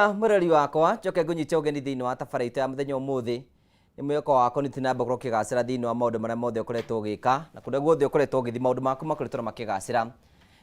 Murali wakwa njoke ngunyite ũgeni thĩinĩ wa tabarĩra ya mũthenya ũmũthĩ nĩ mwĩhoko wakwa nĩ tũnamba gũkorwo ũkĩgacĩra thĩinĩ wa maũndũ marĩa mothe ũkoretwo ũgĩka na kũrĩa guothe ũkoretwo ũgĩthiĩ maũndũ maku makoretwo makĩgacĩra.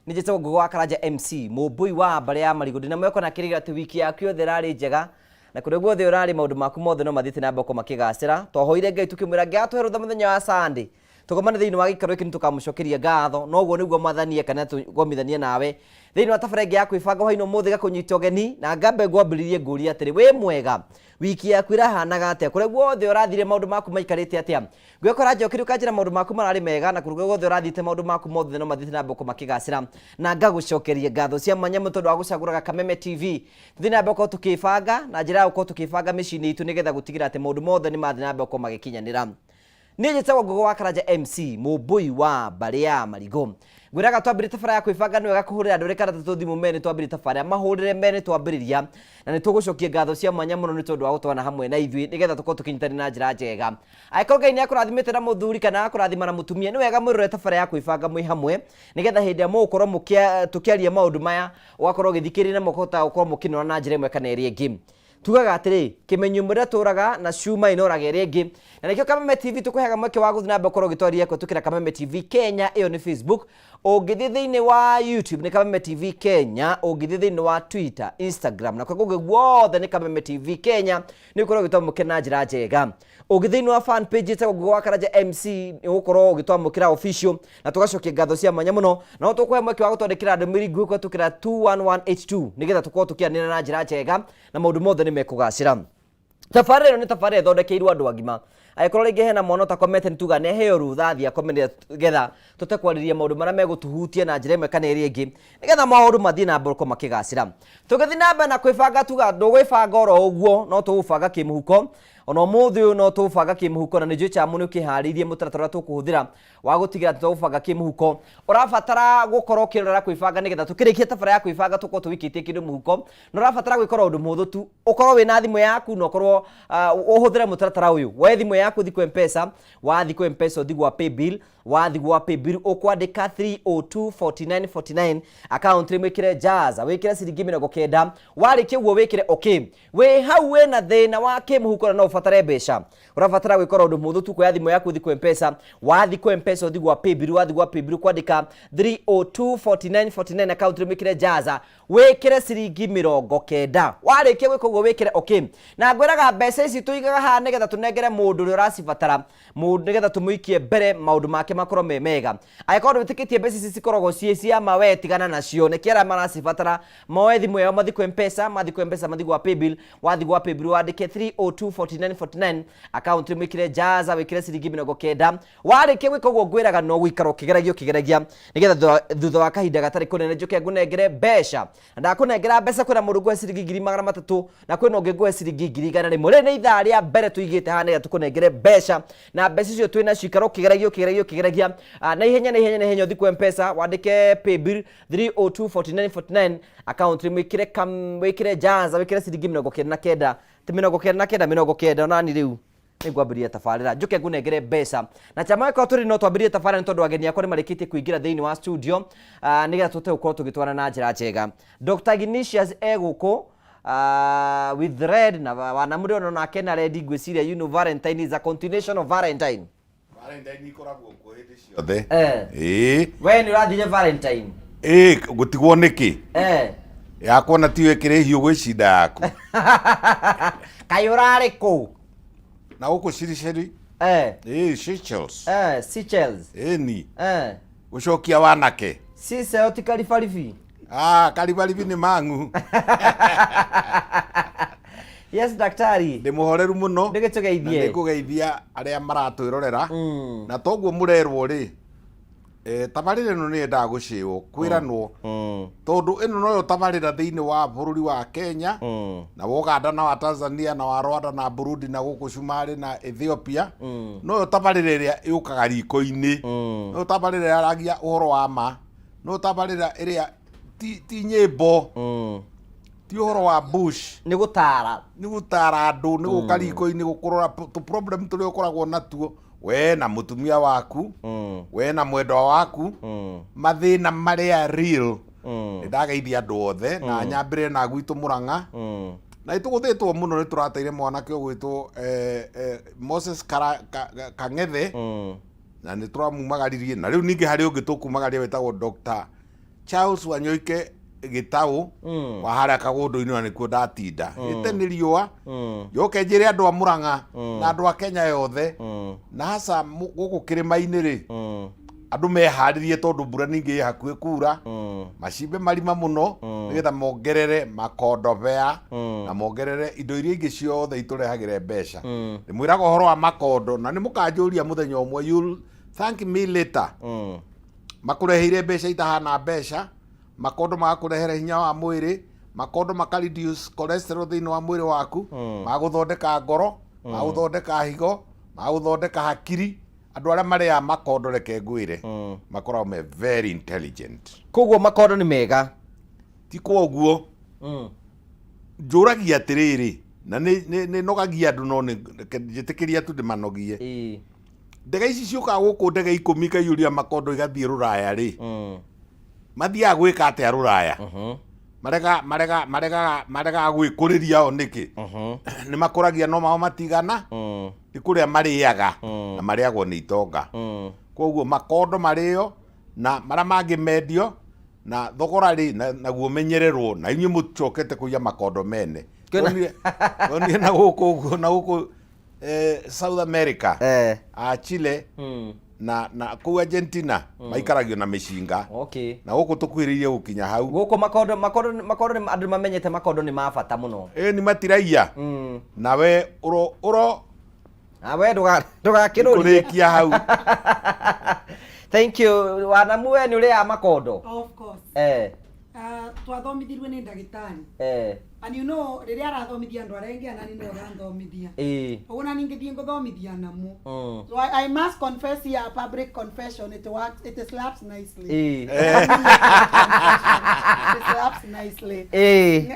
Nĩ njĩtagwo Ngũgĩ wa Karanja MC mũmbui wa mbarĩ ya Marigũ, ndĩ na mwĩhoko na kĩrĩgĩrĩro atĩ wiki yaku yothe ĩrarĩ njega na kũrĩa guothe ũrarĩ maũndũ maku mothe no mathiĩte na mbere makĩgacĩra. Twahoire Ngai tũkĩmwĩra Ngai atũhe rũtha mũthenya wa Sunday tũgomane thĩinĩ wa gĩikaro gĩkĩ nĩtũkamũcokeria ngatho, na ũguo nĩguo mwathani kana tũgomithanie nawe thĩinĩ wa tabarĩra ya kwĩbanga hwainĩ ũmũthĩ gakũnyita ũgeni, na ngambe ngwambĩrĩrie ngũria atĩrĩ wĩ mwega, wiki yaku ĩrahanaga atĩa, kũrĩa guothe ũrathire maũndũ maku maikarĩte atĩa? Ngwĩkora njokire ũkanjĩra maũndũ maku mararĩ mega na kũrĩa guothe ũrathite maũndũ maku mothe no mathiĩte na mbere makĩgacĩra, na ngagũcokeria ngatho cia mwanya tondũ wa gũcagũraga Kameme TV. Tũthiĩ na mbere tũkĩbanga na njĩra ya gũkorwo tũkĩbanga mĩciĩ-inĩ itũ nĩgetha gũtigĩra atĩ maũndũ mothe nĩ mathiĩ na mbere magĩkinyanĩra. Nĩ njĩtagwo Ngũgĩ wa Karanja MC mũmbui wa mbarĩ ya Marigũ. Ngwĩraga twambĩrĩrie tabarĩra ya kwĩbanga nĩ wega kũhũrĩra andũ arĩa karatathi thimũ mene twambĩrĩrie tabarĩra mahũrĩre mene twambĩrĩria, na nĩ tũgũcokia ngatho cia mwanya mũno nĩ tondũ wa gũtwarana hamwe na ithuĩ nĩgetha tũkorwo tũkĩnyitanĩra na njĩra njega. Angĩkorwo Ngai nĩ akũrathimĩte na mũthuri kana akũrathima na mũtumia, nĩ wega mwĩrore tabarĩra ya kwĩbanga mwĩ hamwe nĩgetha hĩndĩ ĩrĩa mũgũkorwo tũkĩaria maũndũ maya ũgakorwo ũgĩthikĩrĩria na mũkahota gũkorwo mũkĩnora na njĩra ĩmwe kana ĩrĩa ĩngĩ. Tugaga atĩrĩ kĩmenyo mũrĩa tũraga na cuma inoraga ĩrĩa ĩngĩ, na nĩkĩo Kameme TV tũkũheaga mweke wa gũthiĩ na mbere gũkorwo ũgĩtwarĩria kũhetũkĩra Kameme TV Kenya, ĩyo nĩ Facebook. Ũngĩthiĩ thĩinĩ wa YouTube nĩ Kameme TV Kenya, ũngĩthiĩ thĩinĩ wa Twitter, Instagram na kũguo guothe nĩ Kameme TV Kenya, nĩ ũkorwo ũgĩtwamũkĩra na njĩra njega. Ũngĩthiĩ thĩinĩ wa fan page ĩtagwo Ngũgĩ wa Karanja MC nĩ ũgũkorwo ũgĩtwamũkĩra official, na tũgacokia ngatho cia mwanya mũno, na tũkũhe mweke wa gũtwandĩkĩra ndũmĩrĩri nguhĩ kũhetũkĩra 21182 nĩgetha tũkorwo tũkĩaranĩra na njĩra njega na maũndũ mothe nĩ mekũgacĩra. Tabarĩra ĩno nĩ tabarĩra ĩthondekeirwo andũ agima. Angĩkorwo rĩngĩ hena mwana ũtakomete nĩ tuga nĩheo rũtha athiĩ akomere nĩgetha tũte kwarĩria maũndũ marĩa megũtũhutia na njĩra ĩmwe kana ĩrĩa ĩngĩ nĩgetha maũndũ mathiĩ na mbere makĩgacĩra. Tũgĩthiĩ na mbere na kwĩbanga tuga ndũgwĩbanga oro ũguo, no tũgũbanga kĩmũhuko. Ona ũmũthĩ ũyũ no tũgũbanga kĩmũhuko, na nĩ njũĩ cha mũno ũkĩharĩirie mũtaratara tũkũhũthĩra wa gũtigĩra tũgũbanga kĩmũhuko. Ũrabatara gũkorwo ũkĩrora kwĩbanga nĩgetha tũkĩrĩkia tabarĩra ya kwĩbanga tũkorwo tũwĩkĩtie kĩndũ mũhuko. Na ũrabatara gwĩkora ũndũ mũhũthũ tu, ũkorwo wĩna thimũ yaku na ũkorwo ũhũthĩre mũtaratara ũyũ. Woe thimũ yaku thiĩ kwa M-Pesa, wathiĩ kwa M-Pesa ũthiĩ gwa Paybill, wathiĩ gwa Paybill ũkwandĩka 3024949 account rĩmwe wĩkĩre jaza, wĩkĩre ciringi 90, warĩkia ũguo wĩkĩre okay. Wĩ hau wĩna thĩna wa kĩmũhuko na no ũbatare mbeca, ũrabatara gwĩkora ũndũ mũhũthũ tu, kuoya thimũ yaku ũthiĩ kwa M-Pesa, wathiĩ kwa M-Pesa ũthiĩ gwa Paybill, wathiĩ gwa Paybill kwandĩka 3024949 account rĩmwe wĩkĩre jaza, wĩkĩre ciringi 90, warĩkia gwĩka ũguo wĩkĩre okay. Na ngwĩraga mbeca ici tũigaga haha nĩgetha tũnengere mũndũ ũrĩa ũracibatara, nĩgetha tũmũikie mbere maũndũ make makorwo me mega. Angĩkorwo wĩtĩkĩtie mbeca ici cikoragwo cia ma we tigana nacio, nĩ kĩara maracibatara moe thimũ yao mathiĩ kwa M-Pesa, mathiĩ kwa M-Pesa mathiĩ gwa Paybill, wathiĩ gwa Paybill wandĩke 3024949 account wĩkĩre jaza, wĩkĩre ciringi 90, warĩkia gwĩka ũguo ngwĩraga no gũikara ũkĩgeragia nĩgetha thutha wa kahinda gatarĩ kũnene njoke ngũnengere mbeca. Ndakũnengera mbeca kwĩna mũndũ ngũhe ciringi 300 na kwĩna ũngĩ ngũhe ciringi 100 rĩmwe. Rĩrĩ nĩ ithaa rĩa mbere tũigĩte haha nĩgetha tũkũnengere mbeca, na mbeca icio twĩna cikara ũkĩgeragia na ihenya ũthiĩ kwa M-Pesa wandĩke Paybill 3024949 account wĩkĩre jaza, wĩkĩre ciringi 99 ti 99 onani rĩu nĩngwambĩrĩria tabarĩra njoke ngũnengere mbeca. Na chama ĩkorwo tũrĩ no twambĩrĩrie tabarĩra nĩ tondũ ageni akwa nĩ marĩkĩtie kũingĩra thĩinĩ wa studio nĩgetha tũte gũkorwo tũgĩtwarana na njĩra njega. Dr. Ignatius egũkũ with red na wanamũrĩ ona nake na red, ngwĩciria Valentine is a continuation of Valentine. Valentine ikoragwo kuo hĩndĩ ciothe. We nĩ ũrathire Valentine? Gũtigwo nĩkĩ? Yakwa na tiwe kĩrĩhiũ gwĩcinda yaku. Kaĩ ũrarĩ kũ? Na gũkũ Seychelles. Seychelles. Seychelles. Ni. Gũcokia wanake. Seychelles ti karibaribi. Karibaribi nĩ mang'u. Yes daktari. Ndĩ mũhoreru mũno. Ndĩgĩtũgeithie. Nĩngũgeithia arĩa maratwĩrorera. Na toguo mũrerwo rĩ, tabarĩra ĩno nĩ yendaga gũcĩo kwĩranwo, tondũ ĩno noyo tabarĩra thĩinĩ wa bũrũri wa Kenya na wa Uganda na wa Tanzania na wa Rwanda na Burundi na gũkũ Cumarĩ na Ethiopia. Noyo tabarĩra ĩrĩa yũkaga riko-inĩ, noyo tabarĩra yaragia ũhoro wa ma, noyo tabarĩra ĩrĩa ti nyĩmbo, ti ũhoro wa bush, nĩ gũtara andũ, nĩ gũka riko-inĩ gũkũrora problem tũrĩa ũkoragwo natuo we na mutumia waku, we na mwendwa waku, mathĩna marĩa real nĩ ndageithia andũ othe na nyambĩrĩre na gwitũ Mũrang'a na itũgũthĩtwo mũno nĩ tũrateire mwanake ũgwĩtwo Moses Kang'ethe na nĩ tũramumagaririe na rĩu ningĩ harĩ ũngĩ tũkumagaria wĩtagwo Dr. Charles Wanyoike Gĩtaũ wa harĩa Kagũndũ-inĩ na nĩkuo ndatinda ĩte nĩ riũa yoke njĩre andũ a Mũrang'a na andũ a Kenya yothe na hasa gũkũ kĩrĩma-inĩ rĩ andũ meharĩrie tondũ mbura ningĩ ĩ hakuhĩ kura macimbe marima mũno nĩgetha mongerere makondobea na mongerere indo iria ingĩ ciothe itũrehagĩre mbeca ndĩmwĩraga ũhoro wa makondo na nĩ mũkanjũria mũthenya ũmwe you'll thank me later makũreheire mbeca itahana mbeca makondo magakũrehere hinya wa mwĩrĩ makondo makareduce cholesterol thĩinĩ wa mwĩrĩ waku magũthondeka ngoro magũthondeka higo magũthondeka hakiri andũ arĩa marĩa makondo reke ngwĩre makoragwo me very intelligent koguo makondo nĩ mega ti kwoguo njũragia atĩrĩrĩ na nĩ nogagia andũ no njĩtĩkĩria tu ndĩmanogie ndege ici ciũkaga gũkũ ndege 10 kaiyũria makondo igathiĩ Rũraya rĩ mathiaga gwĩka atĩa Rũraya marega gwĩkũrĩria o nĩkĩ nĩ makũragia no mao matigana nĩ kũrĩa marĩaga na marĩagwo nĩ itonga koguo makondo marĩo na marĩa mangĩ mendio na thogora rĩ naguo menyererwo na inyuĩ mũcokete kũiya makondo mene onire na gũkũ South America Chile na kũu Argentina maikaragio na mĩcinga na gũkũ tũkuhĩrĩirie gũkinya hau gũkũ makondo andũ mamenyete makondo nĩ ma bata mũno nĩ matiraia nawe nawe ndũgakĩrũrie kũrĩkia hau thank you wanamu we nĩ ũrĩa makondo of course twathomithirio nĩ ndagĩtarĩ and you know rĩrĩa arathomithia andũ arĩa angĩ anani no arathomithia ũguo na ningĩ ngũthomithia namu so I must confess here a public confession it works it slaps nicely it slaps nicely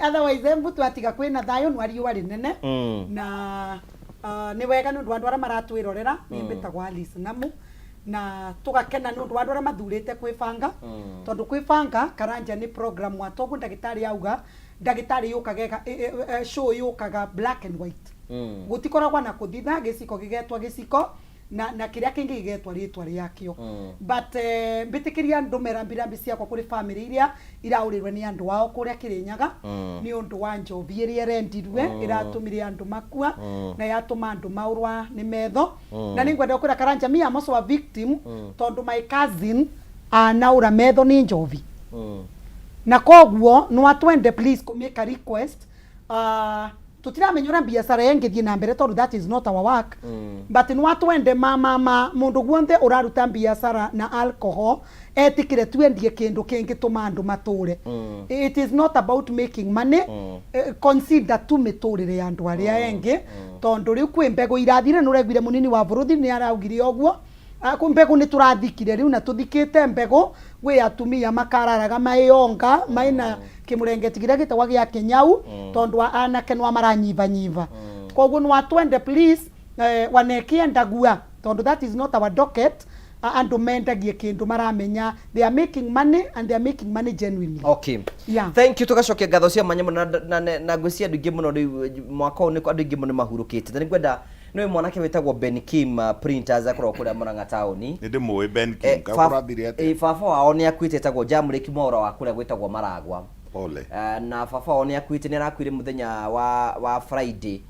otherwise mbutu atiga kwĩna thayũ nĩ riũa rĩnene na nĩ wega nĩ ũndũ andũ arĩa maratwĩrorera nĩ mbĩtagwo Alice Namu na tugakena nĩ ũndũ andũ arĩa mathurĩte kwĩbanga tondũ kwĩbanga Karanja nĩ program wa toguo ndagĩtarĩ auga ndagĩtarĩ yũkaga show yũkaga black and white gũtikoragwo na kũthitha gĩciko gĩgetwa gĩciko na kĩrĩa kĩngĩ gĩgetwa rĩtwa rĩakĩo but mbĩtĩkĩria andũ merambirambi ciakwa kũrĩ family iria iraũrĩrwo nĩ andũ wao kũrĩa Kĩrĩnyaga nĩ ũndũ wa njovi ĩrĩa ĩrendirwe ĩratũmire andũ makua na yatũma andũ maũrwa nĩ metho na nĩ ngwenda kwĩra Karanja me am also a victim tondũ my cousin anaũra metho nĩ njovi na koguo no atwende please make a request tutiramenyora biacara yengithie na mbere tondũ that is not our work but no atwende mundu guothe uraruta biacara na alcohol etikire twendie kindu kingi tuma andu mature it is not about making money consider tu miturire ya andu aria engi tondu riu kwi mbego irathire nuregwire munini wa buruthi ni araugire ogwo kumbego ni turathikire riu na tuthikite mbego gwe atumia makararaga maionga maina kimurengeti kiria gitagwa gia Kenyau tondu anake no maranyiva nyiva koguo no atwende please wanekie ndagua tondu that is not our docket andu mendagie kindu maramenya they are making money and they are making money genuinely okay yeah. Thank you tugacokia ngatho cia manya muno na ngwĩcia andũ ingĩ mũno mwaka ũyũ nĩ andũ ingĩ mũno mahurũkĩte na nĩngwenda nĩ mwanake wĩtagwo Ben Kim Printers akorwo kũrĩa Mũrang'a taũni nĩ ndĩmũĩ Ben Kim kakũrathire atĩa baba wao nĩ akuĩte etagwo Jamreki Mwaũra wa kũrĩa gwĩtagwo Maragwa pole na baba wao nĩ akuĩte nĩ arakuire mũthenya wa Friday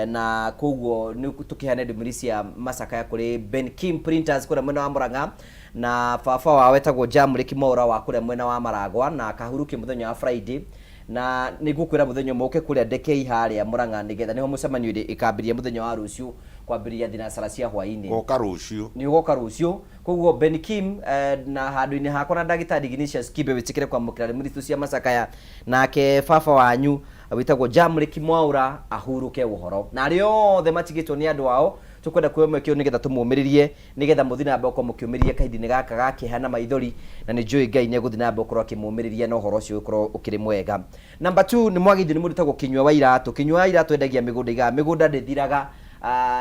na koguo nĩ tũkĩhana ndũmĩrĩri cia macakaya kũrĩ Ben Kim Printers kũrĩa mwena wa Mũrang'a na baba wao wetagwo Jamreki Mwaũra wa kũrĩa mwena wa Maragwa na akahurukia mũthenya wa Friday na nĩngũkwĩra mũthenya ũmwe kũrĩa ndekei harĩa Mũrang'a nĩgetha nĩho mũcemanio ĩkambĩrĩria mũthenya wa rũciũ kwambĩrĩria thinacara cia hwaĩ-inĩ goka rũciũ nĩ ũgoka rũciũ koguo Ben Kim na handũ-inĩ hakwa na ndagĩtarĩ Ignatius Kibe wĩtĩkĩre kwamũkĩra ndũmĩrĩri cia macakaya nake baba wanyu wĩtagwo Jamreki Mwaũra ahurũke ũhoro na arĩa othe matigĩtwo nĩ andũ ao tukwenda kwĩmwĩkio nĩgetha tũmũmĩrĩrie nĩgetha mũthiĩ na mbere mũkĩũmĩrĩrie kahinda-inĩ gaka gakĩhana maithori na nĩ njũĩ Ngai nĩ egũthiĩ na mbere gũkorwo akĩmũmĩrĩria na ũhoro ũcio ũkorwo ũkĩrĩ mwega. Number 2 nĩ mwagithio nĩ mũndũ wĩtagwo Kinyua wa Iratũ. Kinyua wa Iratũ endagia mĩgũnda iga mĩgũnda ndĩthiraga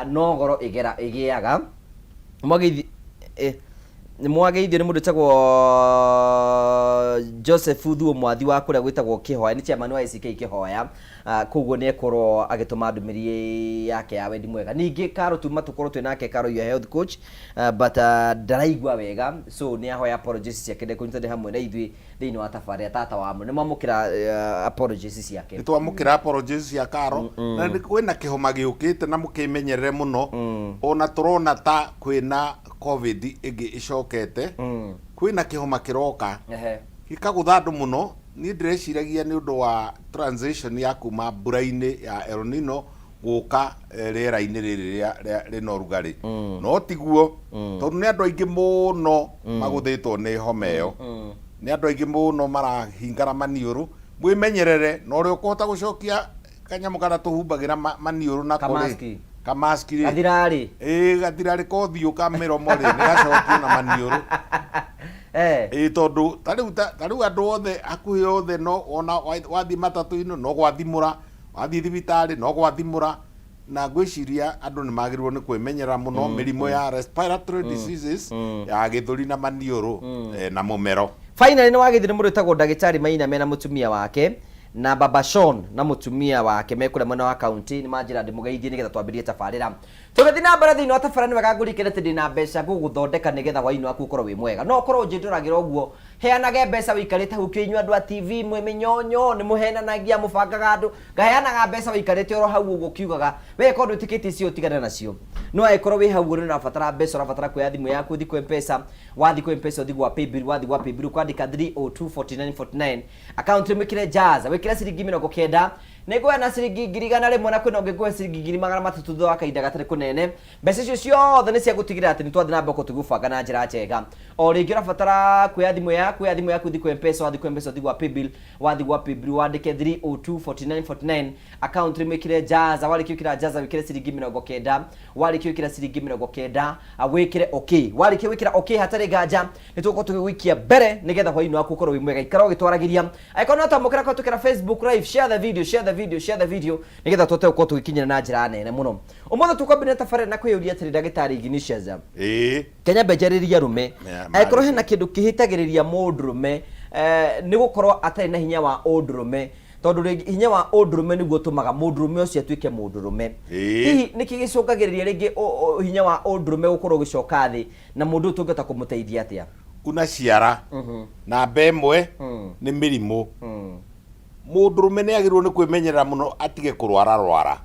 no goro ĩgĩaga mwagithi nĩ mwageithio nĩ mũndũ wĩtagwo Joseph Thuo mwathi wa kũrĩa gwĩtagwo Kĩhoya, nĩ chairman wa ACK Kĩhoya. Koguo nĩ ekorwo agĩtũma ndũmĩrĩri yake ya wendi mwega. Ningĩ Karo tuma tũkorwo twĩ nake, Karo your health coach, but ndaraigua wega, so nĩ ahoya apologies ciake ndekũnyitana hamwe na ithuĩ thĩinĩ wa tabarĩra tata wa nĩ mwamũkĩra apologies ciake. Nĩ twamũkĩra apologies cia Karo, na kwĩna kĩhoma gĩũkĩte na mũkĩmenyerere mũno, ona tũrona ta kwĩna covid ĩngĩ ĩcokete, kwĩna kĩhoma kĩroka gĩkagũtha andũ mũno. Niĩ ndĩreciragia nĩ ũndũ wa transition ya kuma mbura-inĩ ya El Nino gũka rĩera-inĩ rĩrĩ rĩna ũrugarĩ, no tiguo tondũ nĩ andũ aingĩ mũno magũthĩtwo nĩ homa ĩyo, nĩ andũ aingĩ mũno marahingara maniũrũ. Mwĩmenyerere, na ũrĩa ũkũhota gũcokia kanyamũ kana tũhumbagĩra maniũrũ na kũrĩ kamaski gathirarĩ gathirarĩ kothiũ ka mĩromo rĩ nĩ gacokio na maniũrũ. Tondũ tarĩu andũ othe hakuhĩ othe no ona wathiĩ matatũ-inĩ no gwathimũra, wathiĩ thibitarĩ no gwathimũra, na ngwĩciria andũ nĩ magĩrĩirwo nĩ kwĩmenyera mũno mĩrimũ ya respiratory diseases ya gĩthũri na maniũrũ na mũmero. Finally nĩ wageithio nĩ mũndũ wĩtagwo ndagĩtarĩ Maina mena mũtumia wake na Baba Sean na mũtumia wake mekũrĩa mwena wa kaunti, nĩ manjĩra ndĩmũgeithie nĩgetha twambĩrĩrie tabarĩra. Tũgĩthiĩ na mbere thĩinĩ wa tabarĩra nĩ wega ngũrikĩre atĩ ndĩna mbeca ngũgũthondeka nĩgetha hwainĩ waku ũkorwo wĩ mwega. No ũkorwo ũnjĩtũragĩra ũguo, heanage mbeca wĩikarĩte hau kĩnyua andũ a TV mwe mĩnyonyo nĩ mũhenanagia mũbangaga andũ, ngaheanaga mbeca wĩikarĩte oro hau ũguo kiugaga we korwo ndwĩtĩkĩtie icio ũtigane nacio. No angĩkorwo wĩ hau ũrĩ ũrabatara mbeca, ũrabatara kuoya thimũ yaku ũthiĩ kwa M-Pesa, wathiĩ kwa M-Pesa ũthiĩ gwa Paybill, wathiĩ gwa Paybill ũkwandĩka 3024949 account wĩkĩre Jaza, wĩkĩre ciringi 90 nĩngũhe na ciringi 100 na kwĩna ũngĩ ngũhe ciringi 300 thutha wa kahinda gatarĩ kũnene. Mbeca icio ciothe nĩ cia gũtigĩrĩra atĩ nĩ twathiĩ na mbere tũgĩbanga na njĩra njega. O rĩngĩ ũrabatara kuoya thimũ yaku ũthiĩ kwa M-Pesa, wathiĩ kwa M-Pesa ũthiĩ gwa Paybill, wathiĩ gwa Paybill wandĩke 3024949 account wĩkĩre Jaza, warĩkia gwĩkĩra Jaza wĩkĩre ciringi 90, warĩkia gwĩkĩra ciringi 90 wĩkĩre okay, warĩkia gwĩkĩra okay hatarĩ nganja nĩ tũgũkorwo tũgĩgũikia mbere nĩgetha hwainĩ waku ũkorwo wĩ mwega. Ikara ũgĩtwaragĩria angĩkorwo no tamũkĩra kũhĩtũkĩra Facebook live, share the video nĩgetha tũhote gũkorwo tũgĩkinyĩra na njĩra nene mũno. Ũmũthĩ tũkwambĩrĩria tabarĩra na kwĩyũria atĩrĩ ndagĩtarĩ Ignatius, Kenya mbenjarĩria rũme angĩkorwo hena kĩndũ kĩhĩtagĩrĩria mũndũrũme nĩ gũkorwo atarĩ na hinya wa ũndũrũme, tondũ hinya wa ũndũrũme nĩguo ũtũmaga mũndũrũme ũcio atuĩke mũndũrũme. Hihi nĩkĩ gĩcũngagĩrĩria rĩngĩ hinya wa ũndũrũme gũkorwo ũgĩcoka thĩ na mũndũ ũyũ tũngĩhota kũmũteithia atĩa? Unaciara namba ĩmwe nĩ mĩrimũ. Mũndũrũme nĩ agĩrĩirwo nĩ kwĩmenyerera mũno atige kũrwara.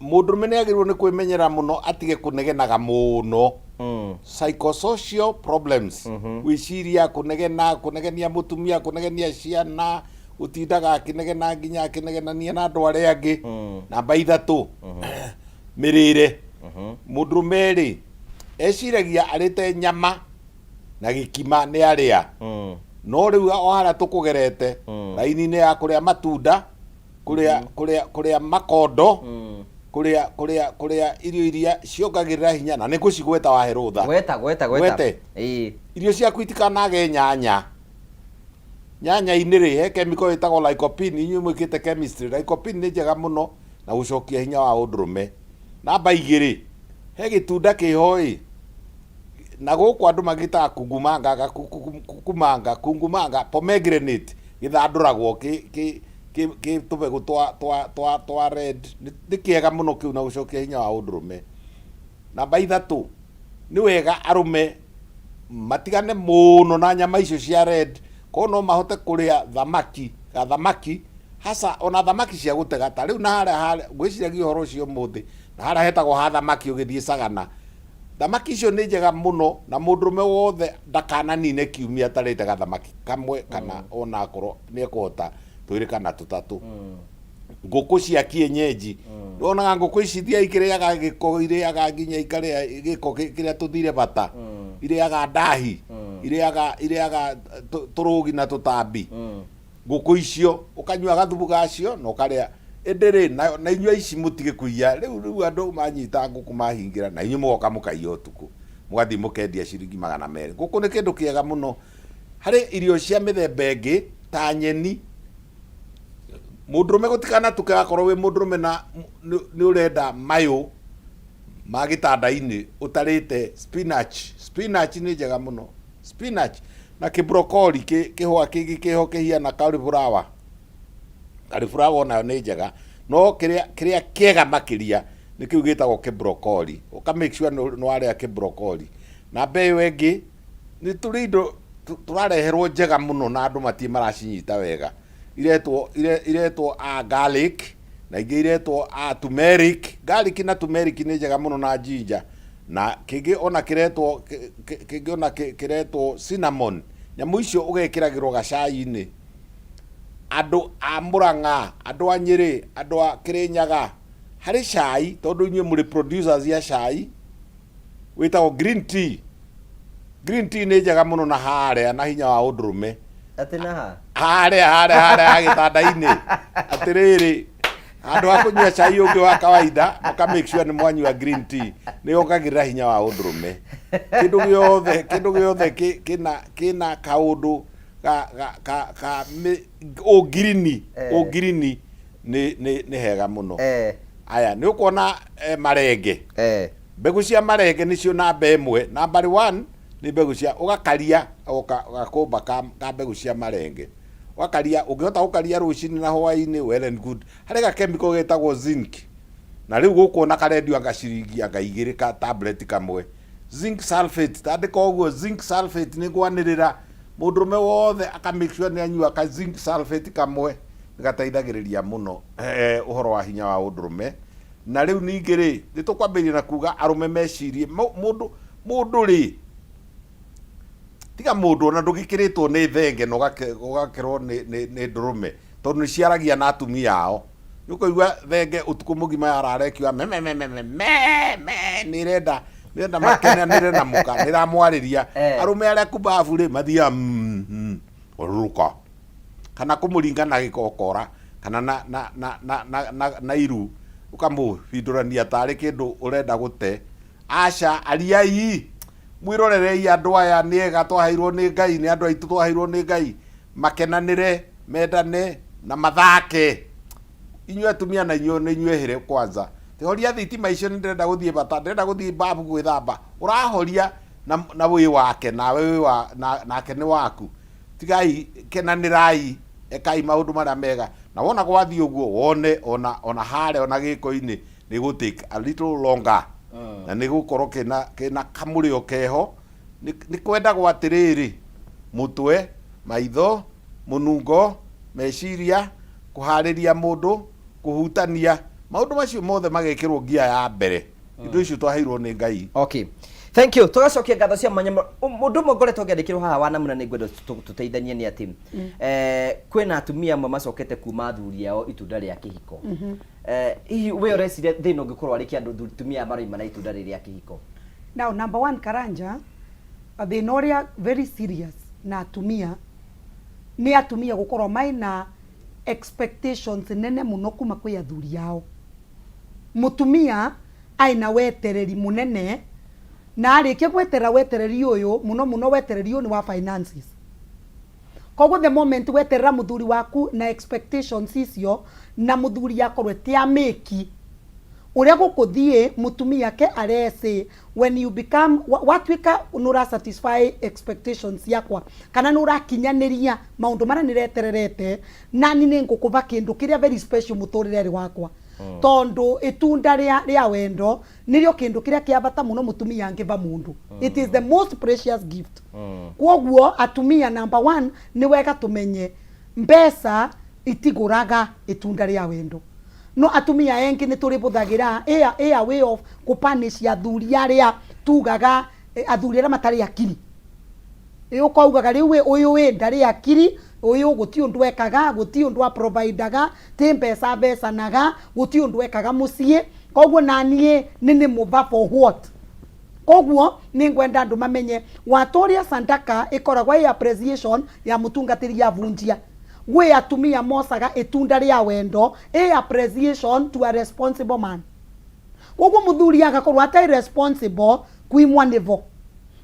Mũndũrũme nĩ agĩrĩirwo nĩ kwĩmenyerera mũno atige kũnegenaga mũno. Psychosocial problems, gwĩciria kũnegenia mũtumia, kũnegenia ciana, gũtindaga akĩnegena nginya akĩnegenania na andũ arĩa angĩ. Namba 3 mĩrĩre. Mũndũrũme rĩ eciragia arĩte nyama na gĩkima nĩ arĩa, no rĩu o harĩa tũkũgerete raini-inĩ ya kũrĩa matunda, kũrĩa makondo, kũrĩa irio iria ciongagĩrĩra hinya na nĩ gũcigweta wahe rũtha. Gwete irio ciaku itikanage nyanya-inĩ rĩ he chemical ĩtagwo lycopene. Inyuĩ mwĩkĩte chemistry, lycopene nĩ njega mũno na gũcokia hinya wa ũndũrũme. Namba 2 he gĩtunda kĩho na gũkũ andũ magĩtaga kungumanga, pomegranate, gĩthandũragwo kĩ tũbegũ twa red, nĩ kĩega mũno kĩu na gũcokia hinya wa ũndũrũme. Namba 3 nĩ wega arũme matigane mũno na nyama icio cia red, korwo no mahote kũrĩa thamaki hasa ona thamaki cia gũtega. Ta rĩu na harĩa ngwĩciragia ũhoro ũcio ũmũthĩ na harĩa hetagwo ha thamaki ũgĩthiĩ Sagana, thamaki icio nĩ njega mũno na mũndũrũme wothe ndakananine kiumia atarĩte gathamaki kamwe kana ona akorwo nĩ ekũhota 2 kana 3. Ngũkũ cia kienyeji, wonaga ngũkũ ici iria ikĩrĩaga gĩko, irĩaga nginya ikarĩa gĩko kĩrĩa tũthire bata, irĩaga ndahi, irĩaga tũrũgi na tũtambi. Ngũkũ icio ũkanyua gathubu gacio na ũkarĩa. Ĩndĩ na inyua ici mũtige kũiya. Rĩu andũ manyita ngũkũ mahingĩra na inyuĩ mũgoka mũkaiya ũtukũ mũgathiĩ mũkendia ciringi 200. Ngũkũ nĩ kĩndũ kĩega mũno. Harĩ irio cia mĩthemba ĩngĩ ta nyeni, mũndũrũme gũtikana tuke akorwo wĩ mũndũrũme na nĩ ũrenda mayũ, magitanda-ini utarite spinach ni njega muno spinach na kibrokoli kihwa kingi kiho kihiana cauliflower onayo ni njega no kiria kiega makiria ni kiu gitagwo kibrokoli uka make sure no aria kibrokoli na mbeu ingi ni turindo turareherwo njega muno na andu matie maracinyita wega iretwo garlic na ingĩ iretwo turmeric. Garlic na turmeric nĩ njega mũno na ginger na kĩngĩ ona kĩretwo cinnamon. Nyamũ icio ũgekĩragĩrwo gacai-inĩ. Andũ a Mũrang'a, andũ a Nyĩrĩ, andũ a Kĩrĩnyaga harĩ cai, tondũ inyuĩ mũrĩ producers ya cai wĩtagwo green tea. Green tea nĩ njega mũno na harĩa na hinya wa ũndũrũme. Atĩ na harĩa gĩtanda-inĩ atĩrĩrĩ andũ a kũnyua cai ũngĩ wa kawaida mũka make sure nĩ mwanyua green tea nĩ yongagĩrĩra hinya wa ũndũrũme. Kĩndũ gĩothe kĩna kaũndũ ũngirini nĩ hega mũno. Aya nĩ ũkuona marenge. Mbegũ cia marenge nĩcio namba ĩmwe. Number 1 nĩ mbegũ cia ũgakaria gakũmba ka mbegũ cia marenge. Wakaria ũngĩhota gũkaria rũcinĩ na hwaĩ-inĩ well and good. Harĩ ga chemical getagwo zinc. Na rĩu gũkuona karendio anga ciringi anga 2 ka tablet kamwe. Zinc sulfate tandĩka ũguo zinc sulfate nĩ gwanĩrĩra mũndũrũme wothe aka make sure nĩ anyua ka zinc sulfate kamwe gateithagĩrĩria mũno ũhoro wa hinya wa ũndũrũme. Na rĩu ningĩ rĩ nĩ tũkwambĩrĩria na kuga arũme mecirie mũndũ rĩ tiga mũndũ ona ndũgĩkĩrĩtwo nĩ thenge na ũgakerwo nĩ ndũrũme tondũ nĩ ciaragia na atumia ao. Nĩ ũkũigua thenge ũtukũ mũgima yararekiwa nĩrenda makenanĩre na mũka nĩramwarĩria. Arũme arĩa kumbabu rĩ mathiaga ũrũruka kana kũmũringa na gĩkokora kana na iru ũkamũbindũrania tarĩ kĩndũ ũrenda gũte. Aca ariai mwirorerei andũ aya nĩ ega twaheirwo nĩ Ngai, nĩ andũ aitũ twaheirwo nĩ Ngai, makenanĩre mendane na mathake. Inyuĩ atumia na inyuĩ nĩ inyuĩhĩre kwanza. Horia thitima icio nĩ ndĩrenda gũthiĩ bata, ndĩrenda gũthiĩ babu gwĩthamba. Ũrahoria na wĩ wake nawe nake nĩ waku. Tigai kenanĩrai, ekai maũndũ marĩa mega. Na wona gwathiĩ ũguo wone ona harĩa ona gĩko-inĩ nĩ gũ take a little longer. Na nĩ gũkorwo kĩna kamũrĩo keho. Nĩ kwendagwo atĩrĩrĩ mũtwe, maitho, mũnungo, meciria, kũharĩria mũndũ, kũhutania, maũndũ macio mothe magekĩrwo ngia ya mbere. Indo icio twaheirwo nĩ Ngai. Okay. Thank you. Tugacokia ngatho cia mwanya mũndũ ũmwe ngoretwo ngĩandĩkĩrwo haha wanamũna nĩ ngwenda tũteithanie nĩ atĩ kwĩna atumia amwe macokete kuma athuri ao itunda rĩa kĩhiko. Hihi we ũreciria thĩna ũngĩkorwo arĩ kĩandũ atumia maroima na itunda rĩa kĩhiko? Now number 1 Karanja, thĩna ũrĩa very serious na atumia nĩ atumia gũkorwo maina expectations nene mũno kuma kwĩ athuri ao. Mũtumia aina wetereri munene na arĩkia gwetera wetereri ũyũ mũno wetereri ũyũ nĩ wa finances. Koguo the moment weterera mũthuri waku na expectations icio na mũthuri akorwo ti ameki ũrĩa gũkũthiĩ mũtumia ke arese when you become watuĩka nũra satisfy expectations yakwa kana nũra kinyanĩria maũndũ marĩa nĩretererete na nĩ ngũkũva kĩndũ kĩrĩa very special mũtũrĩre wakwa. Tondo itunda rĩa wendo nĩrĩo kĩndũ kĩrĩa kĩa bata mũno mũtumia angĩva mũndũ. It is the most precious gift. Kwoguo atumia number 1 nĩ wega tũmenye mbeca itigũraga itunda rĩa wendo. No atumia engĩ nĩ tũrĩ bũthagĩra a way of kũpanish athuri arĩa tugaga athuri arĩa matarĩ akiri. Ũkaugaga rĩu ũyũ ndarĩ akiri, ũyũ gũti ũndũ ekaga, gũti ũndũ aprovidaga, tĩ mbeca naga, gũti ũndũ ekaga mũciĩ. Koguo naniĩ nĩ mũva for what? Koguo nĩ ngwenda andũ mamenye Watoria Sandaka ĩkoragwo ĩ appreciation ya mũtungatĩri ya vunjia. Gwĩ atumia mosaga itunda rĩa wendo appreciation to a responsible man. Koguo mũthuri agakorwo atarĩ responsible kwimwa nĩvo.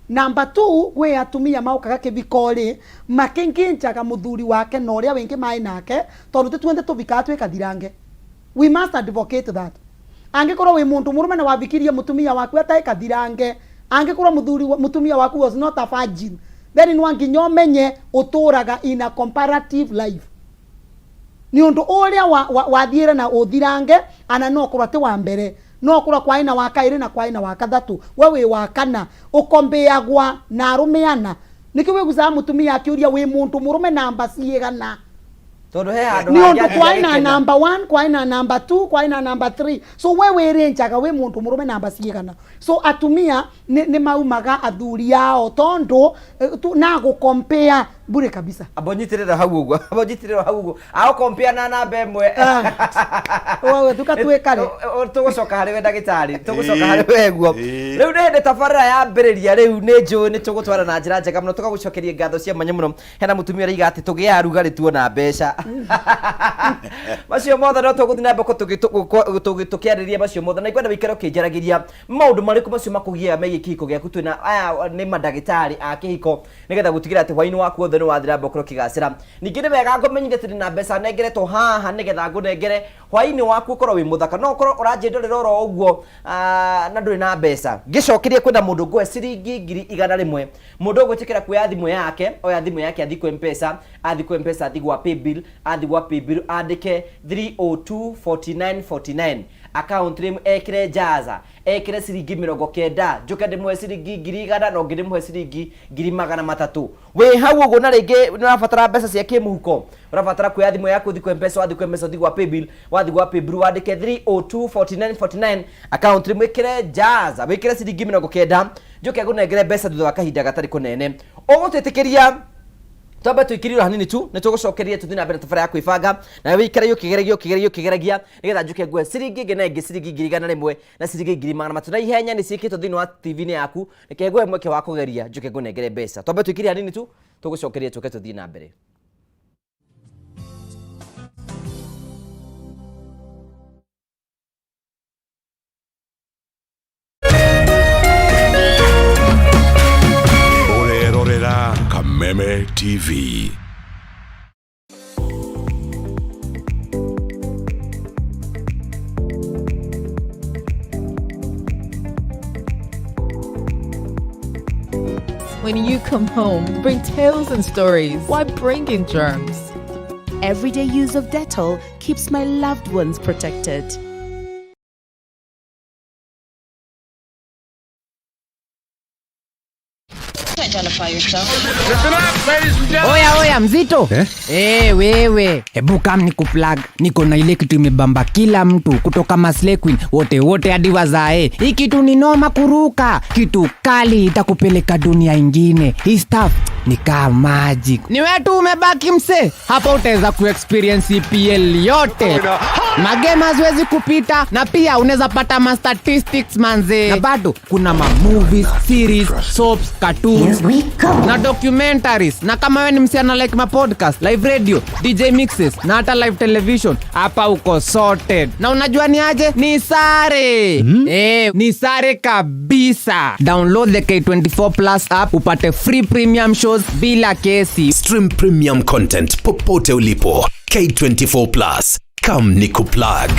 Number 2 gwĩ atumia maukaga kĩbikori makĩngĩnjaga mũthuri wake na ũrĩa wĩngĩ maĩ nake tondũ tũtuende tũbikaga twĩka thirange. We must advocate that. angikorwo wi muntu murume na wabikirie mutumia waku ataika thirange angikorwo mutumia waku was not a virgin then no nginya umenye uturaga in a comparative life ni undu uria wathiire na uthirange ana no kurwa ti wa mbere no kurwa kwa ina wa kairi na kwa ina wa kathatu wewe wa kana ukombeagwa na arumeana niki wiguza mutumia akiuria wi muntu murume namba cigana tondu he handu ni undu kwa ina number 1 kwa ina number 2 kwa ina number 3 so wewe renjaga we muntu murume namba cigana so atumia ni maumaga athuri yao tondu na gukompea bure kabisa abonyitirira hau uguo ao compare na namba imwe wewe tukatwekare tugucoka hari we ndagitari tugucoka hari we guo riu ni hindi tabarira ya mbiriria riu ni njui ni tugutwara na njira njega muno tugagucokeria ngatho cia manya muno hena mutumia riga ati tugia rugari tuona mbeca macio mothe no tuguthi na mbeko tukiariria macio mothe na ikwenda wikare ukinjaragiria maundu mariku macio makugia megie kihiko giaku twina aya ni mandagitari a kihiko nigetha gutigira ati hwaini waku othe ni wathira mbokoro kigacira ningi ni wega ngomenyire ati na mbeca nengeretwo haha nigetha ngunengere hwaini waku ukorwo wi muthaka no ukorwo uranjindorera oro uguo na nduri na mbeca ngicokerie kwenda mundu ngwe ciringi 100 mundu gwitikira kuya thimu yake oya thimu yake athi ku mpesa athi gwa paybill andike 3024949 account name ekire jaza ekire ciringi 90 njuke ndimwe ciringi 100 no ngimwe ciringi 300 we hau uguo na ringi nirabatara mbeca cia kimuhuko urabatara kuya thimu yaku thi ku mpesa thi gwa paybill wandike 3024949 account name ekire jaza wikire ciringi 90 njuke ngunengere mbeca thutha wa kahinda gatari kunene ugutitikiria Tamba tuikirira hanini tu nitugucokeria tuthina mbere tafara ya kwibanga na wikare ukigeragia nigetha njuke ngwe ciringi ngenenge ciringi 100 na ciringi 200 na ihenya ni ciikitwo thini wa TV ni yaku reke ngwe mweke wa kugeria njuke ngunengere mbeca tamba tuikirira hanini tu tugucokeria tuke tuthina mbere. Kameme TV. When you come home, bring tales and stories. Why bring in germs? Everyday use of Dettol keeps my loved ones protected. Oya mzito wewe hebu kam nikuplug niko na ile kitu imebamba kila mtu kutoka Maslay Queen wote hadi wazae. Hii kitu ni noma kuruka, kitu kali itakupeleka dunia ingine. Hii stuff ni kama magic. Ni wewe tu umebaki mse, hapa utaweza kuexperience EPL yote, magame haziwezi kupita, na pia unaweza pata ma statistics manze, na bado kuna ma movies, series, soaps, cartoons na documentaries. Na kama wewe ni msichana like ma podcast, live radio, DJ mixes na hata live television, hapa uko sorted. Na unajua ni aje? Ni sare. Ni sare kabisa. Download the K24 Plus app upate free premium shows bila kesi. Stream premium content popote ulipo. K24 Plus. Come nikuplug.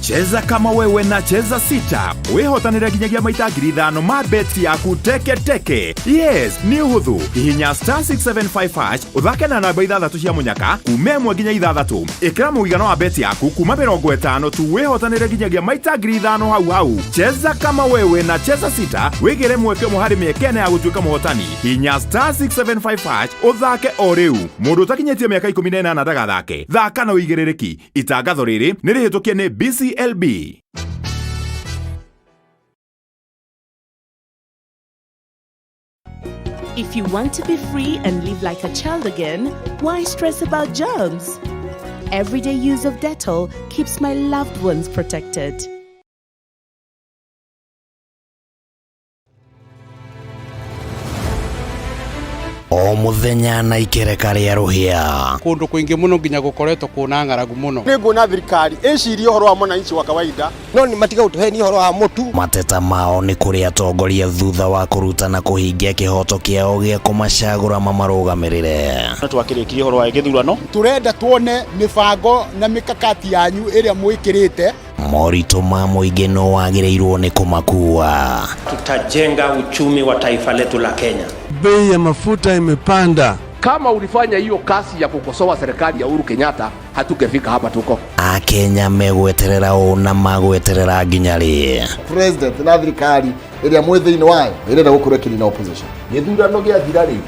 Cheza kama wewe na cheza sita. Wehotanira ginyagia maita 5,000 ma bets yaku teke. Yes, ni uhuthu. Hihinya *675# uthake na namba 6 cia munyaka kumemwe ginya 6. Ikira muigano wa bet yaku kuma 50 tu wehotanira ginyagia maita 5,000 hau. Cheza kama wewe na cheza sita. Wigire mweke muhari miekene ya gutuika muhotani. Hihinya *675# uthake o riu. Mundu utakinyetie miaka 18 ndagathake. Thaka na uigirereki. Itangatho riri nirihitukie ni BCLB. If you want to be free and live like a child again, why stress about germs? Everyday use of Dettol keeps my loved ones protected. o muthenya na ikereka ria ruhia kundu kuingi muno nginya gukoretwo kuna ng'aragu muno ni nguona thirikari icirie uhoro wa mwananchi wa kawaida no ni matiga utuheni uhoro wa mutu. Mateta mao ni kuri atongoria thutha wa kurutana kuhingia kihoto kiao gia kumacagura mamarugamirire. Twakirikirie uhoro wa githurano turenda tuone mibango na mikakati yanyu iria mwikirite. Morito ma muingi no wagireirwo ni kumakua. Tutajenga uchumi wa taifa letu la Kenya. Bei ya mafuta imepanda. Kama ulifanya hiyo kasi ya kukosoa serikali ya Uhuru Kenyatta, hatungefika hapa tuko. Akenya megweterera na magweterera nginyari. President na thirikari iria mwithini wayo irenda gukorwo kiri na opposition. Githurano gia thirari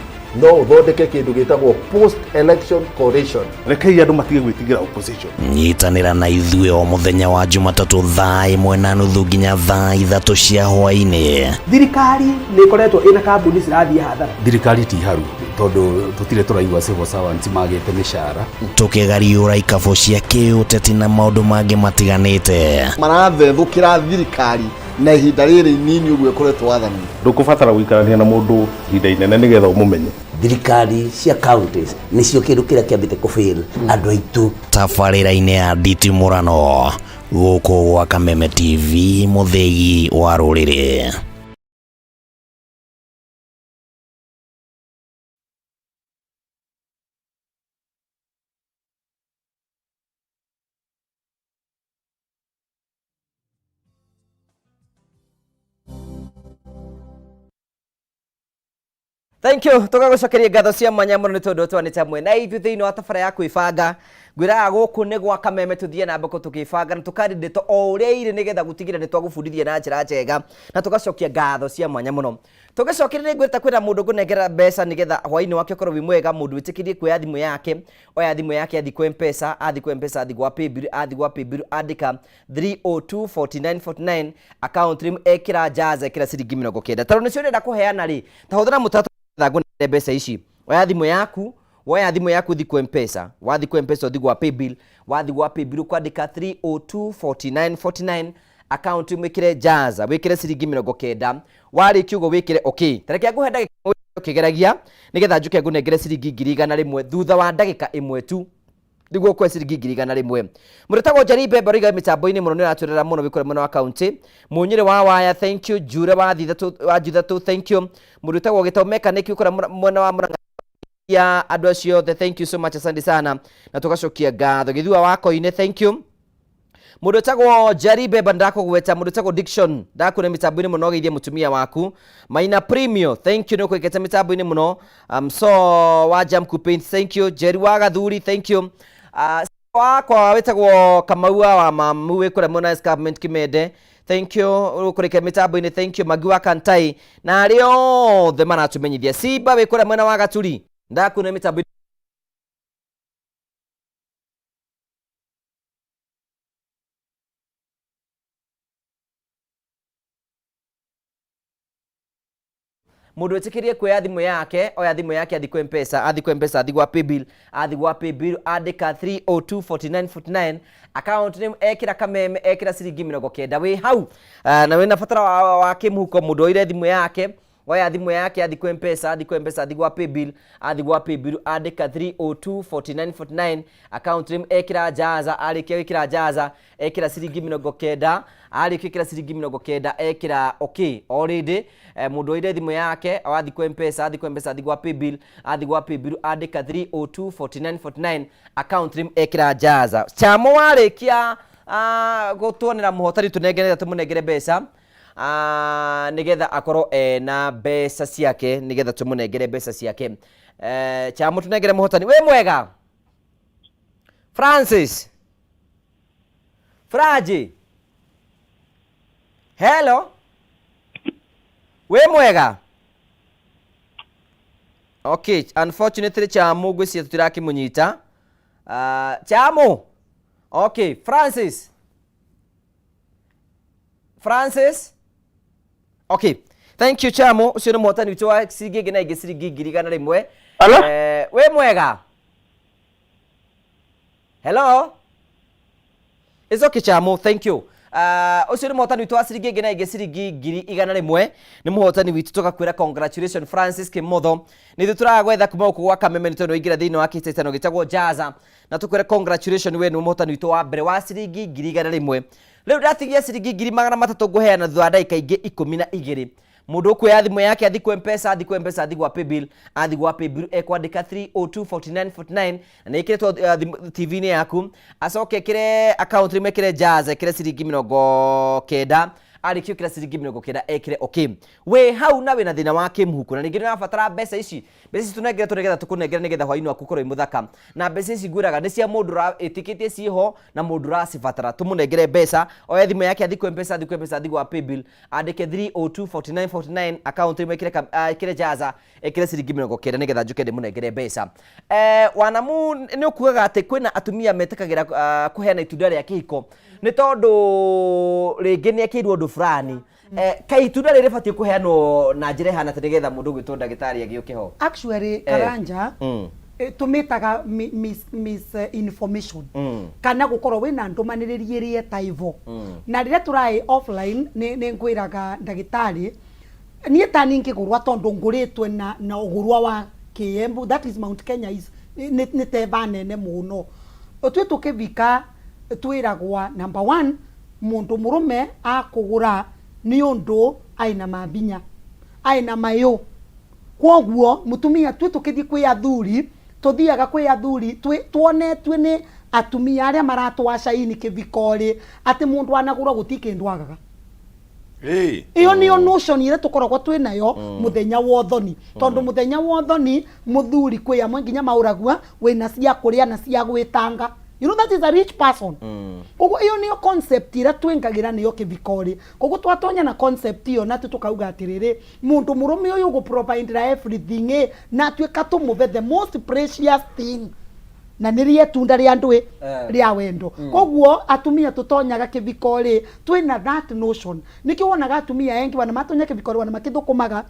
no uthondeke kindu gitagwo post election coalition. Rekei andu matige gwitigira opposition. Nyitanira na ithuĩ o muthenya wa Jumatatu thaa 1:30 nginya thaa 3 cia hwaĩ-inĩ. Thirikari nĩ ikoretwo ina kambuni cirathiĩ hathara. Thirikari ti haru tondu tutire turaigua civil servants magite mishara. Tukigariũra ikabo cia kĩũteti na maũndũ mangĩ matiganĩte. Marathethũkĩra thirikari na ihinda rĩrĩ inini ũguo ĩkoretwo wathani. Ndũkũbatara gũikarania na mũndũ ihinda inene nĩgetha ũmũmenye. Thirikari cia counties nĩcio kĩndũ kĩrĩa kĩambĩte kũfail andũ aitũ. Tabarĩra-inĩ ya nditimũrano gũkũ gwa Kameme TV, mũthĩgi wa rũrĩrĩ. Thank you. Tugagucokeria ngatho cia mwanya muno ni tondu twanite hamwe na ithu thiini wa tabara ya kwibanga ngwiraga guku ni gwa Kameme tuthie na mbeko tukibanga na tukandidate o uria ire nigetha gutigira ni twagubundithia na njira njega na tugacokia ngatho cia mwanya muno. Tugacokeria ni ngwita kwira mundu ngunengera mbeca nigetha hwaini wake korwo wi mwega mundu witikirie kuoya thimu yake oya thimu yake athi kwa M-Pesa athi gwa Paybill andika 3024949 account rim ekira jaza ekira ciringi 90 taro nicio ndenda kuheana ri tahuthira mutata thagu na mbeca ici oya thimu yaku thi kwa M-Pesa wathi kwa M-Pesa thi gwa Paybill wathi gwa Paybill kwandika 3024949 account mwikire jaza wikire ciringi 90 wari kiugo wikire okay tareke nguhenda ukigeragia nigetha njuke ngunengere ciringi 100 thutha wa ndagika imwe tu niguo kwa ciringi 100 muretagwo Njari Mbembe riga mitambo-ini muno ni raturera muno wikore muno account munyire wa waya thank you jure wa thithatu thank you muretagwo Gitau Mechanic wikore muno wa Murang'a ya andu acio thank you so much asante sana na tugacokia ngatho githua wako ine thank you mundu tagwo Njari Mbembe ndakugweta mundu tagwo Diction ndakune mitambo-ini muno geithie mutumia waku Maina Premium thank you no kwikete mitambo-ini muno so wa Jam Couping thank you Jerry wa Gathuri thank you wakwa wetagwo Kamaua wa mamu wikore muno Escarpment Kimende thank you ukurike mitambo-ini thank you Magi wa Kantai na ario the maratumenyithia Simba wikore mwena wa Gaturi ndakune mitambo mundu etikirie kuoya thimu yake oya thimu yake athi kwa M-Pesa athi gwa Paybill andika 3024949 account name ekira Kameme ekira ciringi 90 wi hau na wina fatara wa kimuhuko mundu oire thimu yake oya thimu yake athi kwa M-Pesa athi gwa Paybill andika 3024949 account name ekira jaza alikia wikira jaza ekira ciringi 90 alikia ciringi 90 ekira okay already mundu oire thimu yake athi kwa M-Pesa athi gwa Paybill andika 3024949 account name ekira jaza chamo warikia gutuonera muhotari tunengerera tumunengere mbeca nigetha akorwo na mbeca ciake nigetha tumunengere mbeca ciake chamo tunengere muhotani we mwega Francis Fraji hello we mwega okay unfortunately chamo gwisi tutiraki munyita chamo okay Francis okay thank you chamo ucio ni muhotani witu wa ciringi na ciringi 100 we mwega hello it's okay chamo thank you ucio ni muhotani witu wa ciringi ingi na ingi ciringi 100,000 ni muhotani witu tugakwira congratulations Francis Kimotho ni thu turagwetha kuma guku gwa Kameme ni tondu ingira thiini wa kitecano gitagwo Jaza na tukwira congratulations we ni muhotani witu wa mbere wa ciringi 100,000 riu ndatigia ciringi 300 nguheana thutha wa ndagika ingi 12 mundu kuya thimu yake athi ku mpesa athi gwa paybill ekwandika 3024949 na ikiretwo TV ni yaku acoke kire account rimwe kire Jaza kire ciringi 90 arikio kira ciringi 90 ekire okay we hau na we na thina wake muhuko na ningire nabatara mbeca ici tunengere turegetha tukunengere nigetha hwaini waku korwo imuthaka na mbeca ici ngwiraga ni cia mundu ra etikitie ciho na mundu ra cibatara tumunengere mbeca oya thimu yake athi ku mpesa athi gwa paybill andike 3024949 account rimwe kire Jaza ekire ciringi 90 nigetha njuke ndimunengere mbeca wanamu ni ukugaga ati kwina atumia metikagira kuheana itunda ria kihiko ni tondu ringi ni akirwo ndu fulani kai itunda riri batie kuheanwo na njira hana tigetha mundu gwitwo ndagitari agioke ho actually Karanja tumitaga misinformation kana gukorwo wina ndumaniririe rie taivo na rire turai offline ni ngwiraga ndagitari nie tani ngigurwa tondu nguritwe na ugurwa wa Kiembu, that is Mount Kenya is ni teva nene muno otwe tukivika twiragwa number 1 mundu murume akugura ni undu aina mabinya aina mayo kwoguo mutumia twe tukithi kwi athuri tuthiaga kwi athuri tuonetwe ni atumia aria maratwaca ini kivikori ati mundu anagura gutikindu agaga iyo niyo notion ire tukoragwo twinayo muthenya wa uthoni tondu muthenya wa uthoni muthuri kwi amwe nginya mauragua wina cia kuria na cia gwitanga. You know that is a rich person. Koguo iyo niyo concept ira twengagira niyo kivikori. Koguo twatonya na concept iyo na tukauga atiriri mundu murume uyu go provide everything na tweka tumuve the most precious thing. Na nirie tunda ria ndui ria wendo. Koguo atumia tutonyaga kivikori twina that notion. Nikiwonaga atumia engi wana matonya kivikori wana makithukumaga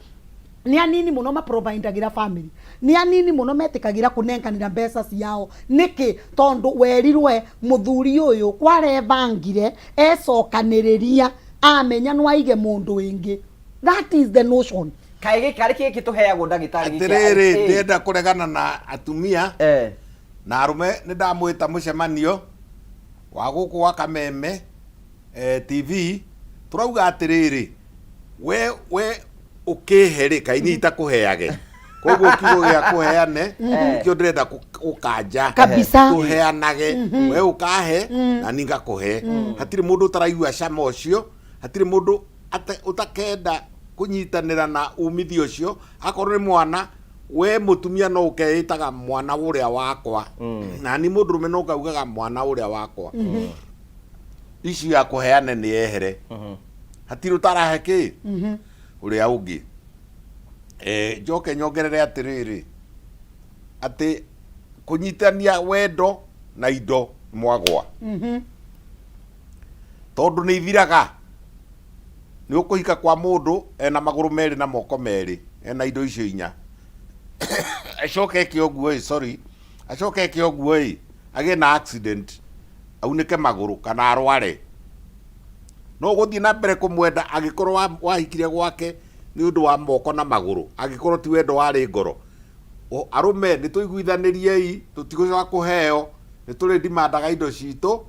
ni anini muno ma provideagira family ni anini muno metikagira kunenganira mbeca ciao niki tondu werirwe muthuri uyu kwarevangire ecokaniriria amenya no aige mundu ingi. That is the notion. Kaige kari kiki tuheagwo ndagitari giki atiriri ndenda kuregana na atumia na arume ni ndamwita mucemanio wa guku gwa Kameme TV turauga atiriri we ukiheri kaini itakuheage koguo kiugo gia kuheane kio ndirenda ukanja kabisa kuheanage we ukahe na ninga kuhe hatiri mundu taraigua cama ucio hatiri mundu utakenda kunyitanira na umithio ucio akorwo ni mwana we mutumia no ukeitaga mwana uria wakwa na ni mundu rume no kaugaga mwana uria wakwa ici ya kuheane ni ehere hatiri utaraheki uria ungi njoke nyongerere atiriri ati kunyitania wendo na indo mwagwa tondu ni ithiraga ni ukuhika kwa mundu ena maguru meri na moko meri ena indo icio inya acoke kioguo acoke kioguo age na accident aunike maguru kana arware no guthii na mbere kumwenda agikorwo wahikire gwake ni undu wa moko na maguru agikorwo ti wendo wari ngoro arume ni tuiguithanirie tutigusha kuheo ni turi dimandaga indo citu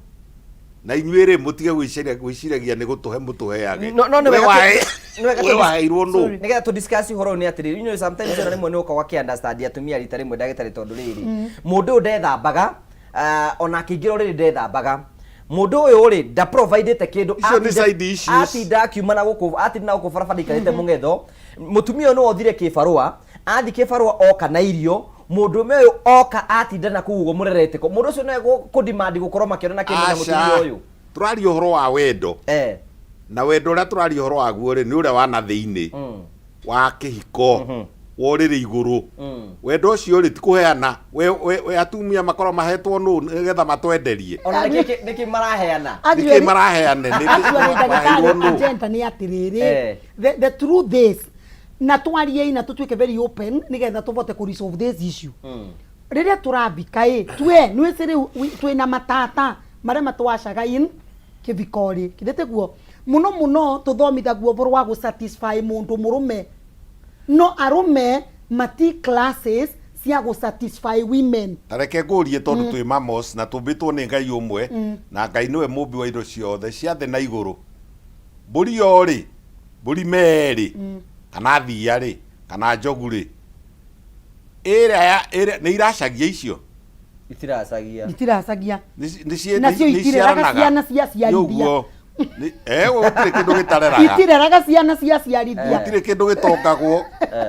na inyuire mutige gwiciragia ni gutuhe mutuheage no we waheirwo no nigetha tu discuss horo ni atiri you know sometimes ona rimwe ni uko ki understand atumia rita rimwe ndagitari tondu riri mundu ndethambaga ona kingira riri ndethambaga mundu uyu ri da providete kindu atinda kiuma na guku atinda guku barabara ikarite mungetho mutumia no othire kibarua athi kibarua oka na irio mundu me uyu oka atinda na kuugo murerete ko mundu ucio no kudimandi gukorwo makiona na kindu na mutumia uyu turari uhoro wa wendo na wendo ria turari uhoro waguo ri ni uria wana thiini wa kihiko worire iguru wendo ucio ri tikuheana we atumia makoro mahetwo nu nigetha matwenderie ona niki maraheana niki maraheane agenda ni atiriri the truth is na twarie na tutwike very open nigetha tuvote ku resolve this issue riria turabika twe nwiciri twina matata maria matwacaga in kivikori kidete guo muno tuthomithaguo boro wa gusatisfy mundu murume no arume mati classes cia gusatisfy women. Tareke ngurie tondu twi mamos na tumbitwo ni Ngai umwe na Ngai niwe mumbi wa indo ciothe cia thĩ na igũrũ. Mbũri yorĩ, mbũri merĩ kana thia rĩ kana njogu rĩ, ĩrĩa nĩ iracagia icio itiracagia nacio itireraga ciana cia ciarithia gũtirĩ kĩndũ gĩtareraga itireraga ciana cia ciarithia gũtirĩ kĩndũ gĩtongagwo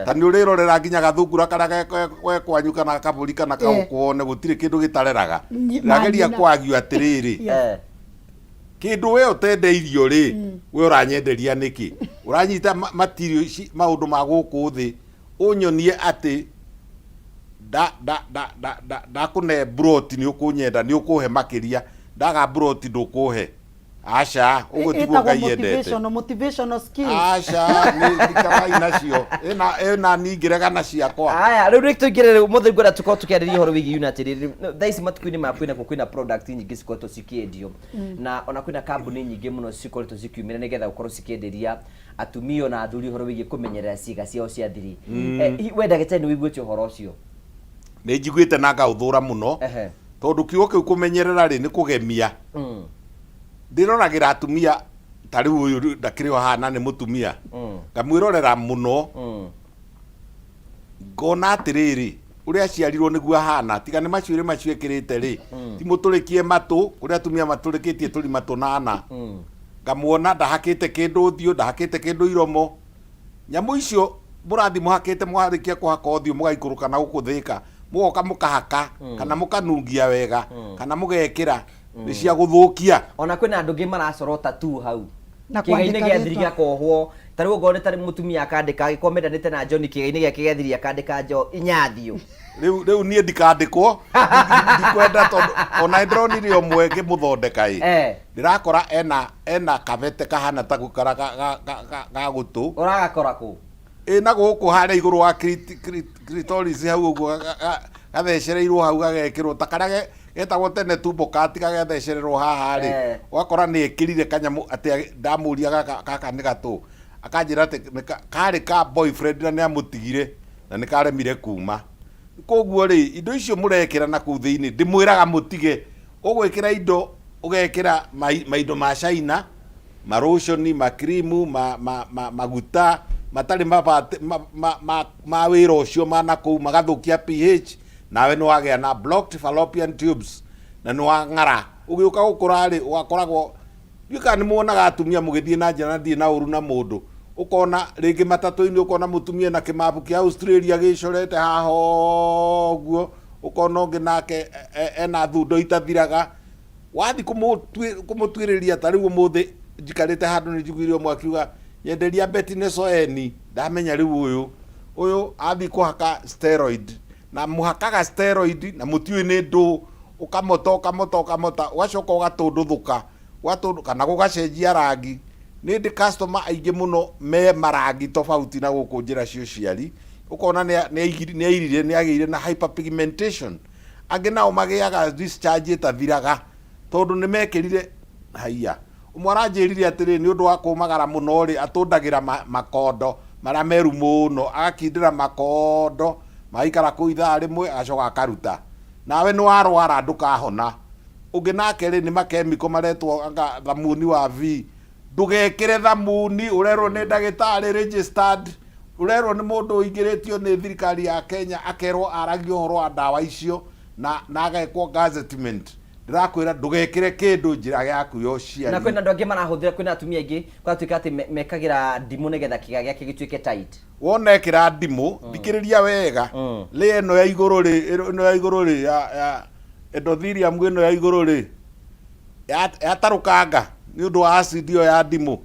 ta nĩ ũrĩrorera nginya gathungura kana we kwanyu kana kabũri kana kaũkwone gũtirĩ kĩndũ gĩtareraga ndageria kwagio atĩrĩrĩ kĩndũ we ũtendeirio rĩ we ũranyenderia nĩkĩ ũranyita material maũndũ ma gũkũ thĩ ũnyonie atĩ ndakũne broti nĩ ũkũnyenda nĩ ũkũhe makĩria ndaga broti ndũkũhe aca ũgũtigwo Ngai endete motivational skills aca nĩ thikarai nacio ĩna ningĩregana ciakwa aya rĩu nĩtũingĩrĩre mũthĩ ngwenda tũkorwo tũkĩarĩria ũhoro wĩgiĩ United thaa ici matukũ-inĩ ma kwĩna product nyingĩ cikoretwo cikĩendio na ona kwĩna kambuni nyingĩ mũno cikoretwo cikiumĩra nĩgetha gũkorwo cikĩenderia atumia na athuri ũhoro wĩgiĩ kũmenyerera ciĩga ciao cia thiri we ndagĩtarĩ nĩ wĩiguĩte ũhoro ũcio? Nĩ njiguĩte na ngaũthũra mũno tondũ kiugo kĩu kũmenyerera rĩ nĩ kũgemia ndiroragĩra atumia ta rĩu ũyũ ndakĩrĩ o hana nĩ mũtumia ngamwĩrorera mũno ngona atĩrĩrĩ ũrĩa aciarirwo nĩguo ahana tiga nĩ macuĩrĩ macio ekĩrĩte rĩ ti mũtũrĩkie matũ kũrĩa atumia matũrĩkĩtie tũrima tũnana ngamuona ndahakĩte kĩndũ ũthiũ ndahakĩte kĩndũ iromo nyamũ icio mũrathi mũhakĩte mwarĩkia kũhaka ũthiũ mũgaikũrũka na gũkũthĩka mũgoka mũkahaka kana mũkanungia wega kana mũgekĩra nĩ cia gũthũkia ona kwĩna andũ angĩ maracoro tattoo hau kĩga-inĩ gĩa thiri gĩakohwo ta rĩu ũngona tarĩ mũtumia akandĩka agĩkorwo mendanĩte na John kĩga-inĩ gĩake gĩa thiri akandĩka njo Inyathiũ rĩu niĩ ndikandĩkwo ndikwenda tondũ ona ndĩronire ũmwe ngĩmũthondeka ndĩrakora ena kabete kahana ta gũkara ga gũtũ ũragakora kũ na gũkũ harĩa igũrũ wa clitoris hau ũguo gathecereirwo hau gagekĩrwo ta karĩa getagwo tene tumbo kati gagathecereirwo haha rĩ ũgakora nĩ ekĩrire kanyamũ atĩ ndamũria gaka nĩ gatũ akanjĩra atĩ karĩ ka boyfriend na nĩ amũtigire na nĩ karemire kuma koguo rĩ indo icio mũrekĩra na kũu thĩinĩ ndĩmwĩraga mũtige ũgwĩkĩra indo ũgekĩra maindo ma China maroshoni makrimu maguta matarĩ ma wĩra ũcio mana kũu magathũkia pH nawe nĩ wagĩa na blocked fallopian tubes na nĩ wang'ara ũgĩũka gũkũra rĩ ũgakoragwo ndiũka nĩ muonaga atumia mũgĩthiĩ na njĩra ndirĩ na ũru na mũndũ ũkona rĩngĩ matatũ-inĩ ũkona mũtumia na kĩmabu kĩa Australia gĩcorete haha ũguo ũkona ũngĩ nake ena thundo itathiraga wathi kũmũtuĩrĩria ta rĩu ũmũthĩ njikarĩte handũ nĩ njiguire ũmwe akiuga nyenderia Betty Nesoeni ndamenya rĩu ũyũ athi kũhaka steroid na mũhakaga steroid na mũtiũĩ nĩ ndũ ũkamota ũgacoka ũgatũndũthũka kana gũgacenjia rangi nĩ ndĩ customer aingĩ mũno me marangi tofauti na gũkũ njĩra cio ciari ũkona nĩ airire nĩ agĩire na hyperpigmentation angĩ nao magĩaga discharge ĩtathiraga tondũ nĩ mekĩrire haiya ũmwe aranjĩrire atĩrĩ nĩ ũndũ wa kũmagara mũno rĩ atũndagĩra makondo marĩa meru mũno agakindĩra makondo maikara kũu ithaa rĩmwe agacoka akaruta nawe nĩ warwara ndũkahona ũngĩ nake rĩ nĩ makemiko maretwo thamuni wa V ndũgekĩre thamuni ũrerwo nĩ ndagĩtarĩ registered ũrerwo nĩ mũndũ ũingĩrĩtio nĩ thirikari ya Kenya akerwo aragia ũhoro wa ndawa icio na agekwo gazettement ndĩrakwĩra ndũgekĩre kĩndũ njĩra yaku yo ciari na kwĩna andũ angĩ marahũthĩra kwĩna atumia aingĩ kwatuĩka atĩ mekagĩra ndimũ nĩgetha kĩga gĩake gĩtuĩke tight wona ekĩra ndimũ thikĩrĩria wega rĩ ĩno ya igũrũ rĩ ya endothelium ĩno ya igũrũ rĩ yatarũkanga nĩ ũndũ wa acid ĩyo ya ndimũ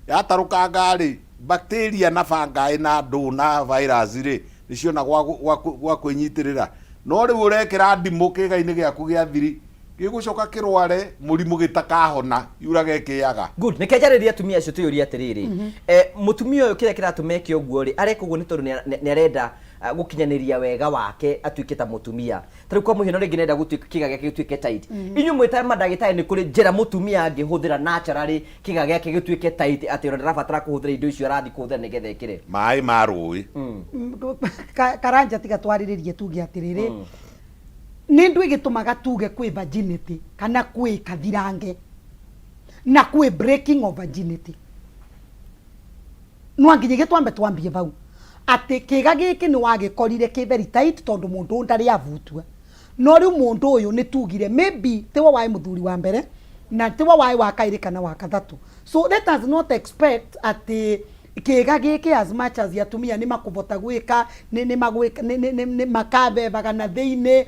yatarũkanga rĩ bacteria na fungi na ndũ na virus rĩ nĩciona gwa kwĩnyitĩrĩra no rĩu ũrekĩra ndimũ kĩga-inĩ gĩaku gĩa thiri gĩgũcoka kĩrware mũrimũ gĩtakahona yurage kĩyaga good nĩkenjarĩria atumia acio tũyũria atĩrĩrĩ mũtumia ũyũ kĩrĩa kĩratũma eke ũguo rĩ areka ũguo nĩ tondũ nĩ arenda gukinyaniria wega wake atuike ta mutumia tari kwa muhino ringi nenda gutuika kiga giake gituike tight inyu mwita mandagitari ni kuri njira mutumia angihuthira naturally kiga giake gituike tight ati ndarabatara kuhuthira indo icio arathi kuhuthira nigetha ikire mai marui karanja tiga twariririe tuge atiriri ni ndu igitumaga tuge kwi virginity kana kwi kathirange na kwi breaking of virginity no nginyige twambe twambie bau ati kiga giki ni wagikorire ki very tight tondu mundu ndari avutua no riu mundu uyu ni tugire maybe tiwa wai muthuri wa mbere na tiwa wai wa kairi kana wa kathatu so let us not expect ati kiga giki as much as yatumia ni makuvota gwika ni magwika ni makabe bagana theine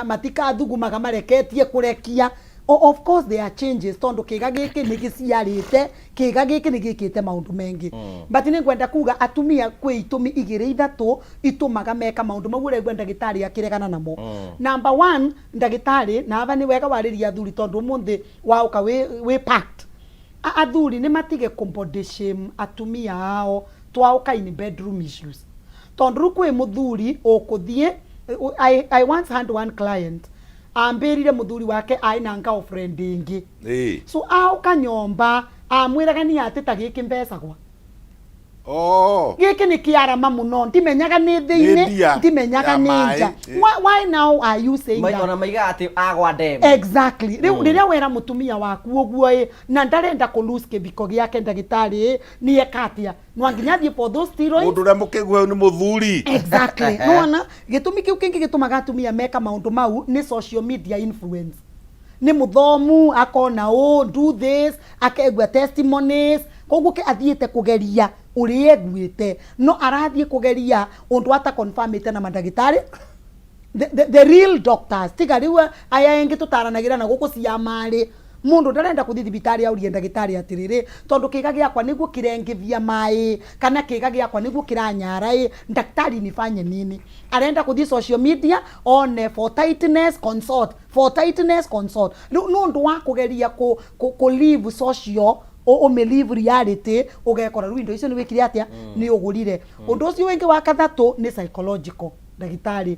matika thugumaga mareketie kurekia of course there are changes tondu kiga giki ni giciarite kiga giki ni gikite maundu mengi but ni ngwenda kuga atumia kwi itumi igire ithatu itumaga meka maundu magure gwenda gitari akiregana namo number 1 ndagitari na ava ni wega wariria thuri tondu munthi wauka we packed athuri ni matige body shame atumia ao twauka in bedroom issues tondu kwi muthuri ukuthie I once had one client ambirire muthuri wake aina girlfriend ingi so auka nyomba amwiraga ni atita giki mbeca gwa giki ni kiarama muno ndimenyaga ni thiine ndimenyaga ni nja why now are you saying that maina maiga ati agwa dem exactly riria wera mutumia waku uguo na ndarenda ku lose kibiko giake ndagitari ni ekatia no nginya thie for those steroids mundu ria mukigwe ni muthuri exactly no gitumi kiu kingi gitumaga atumia meka maundu mau ni social media influence ni muthomu akona do this akegwa testimonies koguo ke athiete kugeria uri egwite no arathie kugeria undu ata confirm ite na mandagitari the real doctors tiga riu aya engi tutaranagira na guku cia mari mundu ndarenda kuthi thibitari aurie ndagitari atiriri tondu kiga giakwa niguo kirengithia mai kana kiga giakwa niguo kiranyara daktari nifanye nini arenda kuthi social media one for tightness consult no ndu wa kugeria ku live social o me live reality ugekora ruindo icio ni wikire atia ni ugurire undu ucio wengi wa kathatu ni psychological ndagitari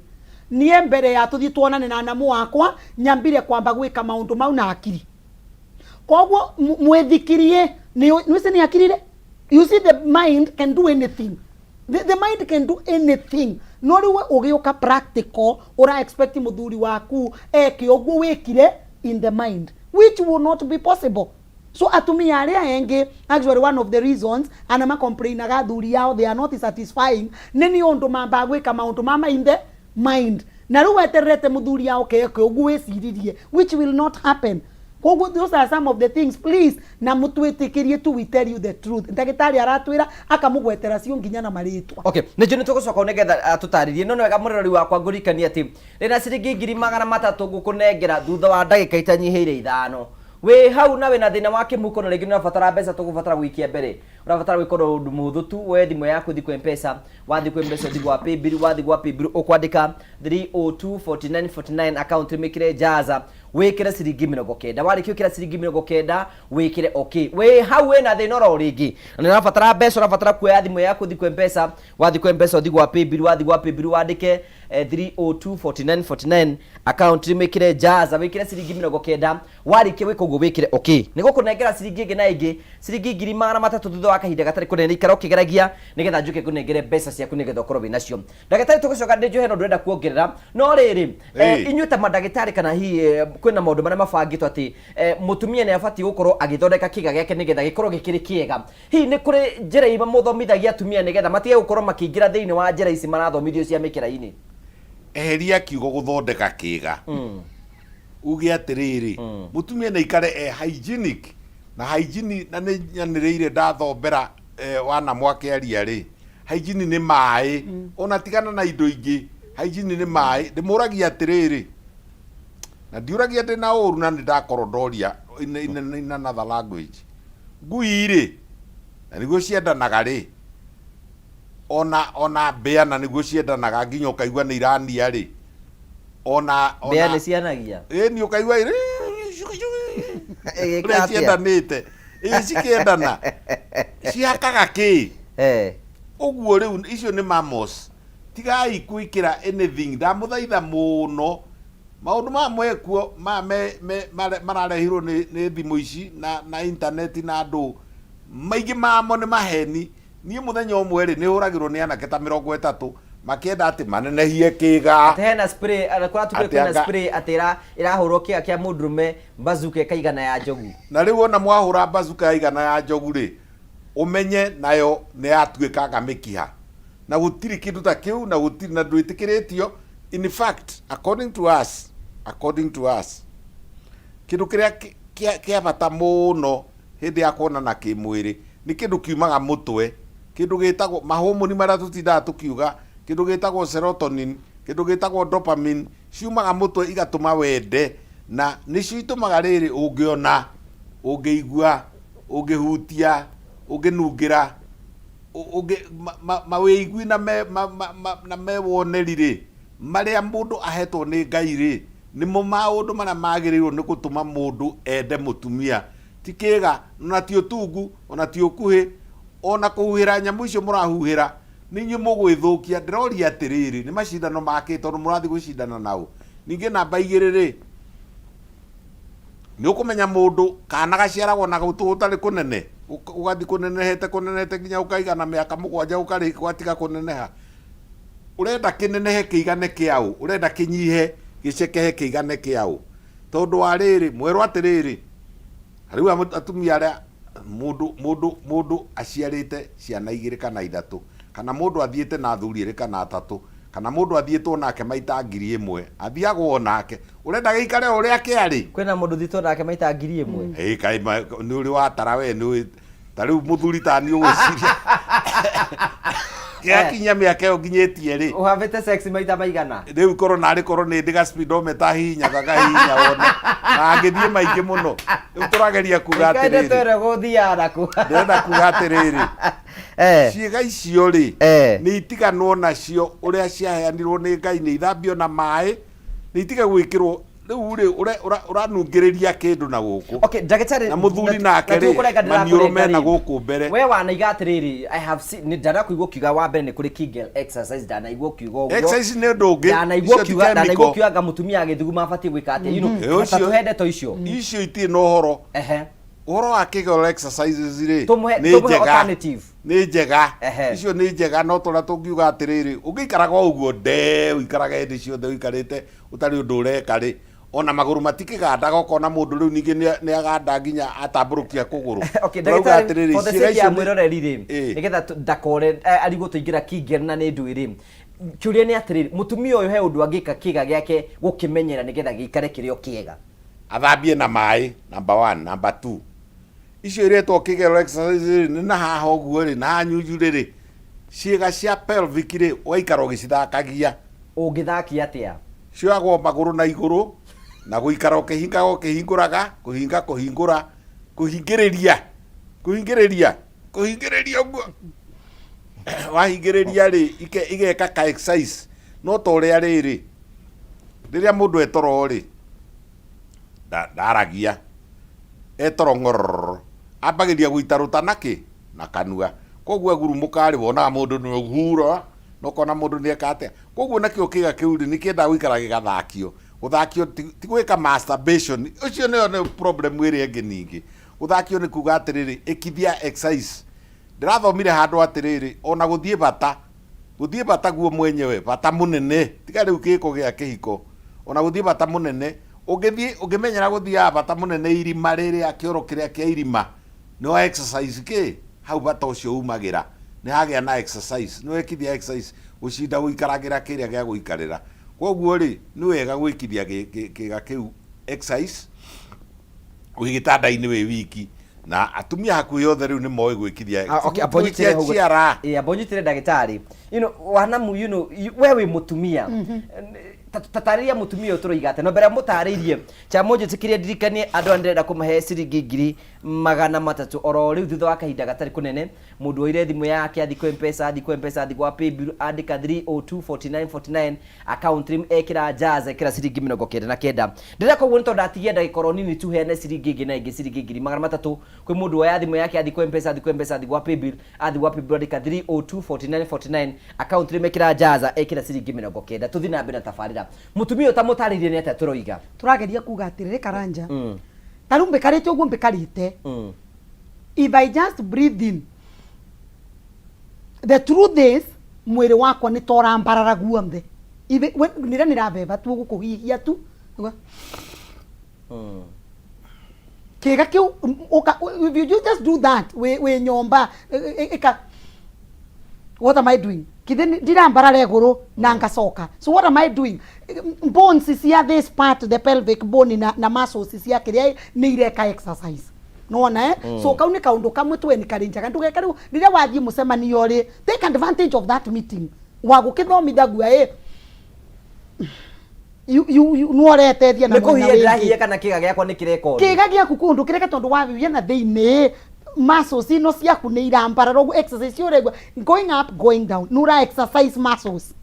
nie mbere ya tuthi tuonane na namu wakwa nyambire kwamba gwika maundu mau na akiri koguo mwethikirie ni akirire you see the mind can do anything the mind can do anything no riwe ugiuka practical ora expect muthuri waku eke oguo wikire in the mind which will not be possible. So atumia aria engi actually one of the reasons anama complain aga thuri yao they are not satisfying nini undu mamba gwika maundu mama in the mind na riu weterete muthuri yao keke oguo weciririe which will not happen. Koguo those are some of the things please na mutwitikirie tu we tell you the truth ndagitari aratwira akamugwetera cio nginya na maritwa. Okay nejo nitugucoka negetha tutaririe no wega murori wakwa ngurikania ati rina ciringi 300 ngukunengera thutha wa ndagika itanyiheire 5 we hau nawe na thina wake muko no rigi no fatara mbeca tugubatara gwikia mbere urabatara gwikora undu muthu tu we thimu yaku thi ku M-Pesa wathi ku M-Pesa thi gwa paybill wathi gwa paybill ukwandika 3024949 account mikire jaza wikire ciringi 90 warikio kira ciringi 90 wikire okay we hau we na thina ro rigi na urabatara mbeca urabatara kuoya thimu yaku thi ku M-Pesa wathi ku M-Pesa thi gwa paybill wandike 3024949 account mikire jaza wikire ciringi 90 warikio wikoguo wikire okay niguo kunengera ciringi ingi na ingi ciringi 300 thutha wa kahinda gatari kunene ikaro kigeragia nigetha njuke kunengere mbeca ciaku nigetha ukorwo wina cio ndagitari tugucoka ndejo heno ndurenda kuongerera no riri inyuta mandagitari kana hi kwina maundu maria mabangitwo ati mutumia ni abati gukorwo agithondeka kiga giake nigetha gikorwo gikiri kiega hi ni kuri njira ima muthomithagia atumia nigetha matige gukorwo makiingira thiini wa njira ici marathomithio cia mikira-ini eheria kiugo guthondeka kiga uge atiriri mutumia na ikare hygienic na hygiene na nyaniriire ndathombera wana mwake aria ri hygiene ni mai ona tigana na indo ingi hygiene ni mai ndimuragia atiriri na ndiuragia ndina uru na ndakorwo ndoria in another language nguiri na niguo ciendanaga ri ona bea na niguo ciendanaga nginya ukaigua ni irania ri ona bea ni cianagia ni ukaigua ri ciendanite cikiendana ciakaga ki uguo riu icio ni mamos tigai kuikira anything ndamuthaitha muno maundu mamwe kuo mararehirwo ni thimu ici na internet na andu maingi mamo ni maheni nie muthenya umwe ri ni huragirwo ni anake ta 30 makienda ati manenehie kiga hena spray anakora tukwe spray atira irahurwo kiga kia mundurume bazuka kaigana ya njogu na riu ona mwahura bazuka ya igana ya njogu ri umenye nayo ni atuikaga mikiha na gutiri kindu ta kiu na gutiri na ndwitikiritio. In fact, according to us kindu kiria kia bata muno hindi ya kuonana kimwiri ni kindu kiumaga mutwe, kindu gitagwo mahomoni maria tutindaga tukiuga, kindu gitagwo serotonin, kindu gitagwo dopamine, ciumaga mutwe igatuma wende, na nicio itumaga riri ungiona, ungiigua, ungihutia, unginungira, maweigui na mewoneri ri maria mundu ahetwo ni Ngai ri nimo maundu maria magirirwo ni gutuma mundu ende mutumia ti kiga na ti utungu ona ti ukuhi ona kuhuhira nyamu icio murahuhira ninyu mugwithukia ndiroria atiriri ni macindano makitwo murathi gucindana nao ninge namba 2 ri ni ukumenya mundu kana gaciaragwo na gutu utari kunene ugathi kunenehete nginya ukaigana miaka 7 ukari gwatiga kuneneha urenda kinenehe kiigane kiau urenda kinyihe gicekehe kiigane kiau tondu wa riri mweru atiriri riu atumia aria mundu aciarite ciana 2 kana 3 kana mundu athiete na athuri 2 kana 3 kana mundu athietwo nake maita 1000 athiagwo nake urenda gikare uria kiari kwina mundu thitwo nake maita 1000 kai ni uri watara we ni tariu muthuri tani uguciria kinya miaka yo nginyetie ri uhavete sex maita maigana riu korwo ni ndiga speedometer hinya gaga wone na ngithie maingi muno riu turageria kuga atiriri kaide tere guthia naku ndenda kuga atiriri ciiga icio ri ni itiganwo nacio uria ciaheanirwo ni Ngai ni ithambio na mai ni itiga gwikirwo riu ri uranungiriria kindu na guku okay ndagitari na muthuri nake ri maniuru mena guku mbere we wanaiga atiriri I have seen ni ndana kuigwo kiuga wa mbere ni kuri Kegel exercise ndana igwo kiuga uguo exercise ni ndungi ndana igwo kiuga mutumia agithugu mabati gwika ati you know tuhende to icio itie no horo uhoro wa Kegel exercises ri ni njega icio ni njega no tora tungiuga atiriri ungikaraga uguo uikaraga hindi ciothe uikarite utari undu ureka ri ona maguru matikigandaga ukona mundu riu ningi ni aganda nginya atamburukia kuguru okay ndagitari for the sake ya mwiroreri ri nigetha ndakore arigo tuingira Kegel na ni ndwiri kiuria ni atiriri mutumia uyu he undu angika kiga giake gukimenyera nigetha gikare kirio kiega athambie na mai number 1 number 2 icio iretwo Kegel exercise ni na haha uguo ri na nyunju ri ciiga cia pelvic ri waikara ugicithakagia ungithakia atia ciagwo maguru na iguru na guikara ukihinguraga kuhingura kuhingiriria uguo wahingiriria ri igeka ka exercise no to ria riri riria mundu etoro ri ndaragia etoro ngor abagiria guitaruta naki na kanua koguo gurumuka ri wona mundu ni uhura no kona mundu ni ekate koguo nakio kiga kiuri ni kenda guikara gigathakio guthakio ti gwika masturbation ucio ni problem iri engi ningi guthakio ni kuga atiriri ikithia exercise ndirathomire handu atiriri ona guthie bata guo mwenyewe bata munene tiga riu kiko gia kihiko ona guthie bata munene ungimenyera guthia bata munene irima riri akioro kiria kia irima no exercise ki hau bata ucio umagira ni hagia na exercise no ekithia exercise ucinda guikaragira kiria gia guikarira koguo ri ni wega gwikithia kiga kiu exercise ugigitanda-ini wi wiki na atumia hakuhi othe riu ni moe gwikithia okay abonyitire ndagitari you know wanamu you know wewe mutumia tatariria mutumia turoiga ate no mbere mutaririe chamo njitikirie ndirikanie andu andirenda kumahe ciringi ngiri 300 oro riu thutha wa kahinda gatari kunene mundu oire thimu yake athi kwa mpesa athi kwa paybill andika 3024949 account rim ekira jaza ekira ciringi 99 ndira koguo ni tondu atigie ndagikoro nini tu hene ciringi ngi na ingi ciringi ngiri 300 kwi mundu oya thimu yake athi kwa mpesa athi kwa paybill andika 3024949 account rim ekira jaza ekira ciringi 99 tuthi na mbere tafarira mutumia utamutaririe ni ate turoiga turageria kuga atirire Karanja tarumbe karite uguo mbikarite if I just breathe in the truth is mwiri wakwa ni tora mbarara guothe nira nirabeba tu gukuhihia tu kiga kiu if you just do that we nyomba what am I doing ndira mbarara iguru na ngacoka so what am I doing bones cia this part the pelvic bone na muscles cia kiria ni ireka exercise nona so kauni kaundu kamwe twe ni karinjaga ndugeka riu rira wathie mucemanio ri take advantage of that meeting wagukithomithagua you nuoretethia na mwena wingi ndahie kana kiga giakwa ni kireko kiga giaku kundu kireka tondu wabibia na thiini muscles ino ciaku ni irambara exercise uregwa going up going down nura exercise muscles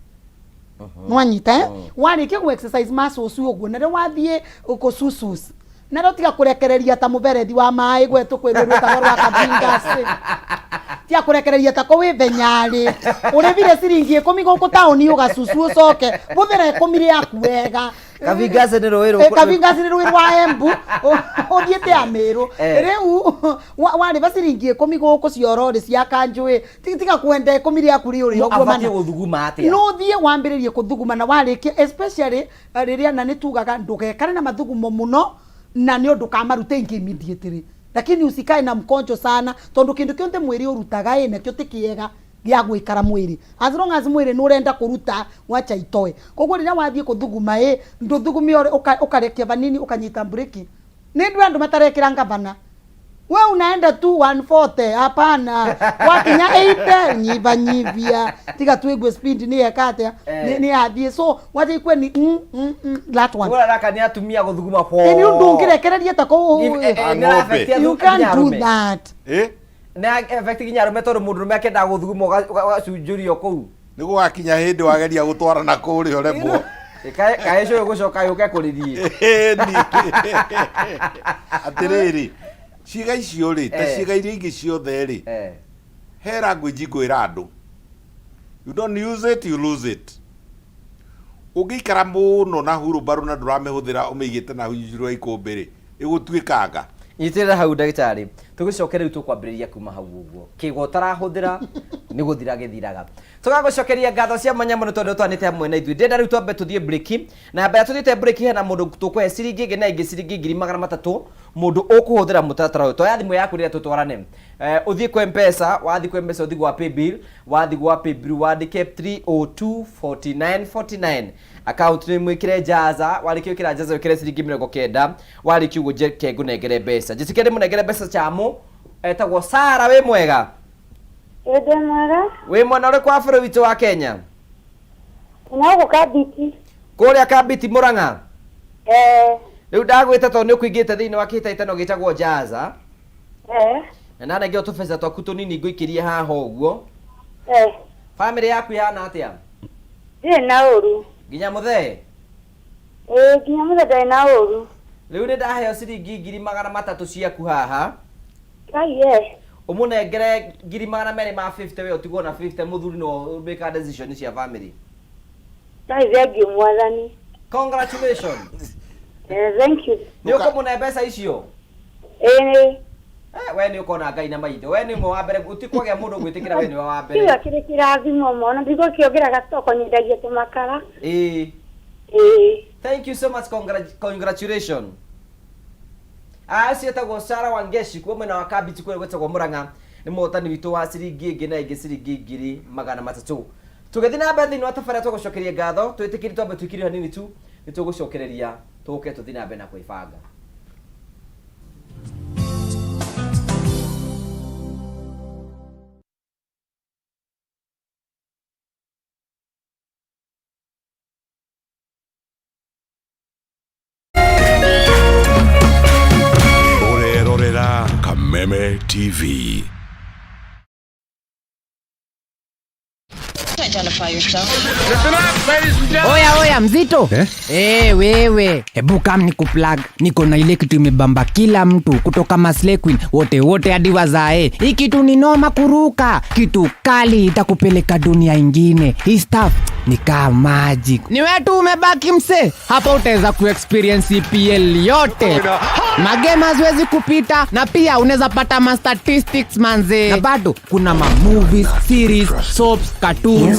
nwanyita warikia ku exercise muscles uguo na wathie ukosusus na rotiga kurekereria ta muberethi wa mai gwetu kwirurwa ta rwa kabingasi tia kurekereria ta ko wi benyari uri vile ciringi 10 guku tauni ugasusu ucoke buthire 10 yaku wega kabingasi ni ruiru rwa Embu uthiete Amiru riu wari basiringi 10 guku ciorori cia kanjui tiga kwende 10 yaku ri uri oguo mana guthuguma atia no thie wambiririe kuthuguma na warikia especially riria na nitugaga ndugekane na mathugumo muno na ni undu kamarute ingi immediately lakini usikae na mkonjo sana tondu kindu kionte mwiri urutaga ene kio tikiega gia gwikara mwiri as long as mwiri nurenda kuruta wacha itoe koguo rira wathie kuthuguma nduthugumi ukarekia vanini ukanyita breki ni ndu andu matarekira ngavana we unaenda tu 140 hapana wakinya 80 nyivia tiga tuigwe speed ni yakate ni athie so wacha ikwe ni that one wala raka ni atumia guthuguma po ni undu ngirekereria ta ko you can do that na effect kinyarume tondu mundu rume akenda guthuguma ugacunjurio kou nigu wakinya hindi wageria gutwarana kuri orembo kaeco gucoka yuke kuririe atiriri ciiga icio ri ta ciiga iria ingi ciothe ri he language ngwira andu you don't use it you lose it ungikara muno na hurumbaru na nduramihuthira umeigite na hunjirwa ikumbi ri igutuikanga nyitira hau ndagitari tugucoke riu tukwambiriria kuma hau uguo kigo tarahuthira ni guthira githiraga tugagucokeria ngatho cia manya muno tondu twanite hamwe na ithui ndenda riu twambe tuthie break na mbere tuthite break hena mundu tukwe ciringi ingi na ingi ciringi ngiri 300 mundu ukuhuthira mutaratara uyu toya thimu yaku rira tutwarane uthie kwa mpesa wathi kwa mpesa uthi gwa paybill wandike 3024949 account ni mwikire jaza walikiyo kira jaza wikire ciringi 90 walikiyo gujeke gunegere mbeca jisikere munegere mbeca chamo etagwo Sara we mwega ede mwega we mwana uri kwa bũrũri witũ wa Kenya nago kabiti kuria kabiti Murang'a riu ndagwite tondu nikuingite thiini wa kihitaitano gitagwo jaza na nanegeo tũbeca twaku tũnini ngũikirie haha ũguo family yaku yana atia na uru nginya muthee nginya muthee na uru riu ni ndaheo ciringi ngiri 300 ciaku haha umunengere ngiri 250 we utigwo na 50 muthuri no make decision cia family thank you mwathani congratulations thank you ni ukomune mbeca icio we ni ukona ngai na maitho we ni mwe wa mbere utikwagea mundu gwitikira we ni wa mbere kiwa kiri kirathimo mono ndiko kiongera gatoko nyendagia tumakara thank you so much congratulations cietagwo Sara Wangeshi kuo mwena wa Kabiti kule gwetagwo Murang'a ni mutani witu wa ciringi ingi na ingi ciringi ngiri 300 tugethi na mbere thini wa tafara tugucokeria ngatho twitikiri twambe twikiri hanini tu nitugucokereria tuke tuthi na mbere na kuibanga TV. Identify yourself. Listen up, ladies and gentlemen. Oya mzito. Wewe. Hebu kam nikuplug. Niko na ile kitu imebamba kila mtu kutoka Maslay Queen wote hadi wazae. Hii kitu ni noma kuruka. Kitu kali itakupeleka dunia ingine. Hii stuff ni kama magic. Ni wewe tu umebaki mse. Hapa utaweza kuexperience EPL yote. Magame haziwezi kupita na pia unaweza pata ma statistics manze. Na bado kuna ma movies, series, soaps, cartoons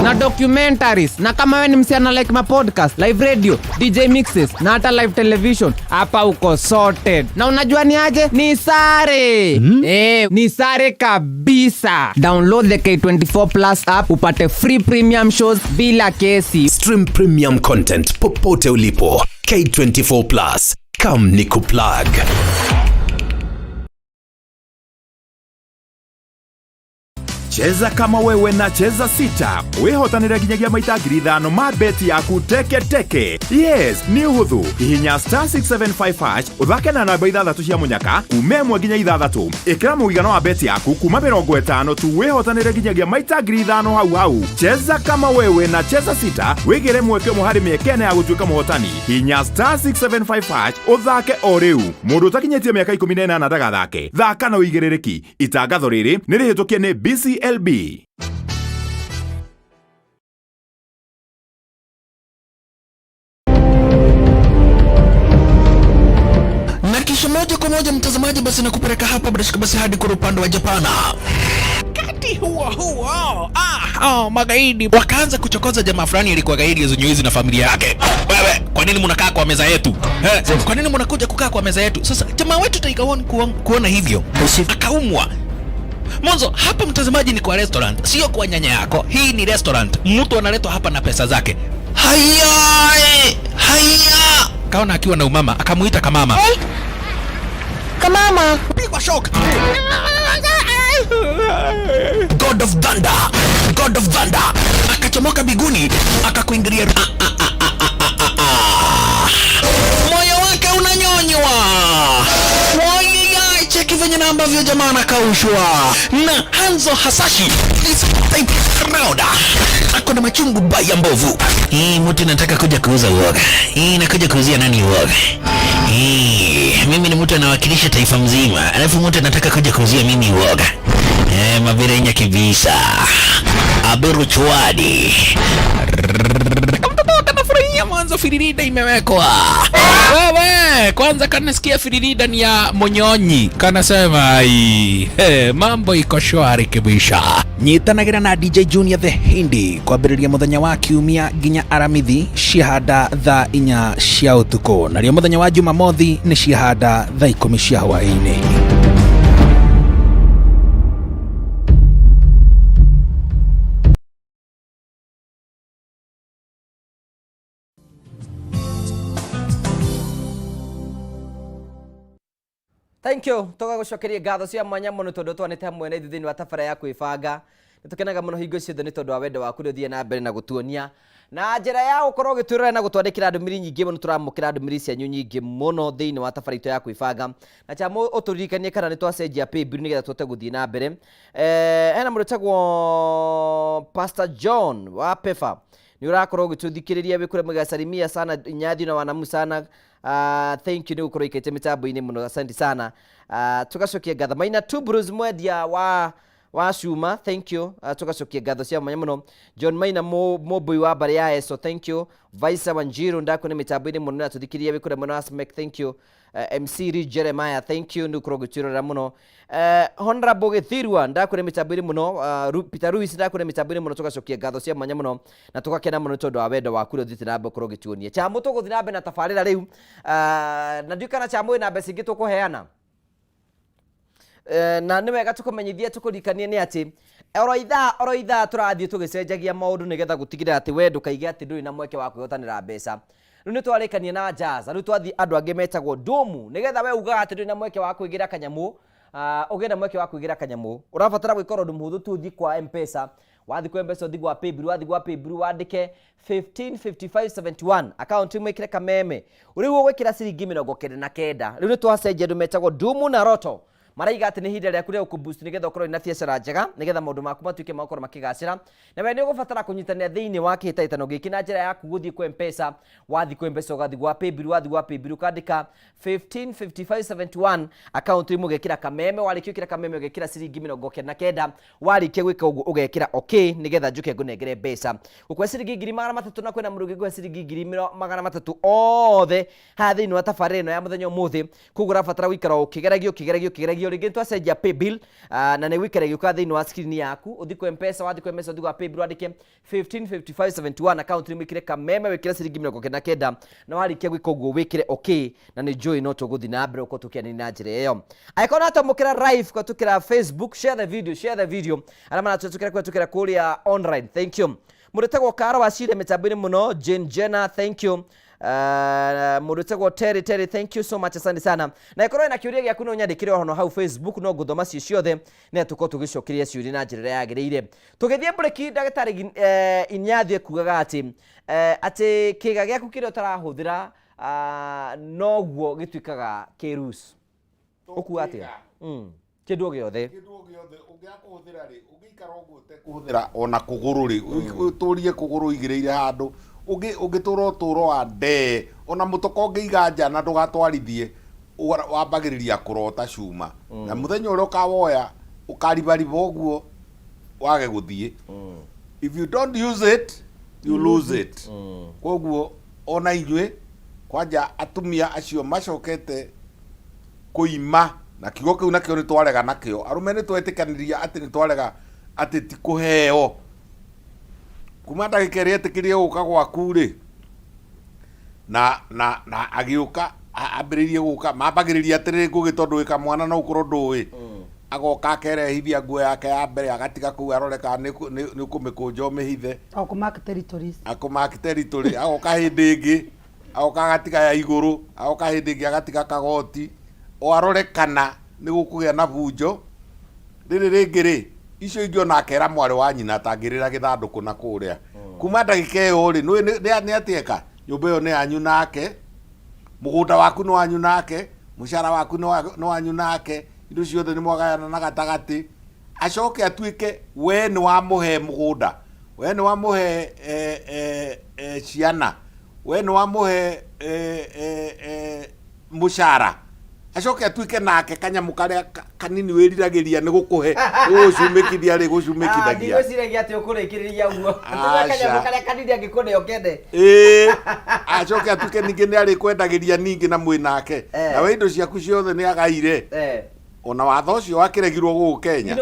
na documentaries. Na kama wewe ni msichana like ma podcast, live radio, DJ mixes na hata live television, hapa uko sorted. Na unajua ni aje? Ni sare. Ni sare kabisa. Download the K24 Plus app upate free premium shows bila kesi. Stream premium content popote ulipo. K24 Plus. Come nikuplug. Cheza kama wewe na cheza sita. Wehotanira ginyagia maita 5,000 ma bet yaku teke. Yes, ni uhuthu. Hihinya *675# uthake na namba 6 cia munyaka kumemwe ginya 6. Ikira muigano wa bet yaku kuma 50 tu wehotanira ginyagia maita 5,000 hau. Cheza kama wewe na cheza sita. Wigire mweke muhari miekene ya gutuika muhotani. Hihinya *675# uthake o riu. Mundu utakinyetie miaka 18 na ndagathake. Thaka na uigirereki. Itangatho riri ni rihitukie ni BCLB. Na kisha moja kwa moja mtazamaji, basi nakupeleka hapa basi hadi kwa upande wa Japana. Kati huo magaidi wakaanza kuchokoza jamaa fulani alikuwa gaidi ya Zunyuizi na familia yake. Wewe, kwa nini mnakaa kwa meza yetu? Kwa nini mnakuja kukaa kwa meza yetu? Sasa jamaa wetu taikawoni kuona hivyo akaumwa. Mwanzo hapa mtazamaji ni kwa restaurant, sio kwa nyanya yako. Hii ni restaurant. Mtu analetwa hapa na pesa zake. Haya! Kaona akiwa na umama, akamuita kamama. Hey. Kamama, pigwa shock. God of Thunder. Akachomoka biguni, akakuingilia. Moyo wake unanyonywa. Cheki venye na ambavyo jamaa anakaushwa. Na Hanzo Hasashi Rauda ako na machungu baya mbovu. Mtu nataka kuja kuuza uoga. Nakuja kuuzia nani uoga? Mimi ni mtu anawakilisha taifa mzima. Alafu mtu anataka kuja kuuzia mimi uoga. Mabirenya kibisa. Abiru chwadi. Kanafurahia mwanzo firirida imewekwa. Wewe, kwanza kanasikia firirida ni ya Monyonyi. Kanasema mambo iko shwari kibisha. Nyitanagira na DJ Junior the Hindi kwa biriria muthenya wa kiumia ginya aramithi shihada tha 4 cia utuko. Na rio muthenya wa Jumamothi ni shihada tha 10 cia hwaini. Thank you. Toka gushokeria ngatho cia mwanya muno tondu twanite hamwe na thini wa tabara ya kwibanga. Nitukenaga muno hingo ciothe ni tondu wa wendo waku uthie na mbere na gutuonia na njira ya gukorwo gitwirira na gutwandikira ndumiri nyingi muno turamukira ndumiri cia nyingi muno thini wa tabara itu ya kwibanga. Na chamo uturirikanie kana ni twacenjia paybill nigetha twote guthie na mbere. Hena mundu tagwo Pastor John wa Pefa. Ni urakorwo gituthikiriria wikure mugasalimia sana nyathi na wanamu sana. Thank you ni gukorwo ikete mitambo-ini muno, asante sana. Tugacokia ngatho Maina Tubrus mwendia wa Shuma, thank you. Tugacokia ngatho cia mwanya muno John Maina mobui wa bari ya Eso, thank you. Vaisa Wanjiru ndako ni mitambo-ini muno na tuthikiria wikure muno Asmek, thank you. MC Ri Jeremiah, thank you ni gukorwo gutirora muno. Honorable Githirwa ndako ni mitambo-ini muno. Peter Ruiz ndako ni mitambo-ini muno. Tugacokia ngatho cia mwanya muno na tugakena muno tondu wa wendo waku uthite na gukorwo gituonia chamo tuguthi na na tafarira riu. Na ndikana chamo ina mbeca ingi tukuheana. Na nĩ wega tukumenyithia tukurikanie ni ati oro ithaa turathie tugicenjagia maundu nigetha gutigirira ati we ndukaige ati nduri na mweke wa kwihotanira mbeca. Riu ni twarikania na Jazz, riu twathi andu angi metagwo Domu nigetha we ugaga ati nduri na mweke wa kwigira kanyamu. Ugenda mweke wa kwigira kanyamu urabatara gwikora undu muhuthu tu thi kwa M-Pesa. Wathi kwa M-Pesa thi kwa Paybill wandike 155571 account imwe kire kameme uriwo gwikira ciringi 99. Riu ni twacenjia ndu metagwo Domu na Roto maraiga ati ni hinde rĩa kũrĩa ukuboost nigetha ukorwo na biacara njega nigetha maũndũ maku matuĩke makorwo makĩgacĩra na we nĩ ũgũbatara kũnyitanĩra thĩinĩ wa kĩhĩtahĩtano gĩkĩ na njĩra yaku gũthiĩ kwa M-Pesa wathi kwa M-Pesa ũgathi gwa paybill wathi gwa paybill ukandĩka 155571 account ĩmwe ũgekĩra kameme warĩkia gwĩkĩra kameme ũgekĩra ciringi 99 warĩkia gwĩka ũguo ũgekĩra okay nigetha njuke ngũnengere mbeca ũkwe ciringi 300 na kwĩna mũndũ ũngĩkũhe ciringi 300 othe haha thĩinĩ wa tabarĩra ĩno ya mũthenya ũmũthĩ koguo ũrabatara gũikara ũkĩgeragio rĩngĩ twacenjia paybill na nĩ gwĩkĩra gĩũka thĩinĩ wa screen yaku ũthi kwa M-Pesa wathi kwa M-Pesa ũthi gwa paybill wandĩke 155571 account nĩ mwĩkĩre kameme wĩkĩre ciringi 99 na warĩkia gwĩka ũguo wĩkĩre okay na nĩ njũĩ no tũgũthi na mbere ũko tũkĩanĩria na njĩra ĩyo angĩkorwo no twamũkĩra live kũtũkĩra Facebook share the video arĩa maratũkĩra kũrĩa online thank you mũrĩtegwo Karo wacire mĩtambo-inĩ mũno Jane Jenna thank you mũrĩtegwo Terry thank you so much asante sana na ĩkorwo na kĩũria gĩaku no nyandĩkĩre hono hau Facebook no ngũthoma cio ciothe na tũkorwo tũgĩcokeria ciũria na njĩra ya yagĩrĩire tũgĩthiĩ break ndagĩtarĩ Inyathi kugaga atĩ kĩga gĩaku kĩrĩa ũtarahũthĩra noguo gĩtuĩkaga kĩrus ũkuga atĩa kĩndũ gĩothe ũngĩakũhũthĩra rĩ ũngĩikara ũguo ũtekũhũthĩra ona kũgũrũ rĩ ũtũrie kũgũrũ igĩrĩire handũ ũngĩtũra ũtũro wa ndee ona mũtoko ũngĩiga nja na ndũgatwarithie wambagĩrĩria kũrota cuma na mũthenya ũrĩa ũkawoya ũkaribariba ũguo wage gũthiĩ if you don't use it you lose it koguo ona inyuĩ kwanja atumia acio macokete kũima na kiugo kĩu nakĩo nĩ twarega nakĩo arũme nĩ twetĩkanĩria atĩ nĩ twarega atĩ ti kũheo kuma ndagĩka ĩrĩa etĩkĩrie gũka gwaku rĩ na agĩũka ambĩrĩirie gũka mambagĩrĩria atĩrĩrĩ ngũgĩ tondũ wĩ kamwana no ũkorwo ndũĩ agoka akerehithia nguo yake ya mbere agatiga kũu aroreka nĩ ũkũmĩkũnja ũmĩhithe akũmark territory agoka hĩndĩ ĩngĩ agoka agatiga ya igũrũ agoka hĩndĩ ĩngĩ agatiga kagoti o arorekana nĩ gũkũgĩa na bunjo rĩrĩ rĩngĩ rĩ icio ingĩ ona akera mwarĩ wa nyina atangĩrĩra gĩthandũkũ na kũrĩa kuma ndagĩka ĩyo rĩ nĩ atĩeka nyũmba ĩyo nĩ yanyu nake mũgũnda waku nĩ wanyu nake mũcara waku nĩ wanyu nake indo ciothe nĩ mwagayana na gatagatĩ acoke atuĩke we nĩ wamũhe mũgũnda we nĩ wamũhe ciana we nĩ wamũhe mũcara acoke atuĩke nake kanyamũ karĩa kanini wĩriragĩria nĩ gũkũhe gũcumĩkithia rĩ gũcumĩkithagia ndigwĩciragia atĩ ũkũrĩkĩrĩria ũguo kanyamũ karĩa kanini angĩkũne ũkende acoke atuĩke ningĩ nĩ arĩkwendagĩria ningĩ na mwĩ nake na we indo ciaku ciothe nĩ agaire ona watho ũcio wakĩregirwo gũkũ Kenya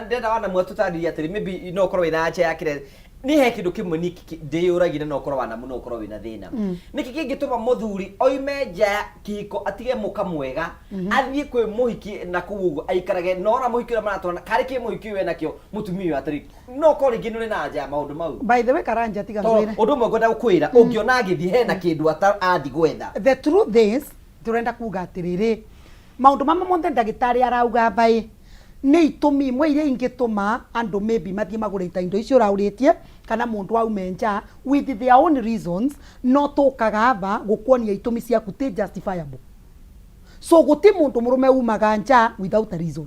ndenda wana mwatũtarĩria atĩrĩ maybe no ũkorwo wĩna nja ya kĩrere ni he kindu kimwe ni ndiyuragire no korwa wana muno korwa wina thina niki kingituma muthuri oime nja kiko atige muka mwega athie kwe muhiki na kugugo aikarage nora muhikira maratwana kari ki muhiki we nakio mutumio atari no kori ginure na nja maundu mau by the way karanja tiga gwira undu mwe gwenda gukwira ungiona agithie hena kindu athi gwetha the truth is turenda kuga atiriri maundu mama monthe ndagitari arauga bai nĩ itũmi imwe iria ingĩtũma andũ maybe mathie magũrĩta indo icio ũraũrĩtie kana mũndũ aume nja with their own reasons no tũkaga ava gũkuonia itũmi ciaku ti justifiable so gũti mũndũ mũrũme umaga nja without a reason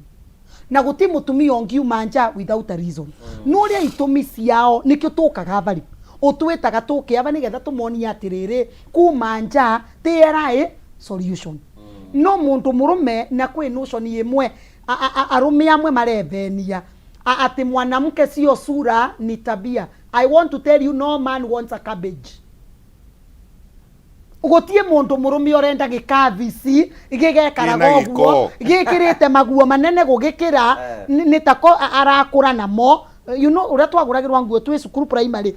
na gũti mũtumia ũngĩ uma nja without a reason no ũrĩa itũmi ciao nĩkĩo tũkaga ava ũtwĩtaga tũke ava nĩgetha tũmonie atĩrĩrĩ kuma nja tĩeraĩ solution no mũndũ mũrũme na kwĩ notion ĩmwe arume amwe marevenia ati mwanamke sio sura ni tabia. I want to tell you no man wants a cabbage. Ugotie mundu murume orenda gikavici gigekaraga oguo gikirite maguo manene gugikira nitako arakura namo you know uria twaguragirwa nguo twi cukuru primary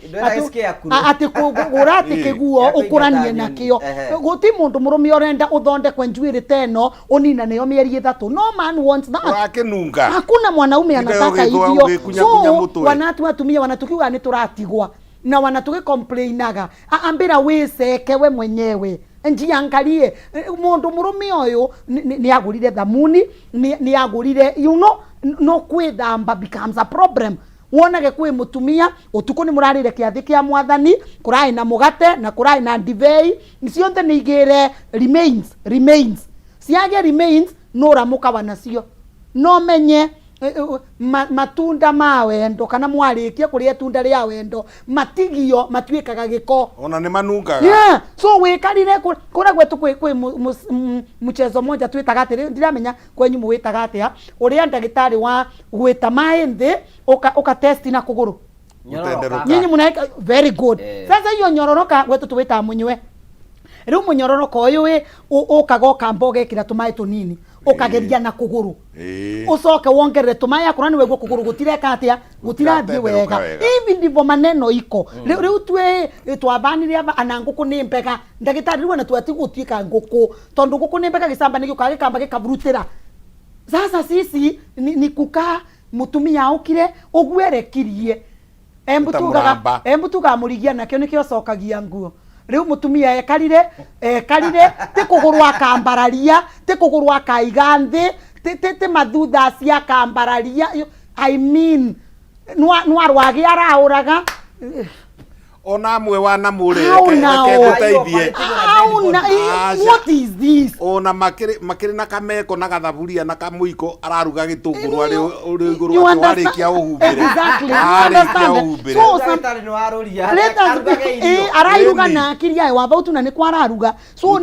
ati kugura ati kiguo ukuranie nakio guti mundu murume orenda uthondekwe njuiri teno unina nayo mieri 3 no man wants that wakinunga hakuna mwanaume anataka hivyo so wanatu atumia wanatukiuga ni turatigwa na wanatuki complainaga ambira wiceke we mwenyewe njiangalie mundu murume uyu ni agurire thamuni ni agurire you know no kwithamba becomes a problem wonage kwi mutumia utuko ni murarire kiathi kia mwathani kurai na mugate na kurai na divei cionthe ni igire remains siage remains no ramuka wanacio no menye matunda ma wendo kana mwarikia kuria tunda ria wendo matigio matuikaga giko ona ni manungaga yeah so wikarire kura gwetu kwi mchezo moja twitaga atiri ndiramenya kwenyu mwitaga atia uria ndagitari wa gwita maindi uka test na kuguru nyinyi munaika very good sasa hiyo nyororoka gwetu twita munywe riu munyororoka uyu wi ukagoka mboga ikira tumai tunini ukageria na kuguru usoke wongerere tumaya kurani wegwo kuguru gutireka atia gutirathie wega hivi ndivyo maneno iko riu twe twabanire ana nguku ni mpega ndagitari riu na twati gutuika nguku tondu nguku ni mpega gicamba ni gikage kamba gikaburutira sasa sisi ni kuka mutumia ukire ugwerekirie embutuga murigia nakyo nikyo cokagia nguo riu mutumia ekarire te kuguru akambararia te kuguru akaiga nthi te mathutha cia kambararia I mean no arwagi arauraga ona amwe wana mure guteithie what is this ona makiri na kameko na gathaburia na kamuiko araruga gitunguru ari iguru warikia uhumbire so arairuga na kiria wa bautu na ni kwararuga so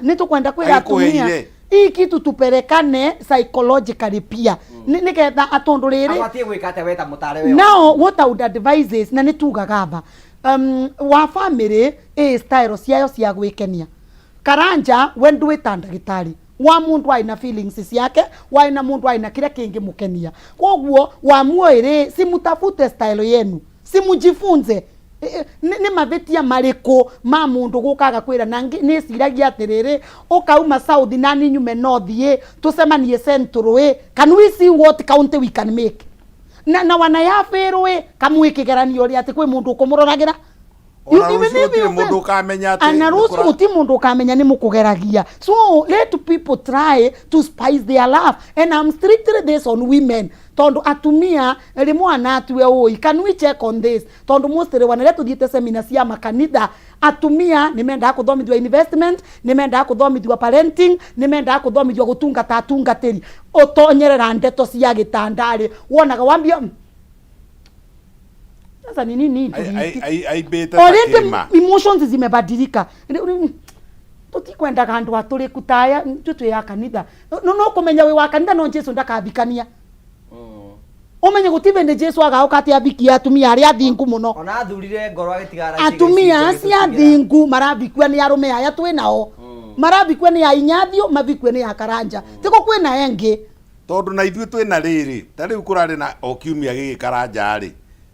ni tukwenda kwira tumia hii kitu tuperekane psychologically pia nigetha atondu riri abatie gwikate weta mutare wewe now what I would advise is na nitugagaba wa family style ciayo cia gwikenia karanja when do it ndagitari wa mundu aina feelings yake wa ina mundu aina kile kingi mukenia kogwo wa muire simutafute style yenu simujifunze ni mavetia mariko ma mundu gukaga kwira na ni siragia atiriri ukauma south na ni nyume north ye tusemanie central can we see what county we can make na wana ya fero kamwikigeranio ri ati kwi mundu kumurораgira mundu kamenya ati anarusu uti mundu kamenya ni mukugeragia so let people try to spice their life and I'm strictly this on women tondu atumia rimwana atwe oi can we check on this tondu mostly wanale tudite seminar cia makanitha atumia nimenda kuthomithwa investment nimenda kuthomithwa parenting nimenda kuthomithwa gutungata atungatiri utonyerera ndeto cia gitandari wonaga wambia sasa ni nini ai beta takema emotions zimebadilika tutikwenda kandu aturi kutaya tutu ya kanitha no kumenya we wa kanitha no Jesu ndakabikania umenye gutivende Jesu agauka ati abikia atumia ari athingu muno ona athurire ngoro agitigara atumia acia athingu marabikua ni arume aya twinao marabikua ni ainyathio mavikue ni akaranja tiko kwina engi tondu na ithuĩ twina riri ta riu kurari na okiumia gigikaranja ri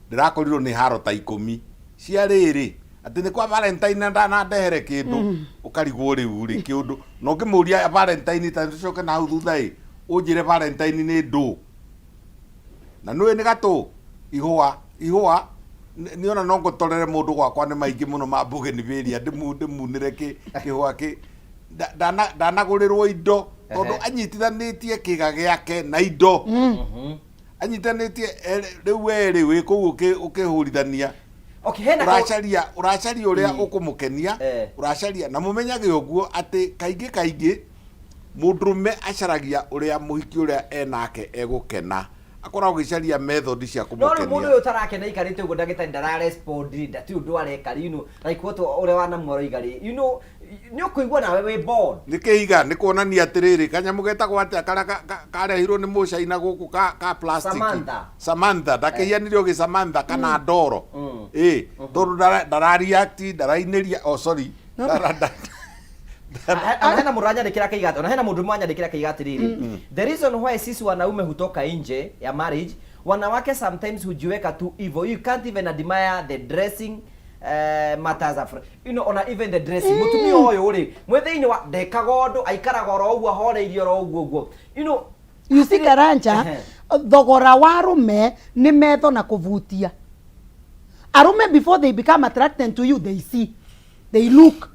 ndirakorirwo ni haro ta 10 cia riri ati ni kwa Valentine na ndehere kindu ukarigwo riu ri kiundu no ngimuria Valentine ta ncoke na thutha unjire Valentine ni ndu na nwe ni gato ihua niona no ngutorere mundu gwakwa ni maingi muno mambuge ni biria ndimunire kihua ki ndanagurirwo indo tondu anyitithanitie kiga giake na indo anyitithanitie riu weri wi kuu ukihurithania uracaria uria ukumukenia uracaria na mumenyage uguo ati kaingi mundurume acaragia uria muhiki uria enake egukena akora ugicaria method cia kumukenia no mundu uyu tarakena ikarite ugo ndagitari ndara respond ndati undu areka like what ure wana mworo igari ni ukuigwa nawe we bored nikiiga ni kuonania atiriri kanyamu getagwo atia karehirwo ni mucaina guku ka plastic Samantha ndakihianirio gi Samantha kana ndoro tondu ndarareact ndarainiria sorry hena muranya ndikira kaigata na hena mundu mwanya ndikira kaigata riri the reason why sisi wanaume hutoka nje ya marriage wanawake sometimes hujiweka tu hivyo you can't even admire the dressing matters of ona even the dressing mutumia oyo uri mwethe-ini wa ndekagondo aikaraga oro uguo horeirio oro uguo you see karanja thogora wa arume ni metho na kuvutia arume before they become attracted to you they see they look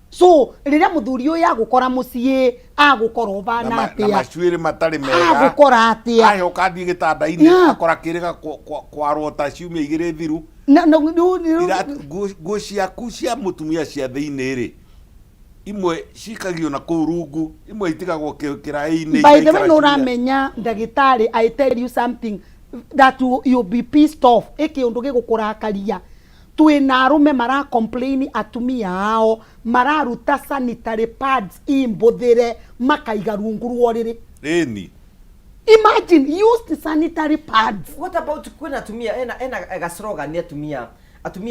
so riria muthuri uyu agukora mucii agukorwo bana atia na macuiri matari mega agukora atia ayo kathi gitanda-ini akora kiriga kwarwo ta ciumia igiri thiru nguo ciaku cia mutumia cia thiini ri imwe cikagio na kuu rungu imwe itigagwo kĩraĩ-inĩ. By the way, no ramenya ndagĩtarĩ, I tell you something that you'll be pissed off. Ĩkĩ ũndũ gĩgũkũrakaria. Twĩna arume mara complain atumia ao mararuta sanitary pads imbũthĩre makaiga rungu rũrĩrĩ. Ĩni. Imagine used sanitary pads. What about kwĩna atumia ena gasroga ni atumia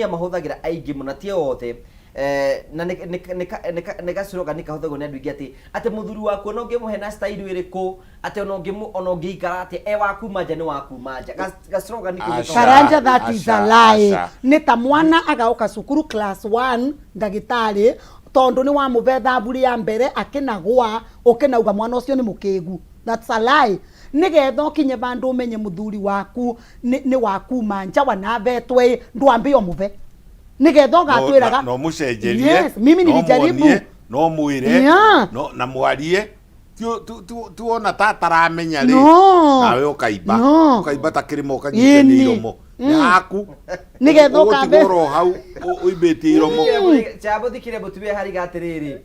mahũthagĩra aingĩ mũno tie othe na nĩ gasroga nĩ kahũthagwo nĩ andũ aingĩ atĩ mũthuri waku no ngĩmũhe na style ĩrĩkũ atĩ ona ũngĩikara atĩ waku manja nĩ waku manja. Gasroga nĩ kĩndũ Karanja, that is a lie. Nĩ ta mwana agaũka cukuru class 1 ndagĩtarĩ tondu ni wa mũvetha mburi ya mbere akinagwa ukinauga mwana ucio ni mukegu. That's a lie. Nigetha ukinye bandu umenye muthuri waku ni waku manja wanavetwe ndwambio muve. Nigetha ugatwiraga no mucenjerie. Yes, mimi nilijaribu. No mwire no na mwarie tuona tataramenya ri nawe ukaimba ta kirimo ukanyite ni iromo yaku nigetha ukambero hau uibetie iromo chabo dikire butubia hari gatiriri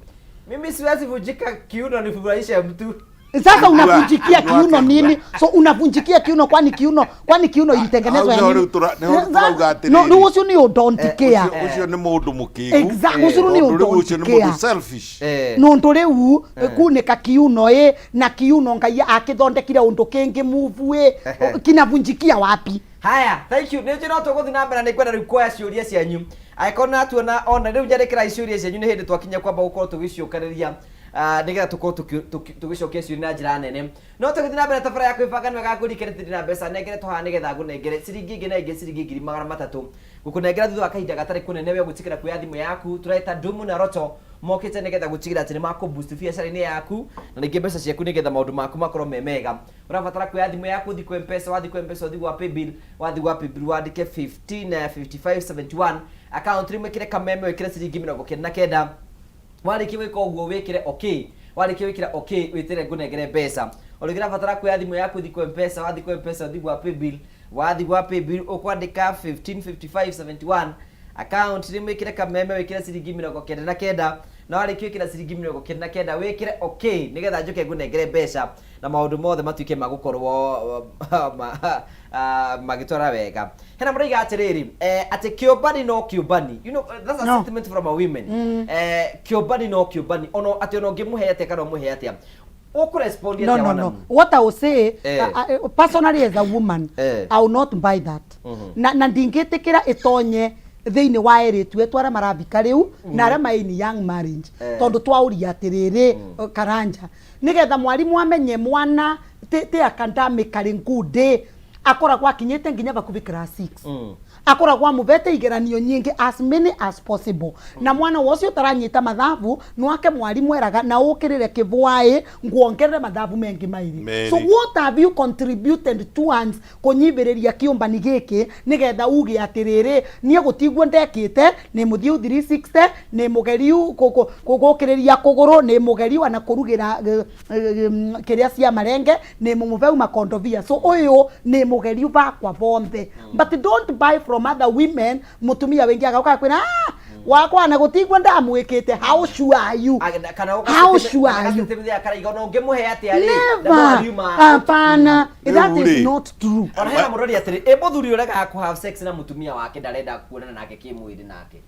mimi siwezi vunjika kiuno nifurahishe mtu. Sasa unavunjikia kiuno nini? So unavunjikia kiuno kwani kiuno ilitengenezwa ya nini? No ucio ni udontikea. Ucio ni mundu mukigu. Exactly, ucio ni udontikea. Selfish. No nduriu kunika kiuno na kiuno ngai akithondekire undu kingi move kinavunjikia wapi? Haya, thank you. Nĩnjĩ no tũgũthiĩ na mbere na nĩngwenda rĩu kuoya ciũria cianyu. Angĩkorwo natuona ona rĩu njarĩkĩra ciũria cianyu nĩ hĩndĩ twakinya kwamba gũkorwo tũgĩciokanĩria nigetha tukorwo tugicokia ciũria na njĩra nene. No tũgĩthiĩ na mbere tabara ya kwĩbanga nĩ wega kũrikĩrĩria na mbeca nengere tũhaha nĩgetha ngũnengere ciringi ingĩ na ingĩ ciringi 300 gũkũnengera thutha wa kahinda gatarĩ kũnene we gũtigĩra kuoya thimũ yaku tũreta Ndumu na Roto mokĩte nĩgetha gũtigĩra atĩ nĩ makũboost biacara-inĩ yaku na ningĩ mbeca ciaku nĩgetha maũndũ maku makorwo me mega. Ũrabatara kuoya thimũ yaku thiĩ kwa M-Pesa, wathiĩ kwa M-Pesa ũthiĩ gwa Paybill, wathiĩ gwa Paybill wandĩke 155571 account rĩmwe kĩre kameme wĩkĩre ciringi 99 warĩkia gwĩka ũguo wĩkĩre okay. Warĩkia wĩkĩra okay wĩtĩre ngũnengere mbeca. Ũrĩgĩra batara kuoya thimũ yaku thiĩ kwa M-Pesa, wathiĩ kwa M-Pesa ũthiĩ gwa Paybill, wathiĩ gwa Paybill ũkwandĩka 155571 account rĩmwe kĩre kameme wĩkĩre ciringi 99 na warĩkia wĩkĩra ciringi 99 wĩkĩre okay nĩgetha njoke ngũnengere mbeca na maũndũ mothe matuĩke magũkorwo magĩtwara wega. Hena mũraiga atĩrĩrĩ atĩ kĩũmbani no kĩũmbani. You know that's a sentiment from a women. Kĩũmbani no kĩũmbani ono atĩ ono ngĩmũhe atĩa kana mũhe atĩa. Respond no. What I will say, personally as a woman, I will not buy that. Na ndingĩtĩkĩra itonye thĩinĩ wa ĩrĩtu etwara marabika rĩu na arĩa maini young marriage tondu twauria atĩrĩrĩ Karanja nigetha mwarimu amenye mwana te academic nkundi akoragwo akinyĩte nginya bakubi class 6 akoragwo amuvete igeranio nyingi as many as possible na mwana wocio taranyita mathabu nwake mwarimu eraga na ukirire kivwae nguongerere mathabu mengi mairi. So what have you contributed towards kunyibiriria kiumbani giki nigetha uge atiriri nie gutigwo ndekite ni muthiu 360 ni mugeriu gukiriria kuguru ni mugeriu ana kurugira kiria cia marenge ni mumuveu makondovia. So uyu ni mugeriu bakwa bonthe but don't buy from other women. Mutumia wengi agauka kwina wakwa na gutigwo ndamwikite. How sure are you? How sure are you? Hapana, that is not true. Ona hena murori atiri muthuri urega ku have sex na mutumia wake ndarenda kuonana nake kimwiri nake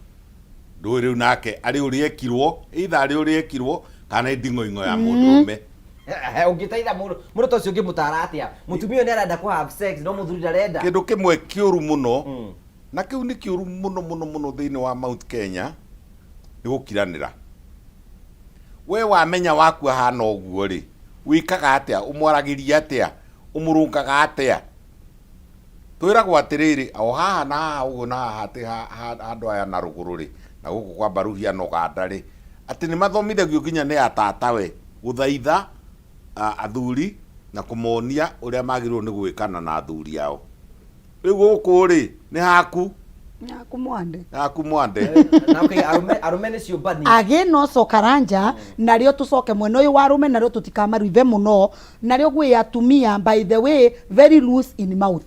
ndũĩ rĩu nake arĩ ũrĩekirwo either arĩ ũrĩekirwo kana nding'oing'o ya mũndũrũme. Ungitaitha mũndũ ta ũcio ũngĩmũtara atĩa mutumia nĩ arenda ku have sex no muthuri ndarenda. Kĩndũ kĩmwe kĩũru mũno na kĩu nĩ kĩũru mũno thĩinĩ wa Mount Kenya nĩ gũkiranĩra. We wamenya waku ahana ũguo rĩ wĩkaga atĩa ũmwaragĩria atĩa ũmũrũngaga atĩa. Twĩragwo atĩrĩrĩ o haha na haha ũguo na haha atĩ handũ aya na rũgũrũ rĩ na gũkũ kwa Baruhia na Uganda rĩ atĩ nĩ mathomithagio nginya nĩ atatawe gũthaitha athuri na kũmonia ũrĩa magĩrĩirwo nĩ gwĩkana na athuri ao. Rĩu gũkũ rĩ nĩ haku mwande arume nĩ ciũmbani again also Karanja nario tucoke mwena ũyũ wa arume nario tutikamaruive muno nario gwĩ atumia by the way very loose in mouth.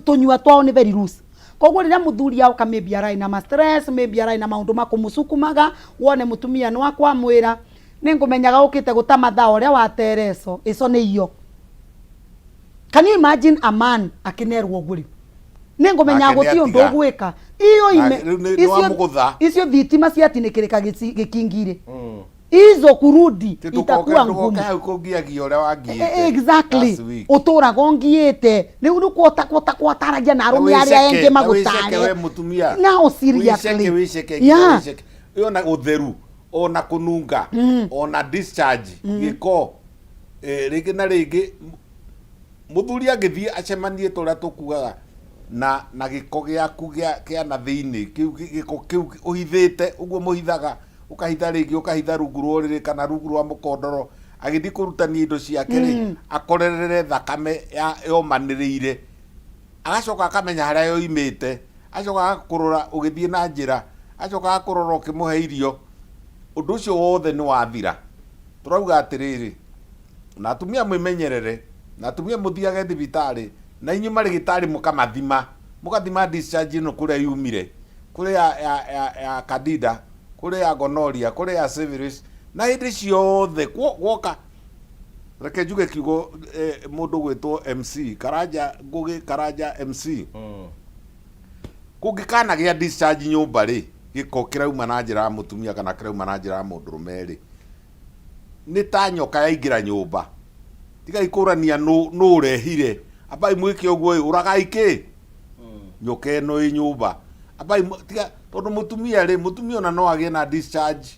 Tunyua twao ni very loose. koguo rĩrĩa mũthuri aoka maybe arai na stress, maybe arai na maũndũ makũmũsukumaga, wone mũtumia nĩ wakwa mwĩra nĩngũmenyaga ũkĩte gũtamatha ũrĩa wa Tereso ico nĩ iyo. Can you imagine a man akinerwo guri nĩngũmenya gũtĩ ũndũ gwĩka iyo ime icio thitima ciatinĩkĩrĩka gĩkingire hizo kurudi itakuwa ngumu. Exactly. Utora gongiete. Ni unuko taragia na arume aria enge magutare. Now seriously. Yeah. Ona utheru, ona kununga, ona discharge, giko rigi na rigi muthuri agithie acemanie toria tukugaga na giko giaku gia na thiini giko kiu uhithite uguo muhithaga ukahitha rigi ukahitha rungu rũrĩrĩ kana rungu rwa mũkondoro agĩthiĩ kũrutania indo ciake rĩ akorerere thakame yomanĩrĩire agacoka akamenya harĩa yoimĩte acoka kũrora ũgĩthiĩ na njĩra acoka kũrora ũkĩmũhe irio ũndũ ũcio wothe nĩ wathira. Tũrauga atĩrĩrĩ na atumia mwĩmenyerere na atumia mũthiage thibitarĩ na inyuĩ marĩgĩtarĩ mũkathima discharge ĩno kũrĩa yumire kũrĩa ya Candida kule ya gonorrhea kule ya syphilis na hindi ciothe gwoka reke njuge kiugo mundu gwitwo MC Karanja MC kungikana gya discharge nyumba ri giko kirauma na njira ya mutumia kana kirauma na njira ya mundurume ri ni ta nyoka yaingira nyumba tiga ikurania no rehire abai mwike uguo uraga iki nyoka eno i nyumba abai tiga tondu mutumia ona no agie na discharge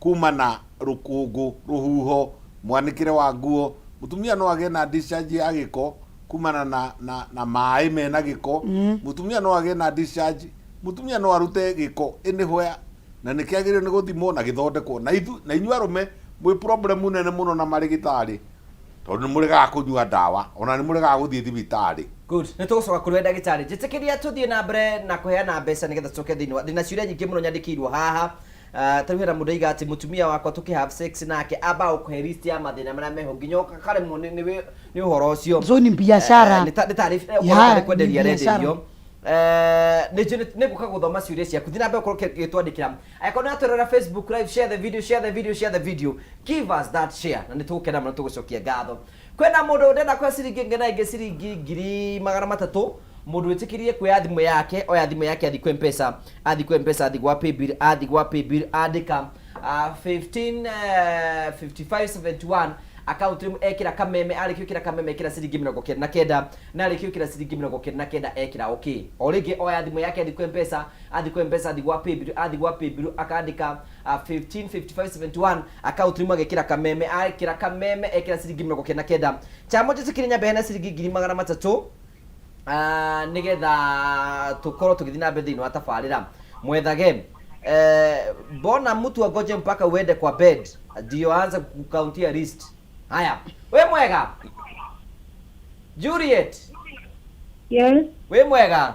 kuma na rukungu ruhuho mwanikire wa nguo mutumia no agie na discharge ya giko kumana na mai mena giko mutumia no agie na discharge mutumia no arute giko ini hoya na nikiagire ni guthimo na githondekwo na inyu arume mwi problem nene muno na marigitari tondu muriga kunyua dawa ona ni muriga guthie thibitari. Good. Nitugucoka kuri ndagitari njitikiria tuthie na mbere na kuheana mbeca nigetha tucoke thiini ndina ciuria nyingi muno nyandikirwo haha tarihera mundu iga ati mutumia wakwa tuki have sex nake aba ukuhe list ya mathina maria meho nginyoka kare ni uhoro ucio zo ni biashara ni taarifa kwenderia renderio ne guka guthoma ciuria ciaku thina mbere ukorwo gitwandikira aikona atorera Facebook live share the video give us that share na nitugukena muno tugucokia ngatho kwena mundu ndenda kwa ciringi ngena ingi ciringi 300 mundu witikirie kuya thimu yake oya thimu yake athi kwa mpesa athi gwa paybill andika 155571 account rim ekira kameme alikira kameme ekira ciringi 99 na alikira ciringi 99 ekira okay origi oya thimu yake athi kwa mpesa athi gwa paybill akandika 155571 account rim agekira kameme ekira ciringi 99 chamo tikinya behena ciringi 300 nigetha tukorwo tugithina mbere thiini wa tabarira mwethage bona mtu agoje mpaka uende kwa bed ndio aanze kukauntia list. Haya we mwega Juliet? Yes. We mwega?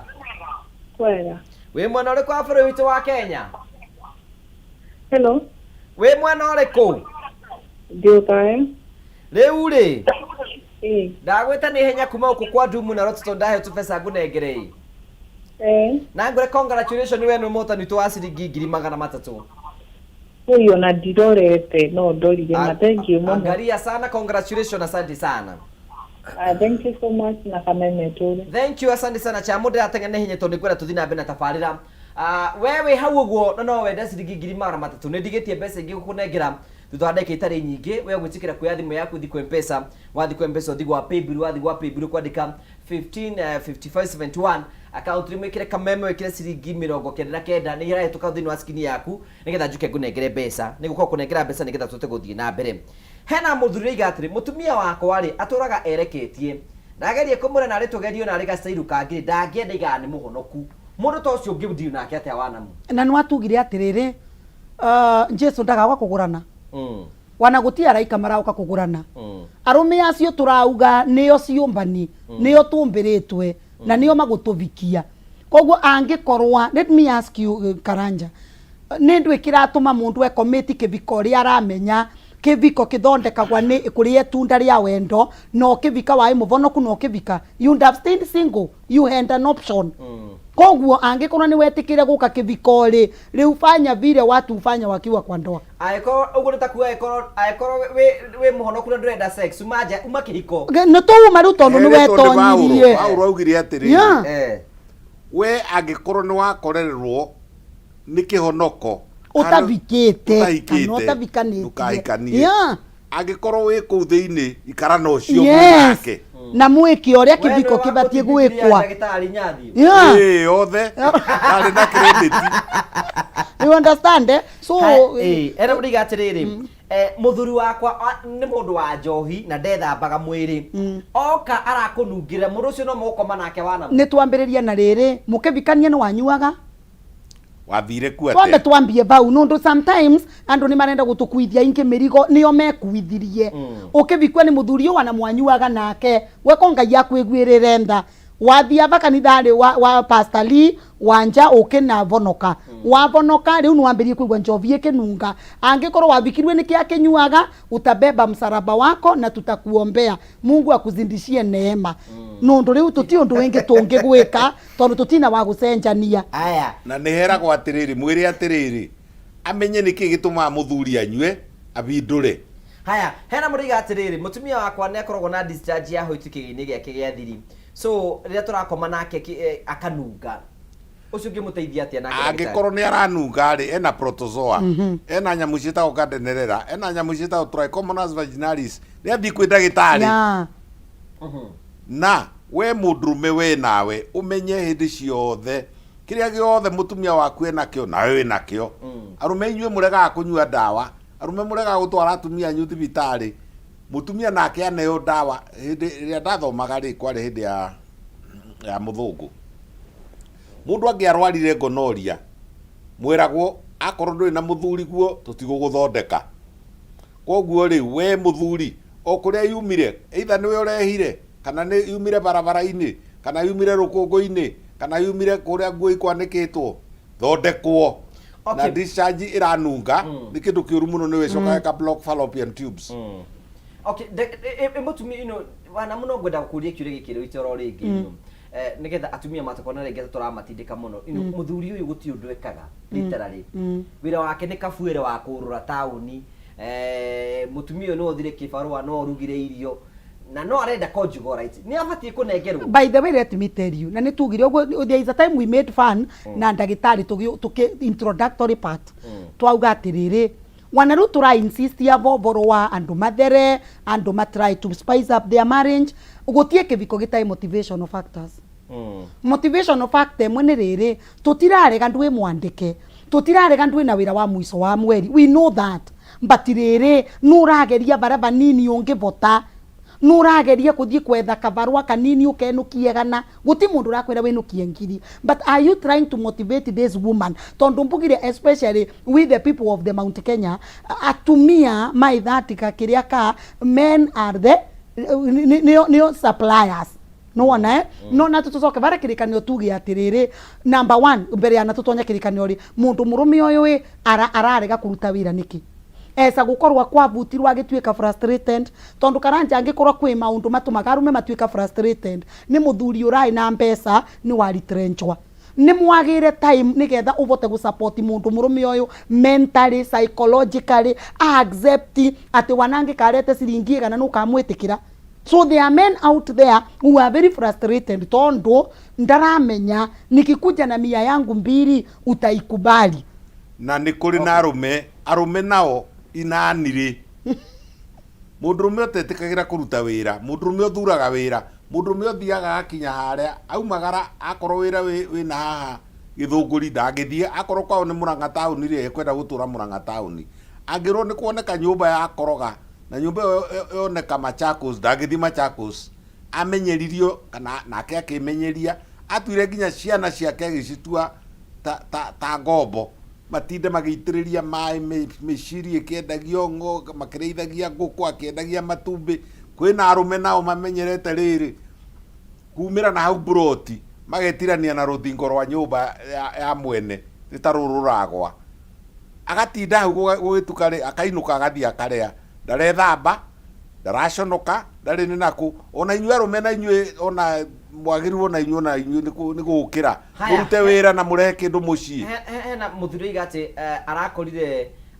Kwega. We mwana ule kwa bũrũri witũ wa Kenya? Hello. We mwana ũrĩkũ? Ndio kae. Rĩu rĩ ndagwĩta nĩ henya kuma gũkũ kwa ndumu na rototo ndahe tũbeca ngũnengerei. Na ngũre congratulations we nĩ mũhotani witũ wa ciringi 300. Huyo na ndirorete no ndorire na thank you muno. Angalia sana, congratulations, asante sana. Thank you so much na kameme tole. Thank you, asante sana cha muda atengene hinye to nikwera tuthina mbere na tabarira. Wewe hau uguo no wenda ciringi 300 nĩ ndigetie mbeca ingĩ gũkũnengera tuthondeke itari nyingi we gwitikira kuya thimu yaku thi kwa mpesa wathi kwa mpesa thi gwa paybill kwandika 155571 account rimwe kire kameme wekire ciringi 99 ni ira etuka thini wa skini yaku nigetha njuke ngunengere mbeca ni gukorwo kunengera mbeca nigetha tute guthie na mbere. Hena muthuri igatiri mutumia wakwa ri aturaga ereketie ndagerie kumure na ritugerio na riga stairu kangire ndangienda igana ni muhonoku mundu to cio ngibudi nake atia wanamu na ni watugire atiriri Jesu ndagaga kugurana wana gutia raika marauka kugurana arume acio turauga niyo ciumbani niyo tumbiritwe na niyo magutuvikia koguo angikorwa let me ask you Karanja ni ndu ikiratuma mundu ekomiti kiviko ria aramenya kiviko kithondekagwa ni kuria tunda ria wendo no kivika wae muvonoku no kivika you have stayed single you had an option koguo angikorwo ni wetikire guka kiviko-ri riu fanya vile watu ufanya wakiwa kwa ndoa. Aiko ugo nitakuwa aiko we muhonoku na ndurenda sex umaja umakihiko no to maru tondu ni wetonyirie Paulo augire atiri we angikorwo ni wakorererwo ni kihonoko utavikite kana utavikanite ndukahikanie angikorwo wi kuu thiini ikara no cio nake na mwiki uria kiviko kibatie gwikwa othe ari na credit you understand so era uriga atiriri muthuri wakwa ni mundu wa njohi na ndethambaga mwiri oka arakunungira mundu ucio no mukoma nake wana ni twambiriria na riri mukivikania ni wanyuaga wathire kuate twambe twambie bau nundu sometimes andu ni marenda gutukuithia ingi mirigo nio mekuithirie ukivikwa ni muthuri wana mwanyuaga nake we kongai yakwigwirire nda wathia bakanithari wa Pastor Lee wanja ukina vonoka wavonoka riu nwambirie kuigwa njovi ikinunga angikorwo wavikirwe niki akinyuaga utabeba msaraba wako na tutakuombea Mungu akuzindishie neema nundu riu tuti undu wingi tungigwika tondu tutina wa gucenjania aya na niheragwo atiriri mwiri atiriri amenye niki gituma muthuri anywe abindure haya hena muriga atiriri mutumia wakwa ni akoragwo na discharge ya hoitikigini giake gya thiri so riria turakoma nake akanunga ucio ngimuteithia atia nake angikorwo ni aranunga ri ena protozoa ena nyamu cietagwo kadenerera ena nyamu cietagwo trichomonas vaginalis ni athi kwi ndagitari na we mundrume we nawe umenye hindi ciothe kiria giothe mutumia waku enakio na wewe nakio arume inyue murega kunyua ndawa arume murega gutwara atumia anyu thibitari mutumia nake aneo ndawa hindi ria ndathomaga ri kwari hindi ya muthungu mundu angiarwarire gonoria mwiragwo akorwo nduri na muthuri guo tutiguguthondeka koguo ri we muthuri okuria yumire either niwe urehire kana ni yumire barabara-ini kana yumire rukungu-ini kana yumire kuria nguo ikwanikitwo thondekwo na discharge iranunga ni kindu kiuru muno niwe cokaga ka block fallopian tubes okay mutumi wana muno ngwenda kuria kiure gikiro itoro ringi nigetha atumia matakona ringi turamatindika muno muthuri uyu guti undu ekaga literally wira wake ni kafuere wa kurura tauni mutumia no thire kibarua no rugire irio na no arenda conjugal rights ni abatie kunengerwo by the way let me tell you na nitugire ogwo there is a time we made fun na ndagitari tuki introductory part twauga atiriri wana ru tura insist ya vovoro wa andu mathere andu matry to spice up their marriage ugotie kiviko gitai motivational factors motivational factor mwene riri tutirarega ndwe mwandike tutirarega ndwe na wira wa mwiso wa mweri we know that but riri nurageria baraba nini ungivota nurageria kuthie kwetha kabarua kanini ukenukie gana guti mundu rakwira winukie ngiri but are you trying to motivate this woman tondu mbugire especially with the people of the Mount Kenya atumia maithatika kiria ka men are the neo suppliers no one no na tutoke bara kirikanio tugi atiriri number 1 mbere ya na tutonya kirikanio ri mundu murume uyu ararega kuruta wira niki esa gukorwa kwa butirwa agituika frustrated tondu karanja angikorwa kwi maundu matumaga arume matuika frustrated ni muthuri urai na mpesa ni waritrenchwa ni mwagire time nigetha uvote gusupport mundu murume uyu mentally psychologically accept ati wanangi karete siringi kana nukamwitikira so there are men out there who are very frustrated tondu ndaramenya nikikuja na mia yangu mbili utaikubali na ni kuri na arume nao inaniri mundurume otetikigira kuruta wira mundurume othuraga wira mundurume othiaga akinya haria aumagara akorwo wira wina haha githunguri ndangithie akorwo kwao ni Murang'a tauni ri ekwenda gutura Murang'a tauni angirwo ni kuoneka nyumba ya koroga na nyumba yoneka Machakos ndangithie Machakos amenyeririo kana nake akimenyeria atwire nginya ciana ciake agicitua ta ngombo matinde magitiriria mai miciri ikiendagio ngo makireithagia nguku akiendagia matumbi kwina arume nao mamenyerete riri kumira na hau broti magetirania na ruthingo rwa nyumba ya mwene ritarururagwa agatinda hau gugitukari akainuka agathia akaria ndarethamba ndaraconoka ndari ni naku ona inyue arume na inyue ona mwagirwo na inyu ni gukira murute wira na murehe kindu mucii na muthuri igati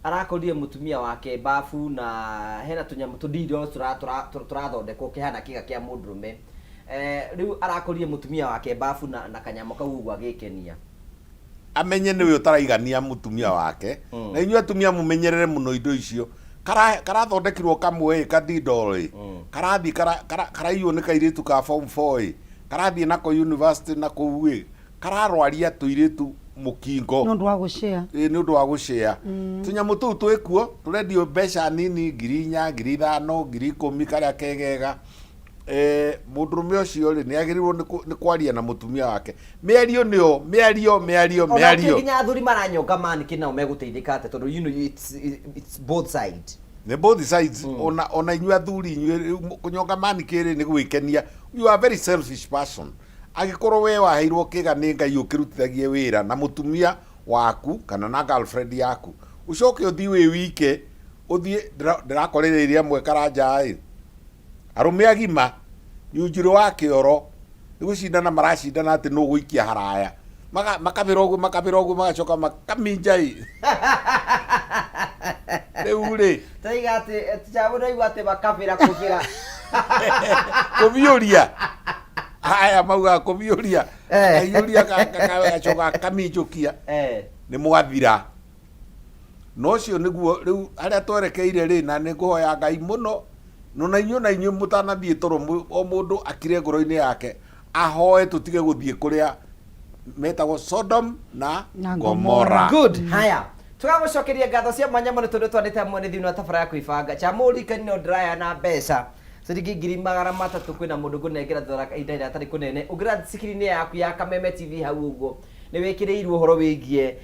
arakorire mutumia wake bafu na hena tunyamu tudido turathondekwo kihana kiga kia mundurume riu arakorire mutumia wake bafu na kanyamo kau ugwa gikenia amenye niwe utaraigania mutumia wake na inyu atumia mumenyerere muno indo icio karathondekirwo kamwe kadido karathi karaiyo ni kairitu ka form 4 karathi nako university nako uwe kararwaria tuiritu mukingo no ndwa gushare ni ndu wa gushare tunyamu tu twikuo turendio mbeca nini 4,000 5,000 10,000 karia kegega mundurume ucio ri ni agirirwo ni kwaria na mutumia wake miario nio miario kinya athuri maranyonga mani kina meguteithika ate tondu you know it's both sides the both sides ona inyu athuri inyu kunyonga mani kiri ni gwikenia you are very selfish person agikorwo we waheirwo kiga ni ngai ukirutithagie wira na mutumia waku kana na girlfriend yaku ucoke uthi wi wike uthi ndirakorereria mwe karanja arume agima yujiro wake oro nigucindana maracindana ati no guikia haraya makabirogu magacoka makaminjai reure taigate tjabura igwate bakabira kugira kubiuria haya mauga kubiuria ayuria gacoka kaminjukia ni mwathira no cio niguo riu aria twerekeire ri na niguhoya ngai muno no na inyu mutanathie toro o mundu akire ngoro-ini yake ahoe tutige guthie kuria metagwo Sodom na Gomorrah. Good. Haya tugagucokeria ngatho cia mwanya muno tondu twandite mwene thiini wa tabara ya kwibanga chamuri kanino draya na mbeca ciringi 300 kwina mundu kunengera thora ihinda atari kunene ugira sikiri-ini yaku ya Kameme TV hau uguo ni wikireirwo horo wigie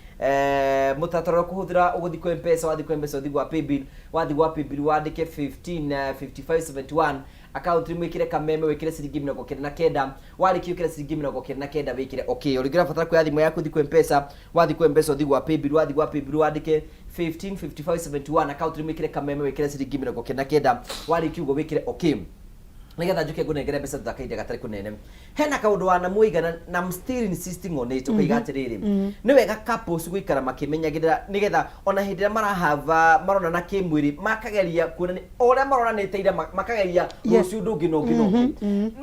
mutataro kuhuthira uguthi kwa M-Pesa wathi kwa M-Pesa uthi gwa paybill wandike 155571 account mwikire Kameme wikire ciringi 99 wariki ukire ciringi 99 wikire okay urigira fatara kwa thimu yaku uthi kwa M-Pesa wathi kwa M-Pesa uthi gwa paybill wandike 155571 account mwikire Kameme wikire ciringi 99 wariki ugo wikire okay nigetha njuke ngunengere mbeca thakaide gatari kunene hena kaundu wana muigana na I'm still insisting on it ukaiga atiriri ni wega couples guikara makimenyagirira nigetha ona hindira marahava marona na kimwiri makageria kuona ora marona neteira makageria ruciu ndungi no ngino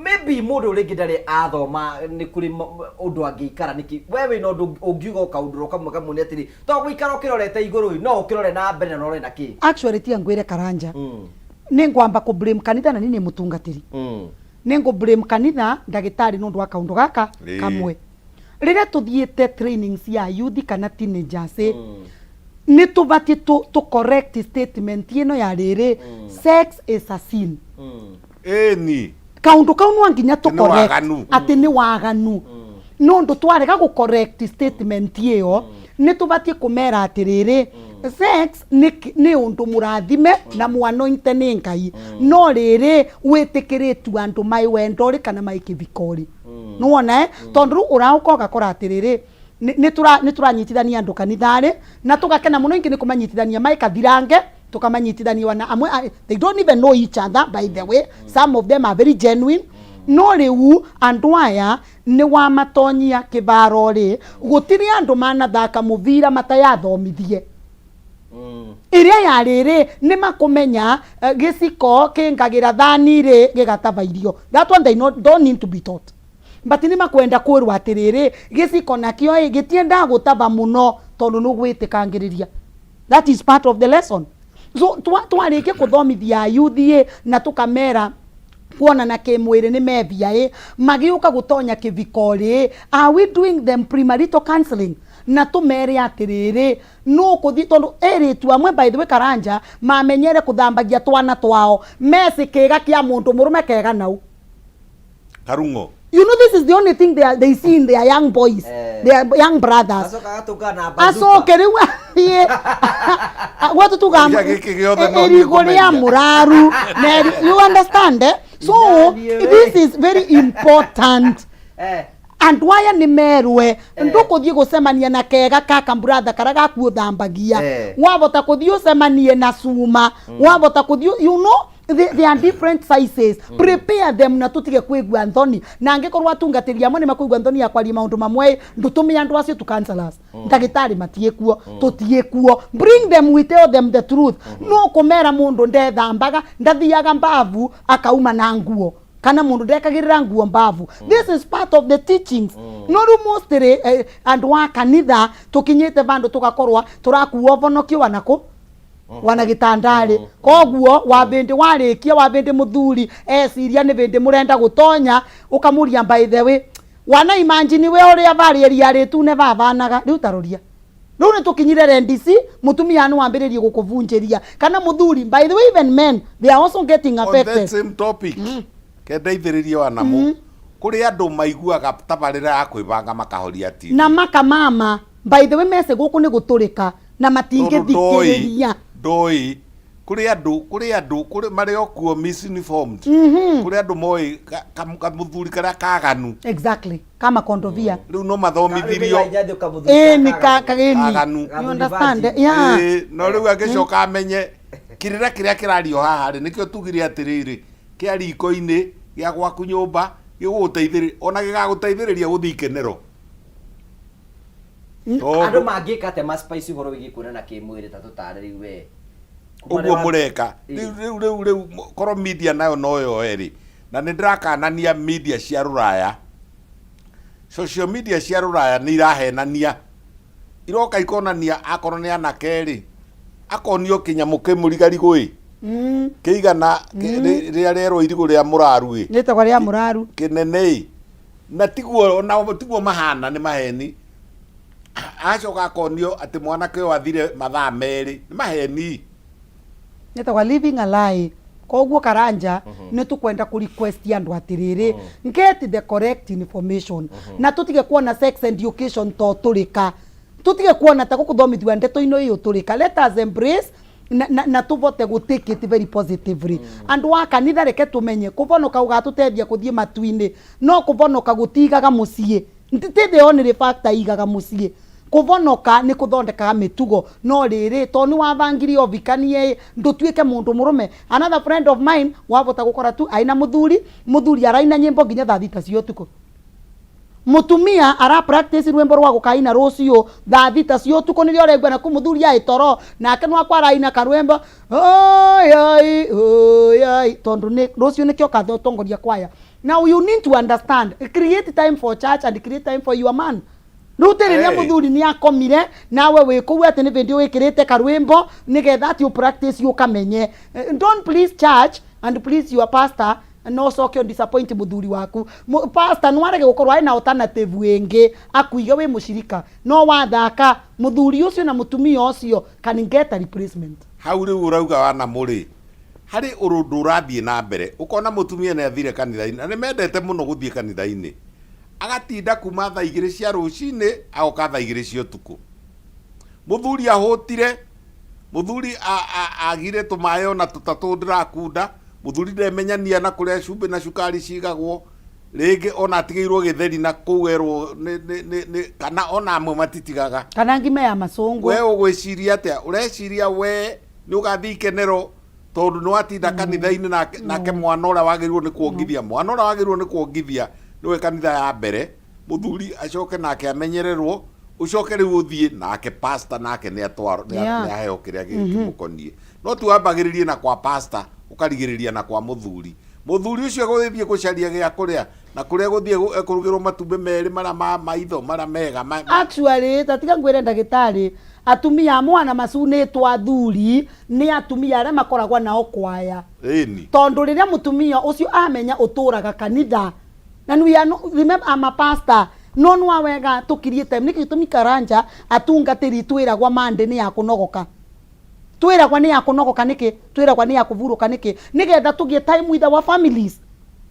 maybe mundu ringi ndari athoma ni kuri undu angiikara niki wewe no ungiuga kaundu kamwe kamwe atiri to guikara ukirorete iguru no ukirore na mbere no na ki actually tia ngwire karanja ningwamba ku blame kanitha na nini mutungatiri ningo blame kanitha ndagitari nundu wa kaundu gaka kamwe rire tuthiete trainings ya youth kana teenagers ni tubati to correct statement ino ya riri sex is a sin ni kaundu kau no nginya to correct ati ni waganu nundu twarega ku correct statement iyo ni tubati kumera atiriri sex ni undu murathime na mwanointe ni ngai no riri witikiritwe andu mai wendori kana mai kivikori nuona tondu uraukoga koratiriri ni turanyitithania andu kanithari na tugakena muno ingi ni kumanyitithania mai kathirange tukamanyitithania wana amwe they don't even know each other by the way some of them are very genuine no riu andu aya ni wa matonyia kivaro ri gutiri andu manathaka muvira matayathomithie iria ya riri ni makumenya giciko kingagira thani ri gigatavairio that one they don't need to be taught but ni makwenda kwirwa atiriri giciko nakio gitienda gutava muno tondu nugwitikangiriria that is part of the lesson so twarike kuthomithia youth na tukamera kuona na kimwiri ni mevia magiuka gutonya kivikori are we doing them premarital counseling na tumere atiriri no kuthi tondu eritu amwe by the way karanja mamenyere kuthambagia twana twao mesi kega kia mundu murume kega nau karungo you know this is the only thing they see in their young boys their young brothers asoke riu watu tugamba erigoria muraru you understand so this is very important and why ni merwe ndukuthie gucemania na kega kaka brother karaga kuothambagia wabota kuthie ucemanie na cuma wabota kuthie you know they are different sizes. Prepare them na tutige kwigwa nthoni na angikorwo atungatĩria amwe nĩ makwigwa nthoni ya kwaria maũndũ mamwe ndutume andũ acio tu counselors ndagĩtarĩ matiekuo tutiekuo. Bring them, we tell them the truth. No kumera mundu ndethambaga ndathiaga mbavu akauma na nguo kana mundu ndekagirira nguo mbavu. This is part of the teachings. No mostly and wa kanitha tukinyite bandu tugakorwa turakuo vonokio wanako wanagitandari koguo wabindi warikia wabindi muthuri esiria ni bindi murenda gutonya ukamuria by the way wana imagine we uria barieria ritu ne babanaga riu taruria riu ni tukinyire rendisi mutumia anu wambiririe gukuvunjiria kana muthuri. By the way, even men they are also getting affected on that same topic. Kendeithiririe wanamu kuri andu maiguaga tabarira ya kwibanga makahoria TV na makamama. By the way, mese guku ni guturika na matingithikiriria doi kuri andu kuri mari okuo misinformed kuri andu moi kamuthuri kara kaganu exactly kama kondovia riu no mathomithirio ni kageni you understand no riu agicoka amenye kirira kiria kirario haha ri nikio tugire atiriri kia riko-ini gia gwaku nyumba giguteithiri ona gigaguteithiriria guthikenero andu mangika te ma spice horo wigi kuonana kimwiri ta tutariri we uguo mureka riu koro media nayo noyo eri na nindirakanania media cia ruraya social media cia ruraya ni irahenania iroka ikonania akorwo ni anakeri akonio kinyamu kimurigari gwi keigana ria rero irigo ria muraru nitagwa ria muraru kinene na tiguo mahana ni maheni acoka akonio ati mwanake uyu athire mathaa meri ni maheni nitagwa living a lie. Koguo karanja ni tukwenda ku request andu atiriri get the correct information na tutige kuona sex education to turika tutige kuona ta gukuthomithwa ndeto ino iyo turika. Let us embrace na tuvote gu take it very positively. Andu wa kanitha reke tumenye kuvonoka ugatutethia kuthie matuini no kuvonoka gutigaga mucie ntite the only factor igaga mucie kuvonoka ni kuthondeka mitugo no riri to ni wavangirio ovikanie ndutuike mundu murume. Another friend of mine wavota gukora tu aina muthuri araina nyimbo nginya thaa thita cio tuko mutumia ara practice rwembo rwa gukaina rucio thaa thita cio tuko nirio regwa na kumuthuri ya itoro nake no akwara aina karwembo oi tondu ni rucio nikio kathotongoria kwaya. Now you need to understand, create time for church and create time for your man. Rutiriria muthuri ni akomire nawe wikuwe ati ni video wikirite karwimbo nigetha ati you practice you kamenye. Don't please church and please your pastor no soke on disappoint muthuri waku. Pastor no arege gukorwa ina alternative wengi akuiga we mushirika no wathaka muthuri ucio na mutumia ucio can get a replacement. Hau riu urauga wana muri hari urundu urathie na mbere ukona mutumia ni athire kanitha-ini na ni mendete muno guthie kanitha-ini agatinda kuma thaa 2 cia rucini agoka thaa 2 cia utuku. Muthuri ahutire muthuri agire tumayo na tutatu ndirakunda muthuri ndemenyania na kuria cumbi na cukari cigagwo ringi ona atigeirwo githeri na kuwerwo ni kana ona amwe matitigaga kana ngime ya macungwa. We ugwiciria atia ureciria we ni ugathii ikenero tondu no atinda kanitha-ini nake mwana uria wagirwo ni kuongithia mwana uria wagirwo ni kuongithia niwe kanitha ya mbere muthuri acoke nake amenyererwo ucoke riu uthie nake pastor nake ni atwaro ni aheo kiria gimukonie no tu ambagiririe na kwa pastor ukarigiriria na kwa muthuri ucio guthithie gucaria gia kuria na kuria guthie kurugirwo matumbe meri mara maitho mara mega actually tatiga ngwire ndagitari atumia mwana macunitwo athuri ni atumia aria makoragwa nao kwaya tondu riria mutumia ucio amenya uturaga kanitha na we are remember I'm a pastor no no wega tukirie time niki tumikaranja atungatiri twiragwa mande ni yakunogoka twiragwa ni yakunogoka niki twiragwa ni yakuvuruka niki nigetha tugie time with our families.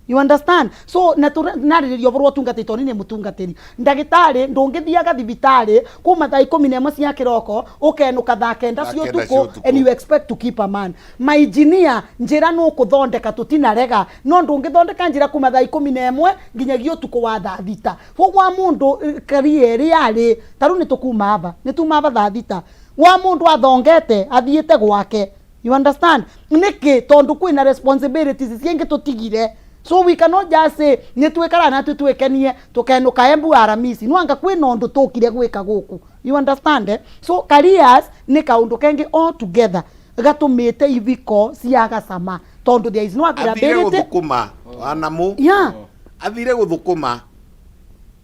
You understand? So nariririo vorwo tungatito ni mutungatiri ndagitari ndungithiaga thibitari kuma thaa 11 cia kiroko ukenuka thaa 9 cio tuko and you expect to keep a man. My engineer njira no kuthondeka tutinarega no ndungithondeka njira kuma thaa 11 nginyagio tuko wa thaa thita wa mundu career yari taru ni tukuma ava thaa thita wa mundu athongete athiite gwake You understand? Niki tondu kwina responsibilities cienge tutigire. So we cannot just say nitwekara na tutwekenie tukenuka Embu Aramisi. Nwanga kwina undu tukire gwika guku. You understand? Eh? So careers ni kaundu kengi all together. Gatumite iviko ciaga sama. Tondu there is no availability. Athire guthukuma anamu. Yeah. Athire guthukuma.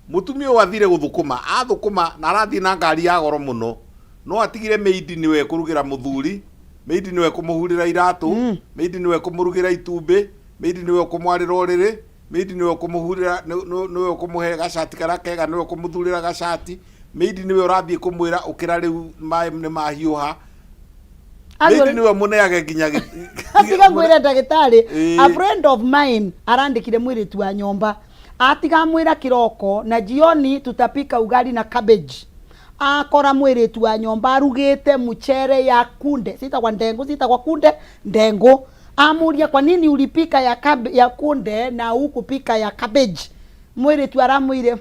Mutumia o athire guthukuma. Athukuma na arathi na ngari ya goro muno. No atigire meidi niwe kurugira muthuri. Meidi niwe kumuhurira iratu. Meidi niwe kumurugira itumbi. Meidi niwe kumwarira oriri. Meidi niwe kumuhurira niwe kumuhe gacati karakega niwe kumuthurira gacati. Meidi niwe urathie kumwira ukira riu mai ni mahiuha. Meidi niwe muneage nginya atiga mwira ndagitari. A friend of mine arandikire mwiritu wa nyomba. Atiga mwira kiroko na jioni tutapika ugali na cabbage. Akora mwiritu wa nyomba arugite muchere ya kunde. Sita kwa ndengu, sita kwa kunde, ndengu. Amuria kwa nini ulipika ya kunde na hukupika ya cabbage? Mwiritu aramwire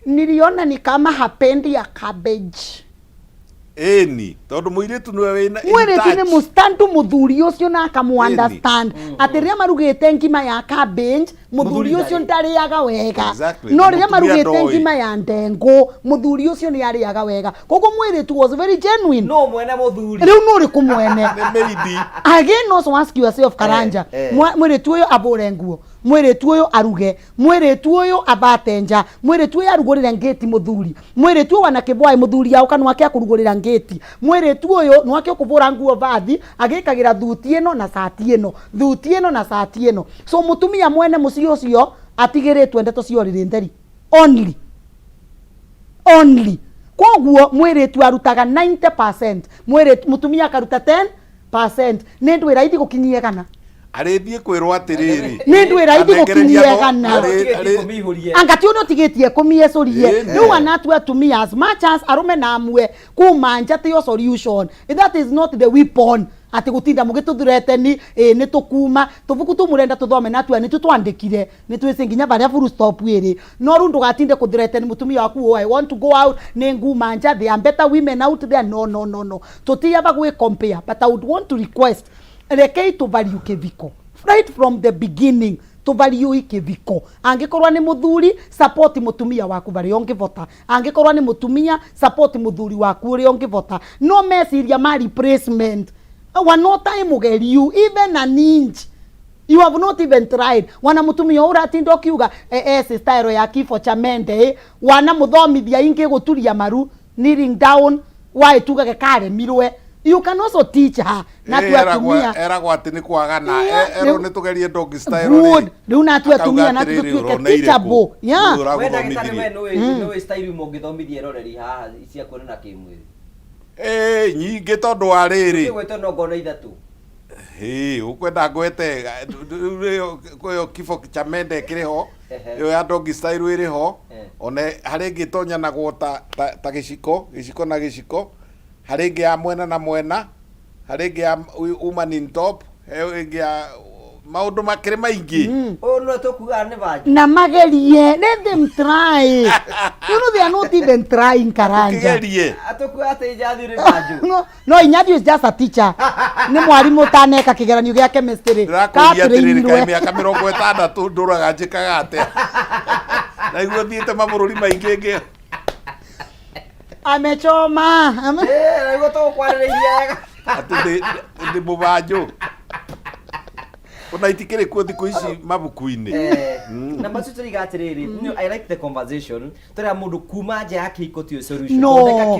niliona ni kama hapendi ya cabbage. Eni, tondu muiritu niwe wina mwiritu ni mustandu muthuri ucio na akamu understand ati ria marugite ngima ya cabbage muthuri ucio ndariaga wega no ria marugite ngima ya ndengu muthuri ucio ni ariaga wega koguo mwiritu was very genuine no mwene muthuri riu no ri kumwene maybe again also ask yourself Karanja mwiritu uyo abure nguo mwiritu uyo aruge mwiritu uyo abatenja mwiritu uyo arugurira ngeti muthuri mwiritu wana kibwai muthuri yao kanwa kia kurugurira ngeti mwiritu uyo nwake kubura nguo vathi agikagira thuti eno na sati eno thuti eno na sati eno so mutumia mwene mucio ucio atigiritwe ndeto ciorire nderi only koguo mwiritu arutaga 90% mwiritu mutumia akaruta 10% ni ndwira ithi gukinyie kana arithie kwirwo atiriri ni ndwira ithi gukinyie kana angati uno tigitie kumie curie riu anatu atumia as much as arume na amwe kuma njate yo solution that is not the weapon ati gutinda mugituthurete ni tukuma tuvuku tumurenda tuthome natu ni tutwandikire ni twese nginya baria full stop iri no rundu gatinde kuthurete ni mutumia waku I want to go out ni nguma nja there are better women out there no tutiaba gwe compare but I would want to request rekei to value kiviko right from the beginning to value ikiviko angikorwa ni muthuri support mutumia waku bari ongivota angikorwa ni mutumia support muthuri waku uri ongivota no mesiria ma replacement wanota imugeriu even an inch you have not even tried wana mutumia uratinda kiuga style ya kifo cha mende wana muthomithia ingi guturia maru kneeling down why tuga kare mirwe you can also teach her na tu atumia era gwati ni kwagana ero ni tugerie dog style good riu na tu atumia na tu tuike teachable yeah wenda gitani we no style mo githomithia roreri haha cia kuonana kimwiri nyingi tondu wa riri gwete no ngona ithatu ukwenda gwete koyo kifo cha mende kiriho yo ya dog style iriho one haringi tonya na gwota ta giciko na giciko haringi ya mwena na mwena haringi ya woman in top haringi ya maundu makire maingi no tukuga ne baji na magerie let them try you know they are not even trying Karanja atukuga ate jathire baju no Inyadi is just a teacher ni mwarimu taneka kigeranio gia chemistry katirire miaka 60 nduraga njikaga ate na iguo thiete mabururi maingi ngi amechoma na iguo to kwariria ati ndi mubanjo ona itikire ku thiku ici mabuku-ini na matutari gatiriri I like the conversation tara mundu kuma nja ya kihiko tio solution no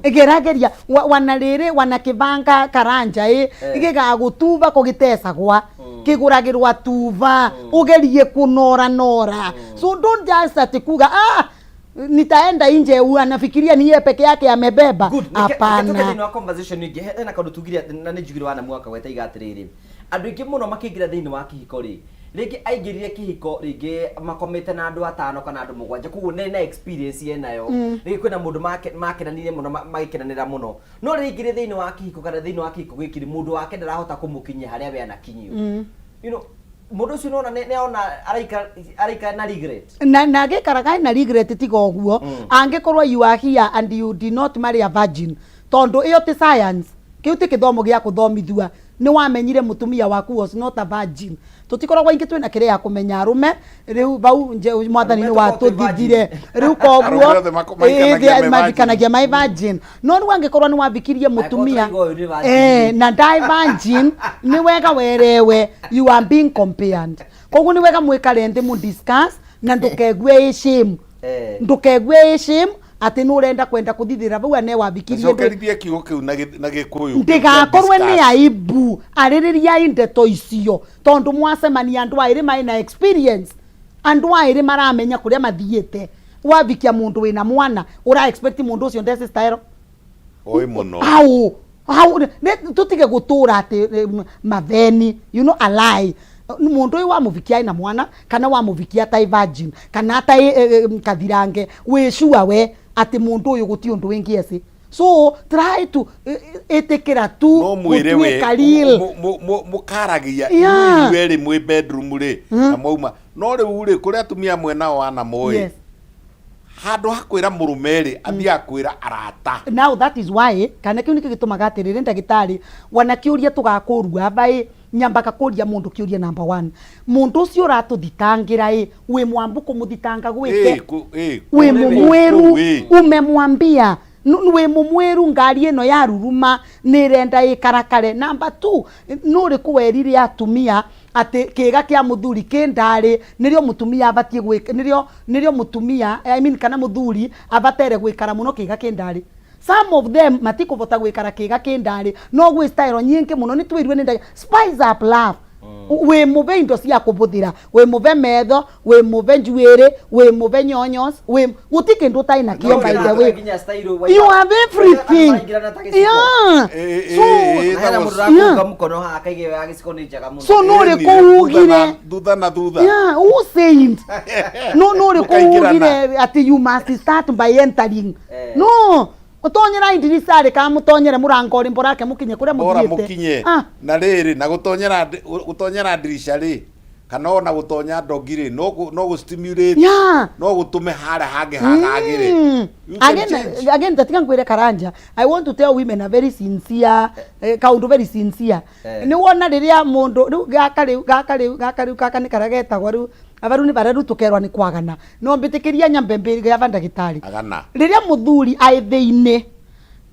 igerageria wana riri wana kibanga Karanja igiga gutuba kugitesagwa kiguragirwa tuva ugerie kunora so don't just atikuga nitaenda nje anafikiria ni yeye peke yake amebeba hapana no conversation nyingi na kandu tugiria na njugiro wana mwaka weta igatiriri andu ingi muno makigira thiini wa kihiko ri ringi aingirire kihiko ringi makomete na andu 5 kana andu 7 kuguo na experience ye nayo ringi kwina mundu makenanire muno magikenanira muno no ringire thiini wa kihiko kana thiini wa kihiko gwikiri mundu wake ndarahota kumukinyia haria we anakinyio you know mundu ucio nona ne ona araika na regret na gikaraga na regret tigo guo angikorwa you are here and you did not marry a virgin tondu iyo ti science kiu ti kithomo gia kuthomithua ni wamenyire mutumia waku was not a virgin tutikoragwo ingi twina kire ya kumenya arume riu bau mwathani ni watuthithire riu koguo majikanagia my virgin no ni wangikorwo ni wavikirie mutumia na die virgin ni wega werewe you are being compared koguo ni wega mwikare ndi mu discuss na ndukegue shame ndukegue shame ati no urenda kwenda kuthithira bau ane wabikirie ndokerithie kiugo kiu na gikuyu ndigakorwe ni aibu aririria indeto icio tondu mwacemania andu airi maina experience andu airi maramenya kuria mathiete wabikia mundu wina mwana ura expect mundu ucio ndese style oi muno how tutige gutura ati maveni you know a lie mundu uyu wamuvikia ina mwana kana wamuvikia tai virgin kana tai kathirange wishua we ati mundu uyu guti undu wingi ese so try to etekera tu no mwire we mukaragia iwere mwe bedroom ri na mauma no riu ri kuria atumia mwena wana moyi handu hakwira murumeri athia kwira arata now that is why kana kiu nikigitumaga atiriri ndagitari wanakiuria tugakurua bai nyambaka kuria mundu kiuria number 1 mundu ucio ratuthitangira we mwambuko muthitanga gwike we mumweru umemwambia we mumweru ngari eno ya ruruma nirenda ikarakare number 2 nuri kuwerire atumia ati kiga kia muthuri kindari nirio mutumia abatie gwika nirio mutumia I mean kana muthuri abatere gwikara muno kiga kindari some of them matikuvota gwikara kiga kindari no gwe style nyingi muno ni twirwe ni spice up love we muve indo cia kubuthira we muve metho we muve njuire we muve nyonyos we gutike ndu taina kio by the way you have everything so no re kuugire dudha na dudha who said no re kuugire ati you must start by entering no utonyera indirisa reka mutonyere murango rimbo rake mukinye kuria muthiete mukinye na riri na gutonyera dirisha ri kana ona gutonya ndogiri no go stimulate no gutume hare hage hagagire again that can kwire karanja I want to tell women are very sincere kaundu very sincere ni wona riria mundu gaka ni karageta gwaru abaru ni bararu tukerwa ni kwagana no mbitikiria nyambe mbiri ya vandagitari riria muthuri aitheine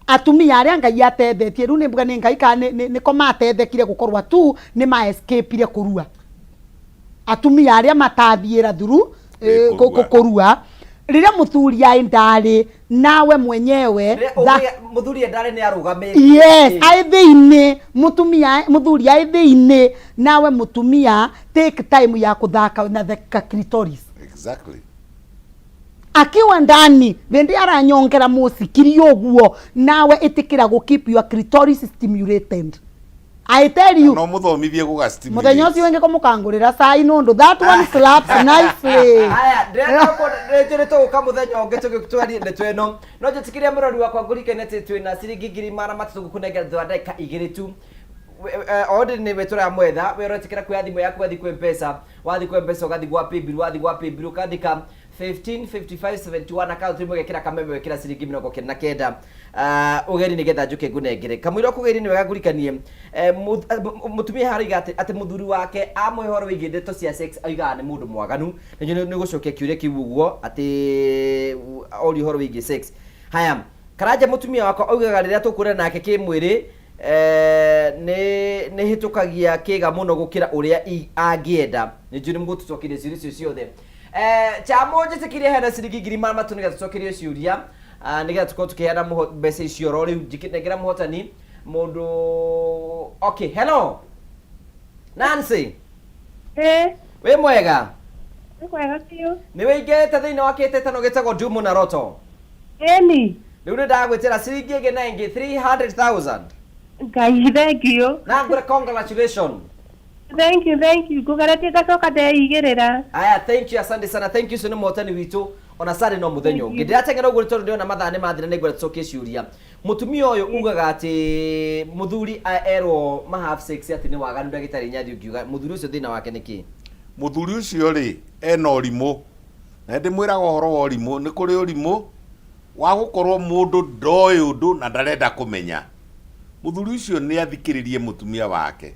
atumia aria ngai atethetie ru ni mbuga ni ngai ka ni komatethekire gukorwa tu ni ma escape ire kurua atumia aria matathiira thuru kurua riria muthuri aindari nawe mwenyewe muthuri endare ni arugamire yes aitheine muthuri aitheine nawe mutumia take time ya kuthaka na the clitoris exactly akiwa ndani vendi aranyongera musikiri oguo nawe itikira go keep your clitoris stimulated I tell you no muthomithie guga stimulate muthenya ucio wenge kumukangurira sai nundu that one slaps nicely aya ndire to kamuthenya unge tugitwari ne tweno no jetikiria murori wakwa ngurikene twina ciringi ngiri mara matugu kunengera ndaka igiri tu order ni wetora mwetha werotikira kwa thimo yaku wathi kwa mpesa ugathi gwa paybill ukandika 155571 account imwe gekira kameme wekira ciringi 99 ugeri ni getha njuke ngunengere kamwiro kugeri ni wega gurikanie mutumia hari gate ati muthuri wake amwehoro wigi ndeto cia sex aiga ni mundu mwaganu ni gucokia kiuria kiuguo ati ori horo wigi sex haya karanja mutumia wako augaga riria tukure nake kimwiri ne hitukagia kiga muno gukira uria angienda ni njuri mgutucokire ciuria ciothe chamo jetikiria hena ciringi ngiri mara matuniga tucokirie ciuria nigetha tukorwo tukiheana mbeca icio ro riu njikinengera muhotani mundu okay hello Nancy we mwega kwega tiu ni wigete thiini wa kitetano gitagwo Jumu na Roto eni riu ni ndagwitira ciringi ingi na ingi 300,000 ngai thank you na ngura congratulations thank you kugarati gacoka ndeigirira aya thank you asante sana thank you sino motani witu ona sare no muthenyo ngiratengera ugu tondu ndiona mathane mathire nigura tucokie ciuria mutumia uyu ugaga ati muthuri aerwo ma half sex ati ni waganu ndagitari nyathi ukiuga muthuri ucio thina wake niki muthuri ucio ri ena orimu na ndimwiraga horo wa orimu ni kuri orimu wa gukorwo mundu ndoy undu na ndarenda kumenya muthuri ucio ni athikiririe mutumia wake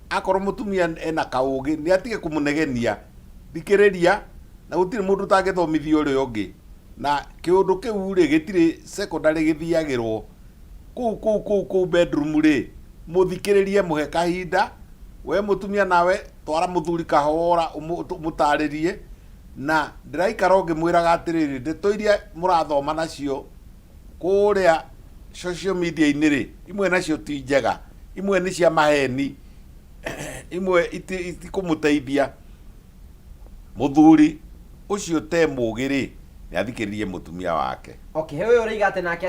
akorwo mutumia ena kaugi ni atige kumunegenia thikiriria na gutire mundu tangithomithia uri ungi na kiundu kiu ri gitire secondary githiagirwo ku bedroom ri muthikiririe muhe kahinda we mutumia nawe twara muthuri kahora umutaririe na ndiraikara ngimwiraga atiriri ndeto iria murathoma nacio kuria social media iniri imwe nacio ti njega imwe ni cia maheni imwe itikumuteithia muthuri ucio te mugiri ni athikiririe mutumia wake. Okay, hewe uriga ati nake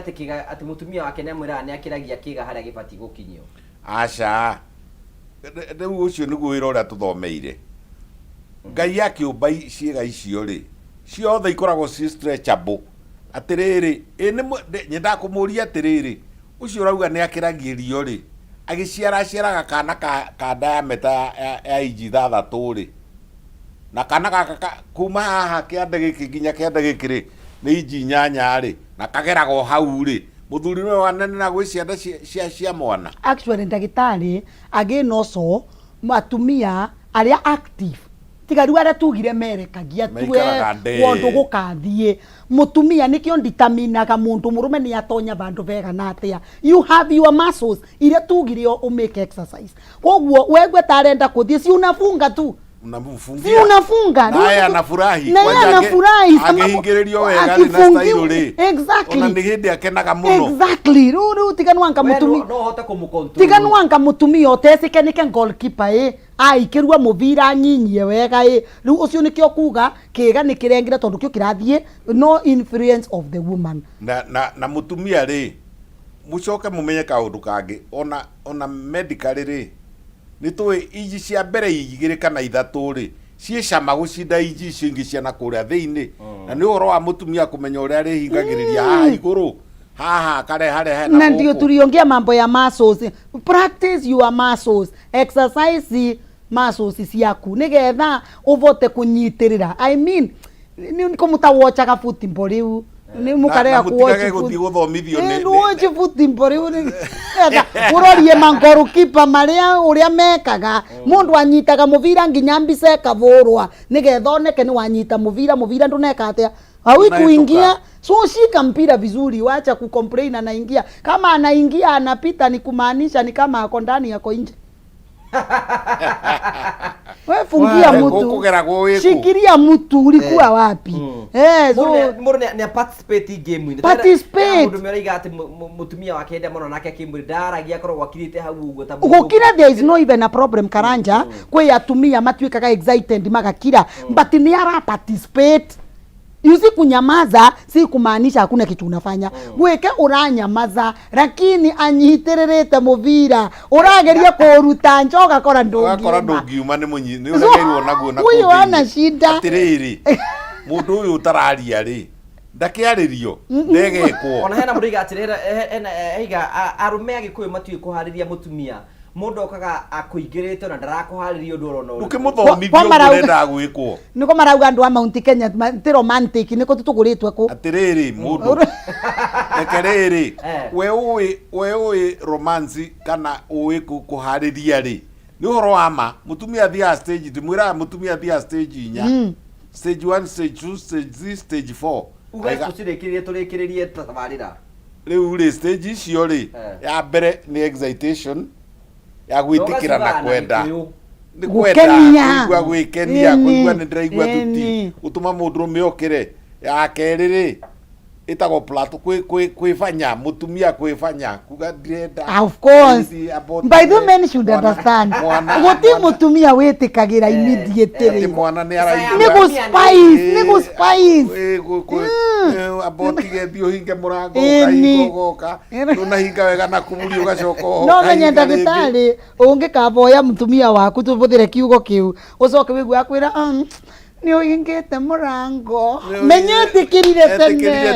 ati mutumia wake nemwira ni akiragia kiga haria gibati gukinyio. Aca riu ucio niguo wira uria tuthomeire. Ngai akiumba ciĩga icio ri ciothe ikoragwo ci stretchable atiriri nyenda kumuria atiriri ucio urauga ni akiragirio ri agiciaraga kana ka diameter ya inji 3 ri na kana kuma haha kiande giki nginya kiande giki ri ni inji 8 ri na kagerago hau ri muthuri we wanene na gwi cianda cia mwana. Actually ndagitari again also matumia aria active tigaru aria tugire merekagia twe wondu gukathie mutumia nikio determinaga mundu murume ni atonya bandu vega na atia you have your muscles ile tugire o make exercise kogwo wegwe tarenda kuthie si unafunga tu unamfungia si unafunga naye anafurahi naye anafurahi akihingiririo wega ni na style ri exactly ona ni hindi akenaga muno exactly ru tiganwanga mutumia no hota kumukontrol tiganwanga mutumia otesike nike goalkeeper aikirua muvira nyinyie wega riu ucio nikio kuga kiga nikirengire tondu kio kirathie no influence of the woman na mutumia ri mucoke mumenye kaundu kangi ona medical ri nitwe iji cia mbere igire kana ithatu ri cie cama gucinda iji cingi cia na kuria thiini na ni uhoro wa mutumia kumenya uria ari hingagiriria haha iguru haha kare hare na ndio tuliongea mambo ya muscles. Practice your muscles, exercise muscles ciaku nigetha uvote kunyitirira. I mean ni kumutawochaga football riu ni mukarega kuwocha guthomithio ni woche football riu ni urorie mangoru kipa maria uria mekaga mundu anyitaga muvira nginya mbise kavurwa nigetha oneke ni wanyita muvira nduneka atia hawi kuingia so shika mpira vizuri wacha kucomplain anaingia kama anaingia anapita ni kumaanisha ni kama ako ndani yako nje. Wewe fungia mtu shikiria mtu ulikuwa wapi so moro ne participate game ni participate mundu meriga ati mutumia wake enda mono nake kimuri daragia korwo wakirite hau ugo tabu gukira there is no even a problem karanja kwe atumia matuikaga excited magakira but ni ara participate. Yusi kunyamaza si kumaanisha hakuna kitu unafanya. Weke uranyamaza lakini anyitererete muvira. Urageria kuruta njoga kora ndungi. Wakora ndungi umane munyi ni uregeirwo naguo na huyu ana shida. Atiriri. Mundu uyu utararia ri. Ndakiaririo ndegekwo. Ona hena muriga atirira eiga arume agikuyu matui kuhariria mutumia. Mundu okaga akuingirite na ndarakuhariria undu urona uri ukimuthomithio urenda gwikwo niko marauga andu a Mount Kenya ti romantic niko tutuguritwe ku atiriri mundu ekeriri we ui romance kana ui kuhariria ri ni uhoro wa ma mutumia thia stage ndimwira mutumia thia stage inya stage 1 stage 2 stage 3 stage 4 uga tucirikirie tatabarira riu ri stage icio ri ya mbere ni excitation ya gwitikira na kwenda ni kwenda kwa gwikenia kuigua ni ndiraigua tuti utuma mundu miokire ya keriri itago plato kwifanya mutumia kwifanya kuga ndrenda of course by the men should understand goti mutumia wetikagira immediately mwana ni araigua ni go spice abotige thio hinge murango kaingogoka tuna hinga wega na kumuri ugacoka no menya ndagitari ungikavoya mutumia waku tuvuthire kiugo kiu ucoke wigua akwira ni uingite murango menyetikirire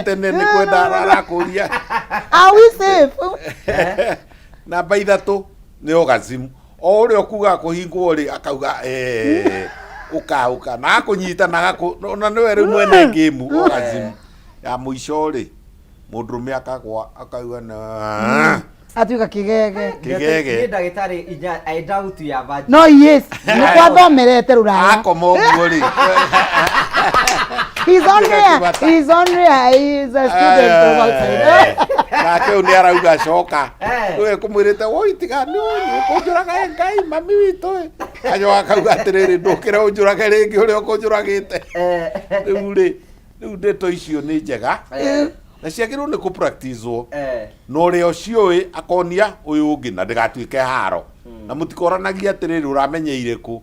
tene ni kwenda arakuria are we safe na baithatu ni ogazimu o uri okuga kuhingwo ri akauga uka na kunyita na na ni weri mwene game ogazimu ya muico ri mundurume akagwa akauga na atuika kigege Kigege. Ndagĩtarĩ inya I doubt ya virgin. No yes nĩ kwathomerete rũraya akoma ũguo rĩ he's on here he's a student from outside nake nĩ arauga coka we kũmwĩrĩte woi tiga nĩ ũkũnjũraga Ngai mami witũ kanyo akauga atĩrĩrĩ ndũkĩre ũnjũrage rĩngĩ ũrĩa ũkũnjũragĩte rĩu ndeto icio nĩ njega na ciagĩrĩirwo nĩ kũ-practice-wo na ũrĩa ũciũĩ akonia ũyũ ũngĩ na ndĩgatuĩke haro na mũtikoranagia atĩrĩrĩ ũramenya irĩkũ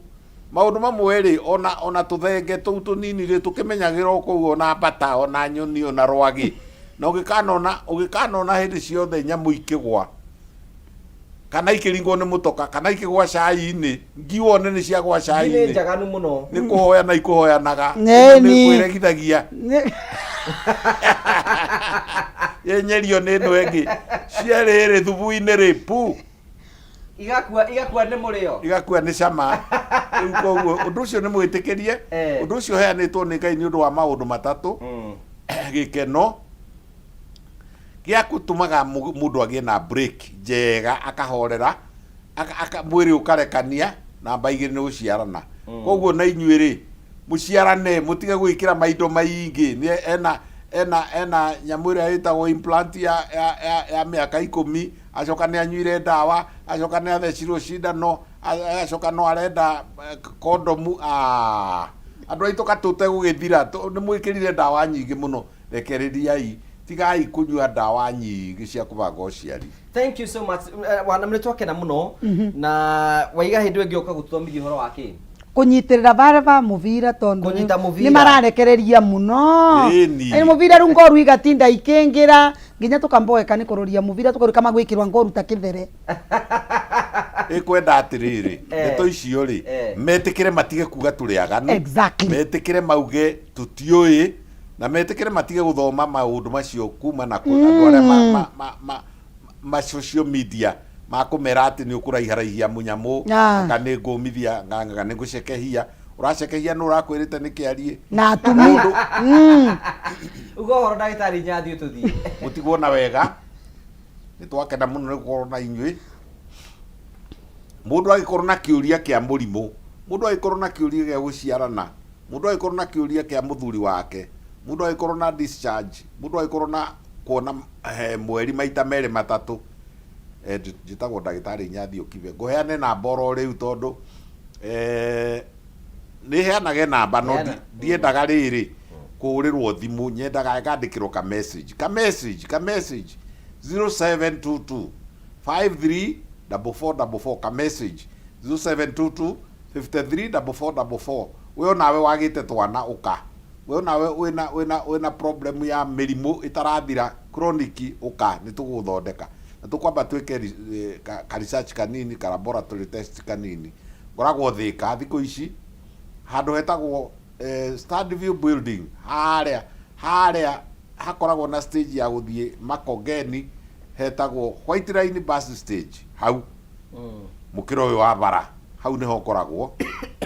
maũndũ mamwe rĩ ona tũthenge tũu tũnini rĩ tũkĩmenyagĩra kũu ona mbata ona nyoni ona rwagĩ na ũgĩkanona hĩndĩ ciothe nyamũ ikĩgwa kana ikĩringwo nĩ mũtoka kana ikĩgwa cai-inĩ ngiwone nĩ ciagwa cai-inĩ nĩ njaganu mũno nĩ kũhoya na ikũhoyanaga nĩ kwĩregithagia yenyerio nĩ ĩno ĩngĩ ciarĩrĩ thubu-inĩ rĩ pu igakua nĩ mũrĩo igakua nĩ cama rĩu koguo ũndũ ũcio nĩ mwĩtĩkĩrie ũndũ ũcio ũheanĩtwo nĩ Ngai nĩ ũndũ wa maũndũ matatũ gĩkeno gĩa gũtũmaga mũndũ agĩe na break njega akahorera mwĩrĩ ũkarekania namba igĩrĩ nĩ gũciarana koguo na inyuĩ rĩ mũciarane mũtige gwĩkĩra maindo maingĩ ena nyamũ ĩrĩa ĩtagwo implant ya mĩaka 10 acoka nĩ anyuire ndawa acoka nĩ athecirwo cindano acoka no arenda kondomu andũ aitũ katũte gũgĩthira nĩ mwĩkĩrire ndawa nyingĩ mũno rekereriai tigai kunyua ndawa nyingĩ cia kũbanga ũciari. Thank you so much wana mwe twakena mũno na waiga hĩndĩ ĩngĩ ũka gũtũthomithia ũhoro wa kĩ kunyitirira baraba muvira tondu ni mararekereria muno ni muvira ru ngoru igatinda ikengira nginya tukamboeka ni kururia muvira tukuri kama gwikirwa ngoru ta kithere ikwenda atiriri ndeto icio ri metikire matige kuga turiaganu metikire mauge tutioi na metikire matige guthoma maundu macio kuma na andu aria ma social media makumera ati ni ukuraiharaihia munyamu kana ngumithia nganga ni gucekehia uracekehia no urakwirite ni kiarie na atumi ugo horo ndagitari nyathi ututhie mutigwo na wega ni twakena muno ni gukorwo na inyui mundu agikorwo na kiuria kia murimu mundu agikorwo na kiuria gia guciarana mundu agikorwo na kiuria kia muthuri wake mundu agikorwo na discharge mundu agikorwo na kuona mweri maita mere matatu njitagwo ndagitari nyathi ukibe ngoheane namba oro riu tondu ni heanage namba no ndiendaga riri kuurirwo thimu nyendaga ngandikirwo ka message 0722 534444 ka message 0722 534444 we nawe wagite twana uka we nawe wina problem ya mirimu itarathira chronic uka nituguthondeka tukwamba twike ka research kanini ka laboratory test kanini ngoragwo thika thiko ici handu hetagwo Study View Building haria hakoragwo na stage ya guthie Makongeni hetagwo White Line bus stage hau mukiro uyu wa bara hau niho koragwo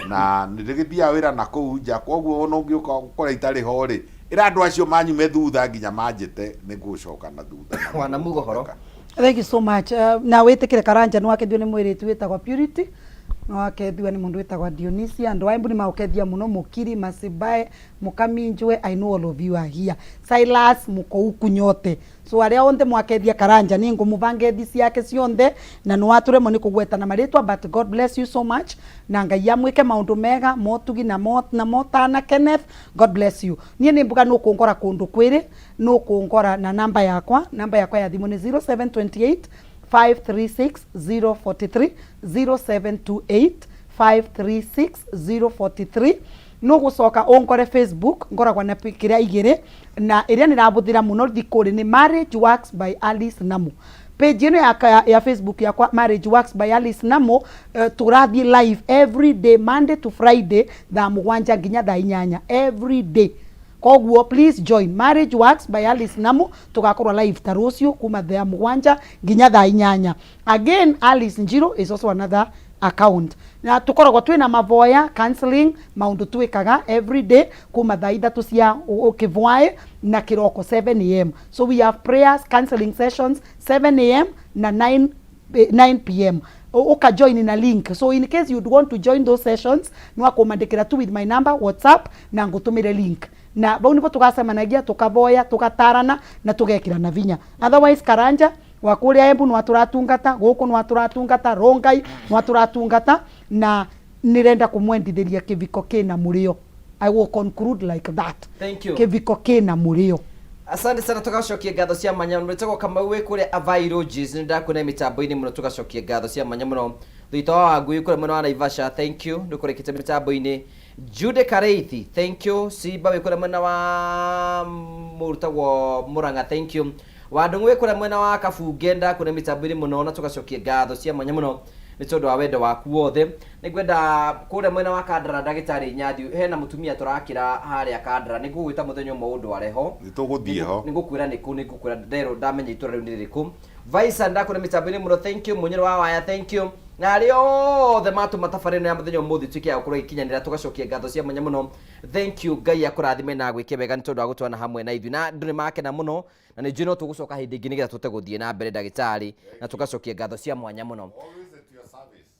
na ndigithia wira na kuu nja koguo no ngioka gukora itari ho ri ira andu acio manyume thutha nginya manjite ni ngucoka na thutha wana mugo horo. Thank you so much. Na wetekere karanja no akethio ni mwiritu wetagwa Purity no akethio ni mundu wetagwa Dionisia ndo aimbu ni maukethia muno mukiri masibae mukaminjwe I know all of you are here Silas muko huku nyote so aria onde mwakethia karanja ni ngumubangethi ciake cionthe na no aturemo ni kugwetana maritwa but God bless you so much na ngai amwike maundu mega motugi na motana Kenneth God bless you nie ni mbuga no kuongora kundu kwiri no kuongora na namba yakwa ya thimu ni 0728 536 043 0728 536 043 no gucoka onkore Facebook ngoragwa na kiria igire na iria nirabuthira muno thikuri ni Marriage Works by Alice Namu page ino ya Facebook yakwa Marriage Works by Alice Namu turathi live every day Monday to Friday thaa 7 nginya thaa 8 every day koguo please join Marriage Works by Alice Namu tugakorwa live tarucio kuma thaa 7 nginya thaa 8 again Alice Njiro is also another account na tukoragwo twina mavoya counseling maundu twikaga every day kuma thaa 3 cia ukivwae na kiroko 7 am. So we have prayers counseling sessions 7 am na 9 pm. Uka join in a link. So in case you'd want to join those sessions, nwa kumandikira tu with my number WhatsApp na ngutumire link. Na bau nipo tugasemanagia tukavoya tugatarana na tugekirana vinya. Otherwise Karanja wakuria Embu nwa turatungata, guku nwa turatungata, Rongai nwa turatungata na nirenda kumwendithiria kiviko kina murio. I will conclude like that. Thank you. Kiviko kina murio. Asante sana, tugacokia ngatho cia manya mwetagwo Kamau we kuria Avairoges ndakuna mitambo-ini muno, tugacokia ngatho cia manya muno thito wa ngui kuria mwena wa Naivasha. Thank you ndukurikite mitambo-ini. Jude Kareithi, thank you. Siba we kuria mwena wa murutagwo Muranga, thank you. Wandungu we kuria mwena wa Kabunge ndakuna mitambo-ini muno na tugacokia ngatho cia manya muno ni tondu wa wendo waku wothe. Nigwenda kuria mwena wa Kandara ndagitari Nyathi hena mutumia turakira haria Kandara nigugwita muthenyo mundu areho nituguthie ho nigukwira niku nigukwira ndero ndamenya itura riu niriku. Vaisa ndakuna mitambo-ini muno, thank you. Munyero wa waya, thank you. Na ario the matu matafarino ya muthenyo muthi twike ya kurwa ikinyanira tugacokia ngatho cia manya muno. Thank you. Ngai akurathime na gwike wega ni tondu wa gutwana hamwe na ithu na nduri makena muno na ni njino tugucoka hindi ingi nigetha tuteguthie na mbere ndagitari na tugacokia ngatho cia mwanya muno.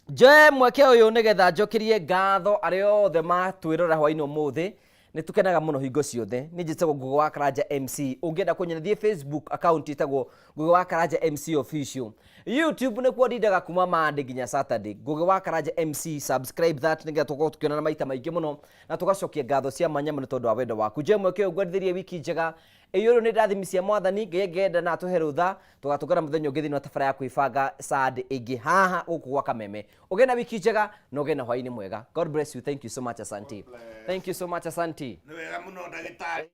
Je mweke uyu nigetha njokirie ngatho ario othe matwirora hwaini umuthi ni tukenaga muno hingo ciothe. Ni njitagwo Ngugi wa Karanja MC. Ungienda kunyona Facebook account itagwo Ngugi wa Karanja MC official. YouTube ni kuo ndindaga kuma Monday nginya Saturday. Ngugi wa Karanja MC, subscribe that nigetha tukorwo tukiona maita maingi muno na tugacokia ngatho cia mwanya muno tondu wa wendo waku. Je mweke uyu ngwendithirie wiki njega. Iyo ni ndathimi cia mwathani ngenda na tuherutha tugatugana muthenyo ngithi na tabara ya kuibanga sad ingi haha guku gwa Kameme. Ugena wiki njega na ugena hwaini mwega. God bless you. Thank you so much, asante. Thank you so much, asante. Ni wega muno ndagitari.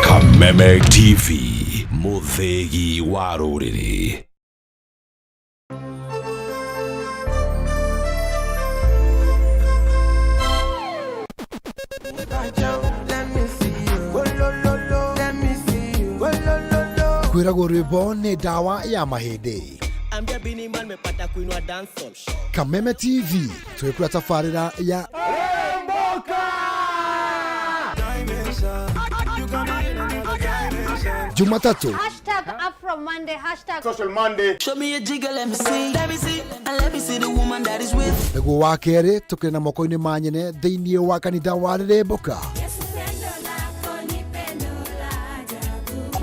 Kameme TV, muthegi wa ruriri. Kwiragwo rwimbo ni dawa ya mahindi. Kameme TV twikura tafarira ya Jumatatu #AfroMonday Social Monday. Show me a jiggle, let me see. Let me see. And let me see the woman that is with. Niguo wa keri tukiri na moko-ini manyene thiini wa kanitha wa Rirembuka.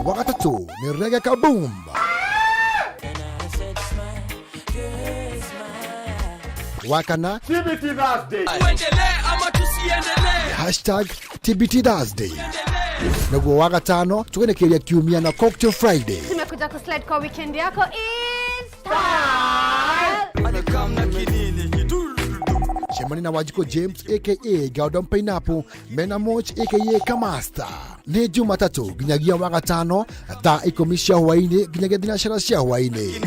Wa gatatu ni Reggae Kaboom. Wa kana TBT Thursday. #TBT Thursday. Niguo wa gatano tugenekeria kiumia na Cocktail Friday. Tumekuja kuslide kwa weekend yako Easter. Shemani na Wajiko James aka Gaudon Pineapple, Mena Moch aka Kamasta. Ni Jumatatu ginyagia wa gatano thaa 10 cia hwaini ginyagia thinacara cia hwaini.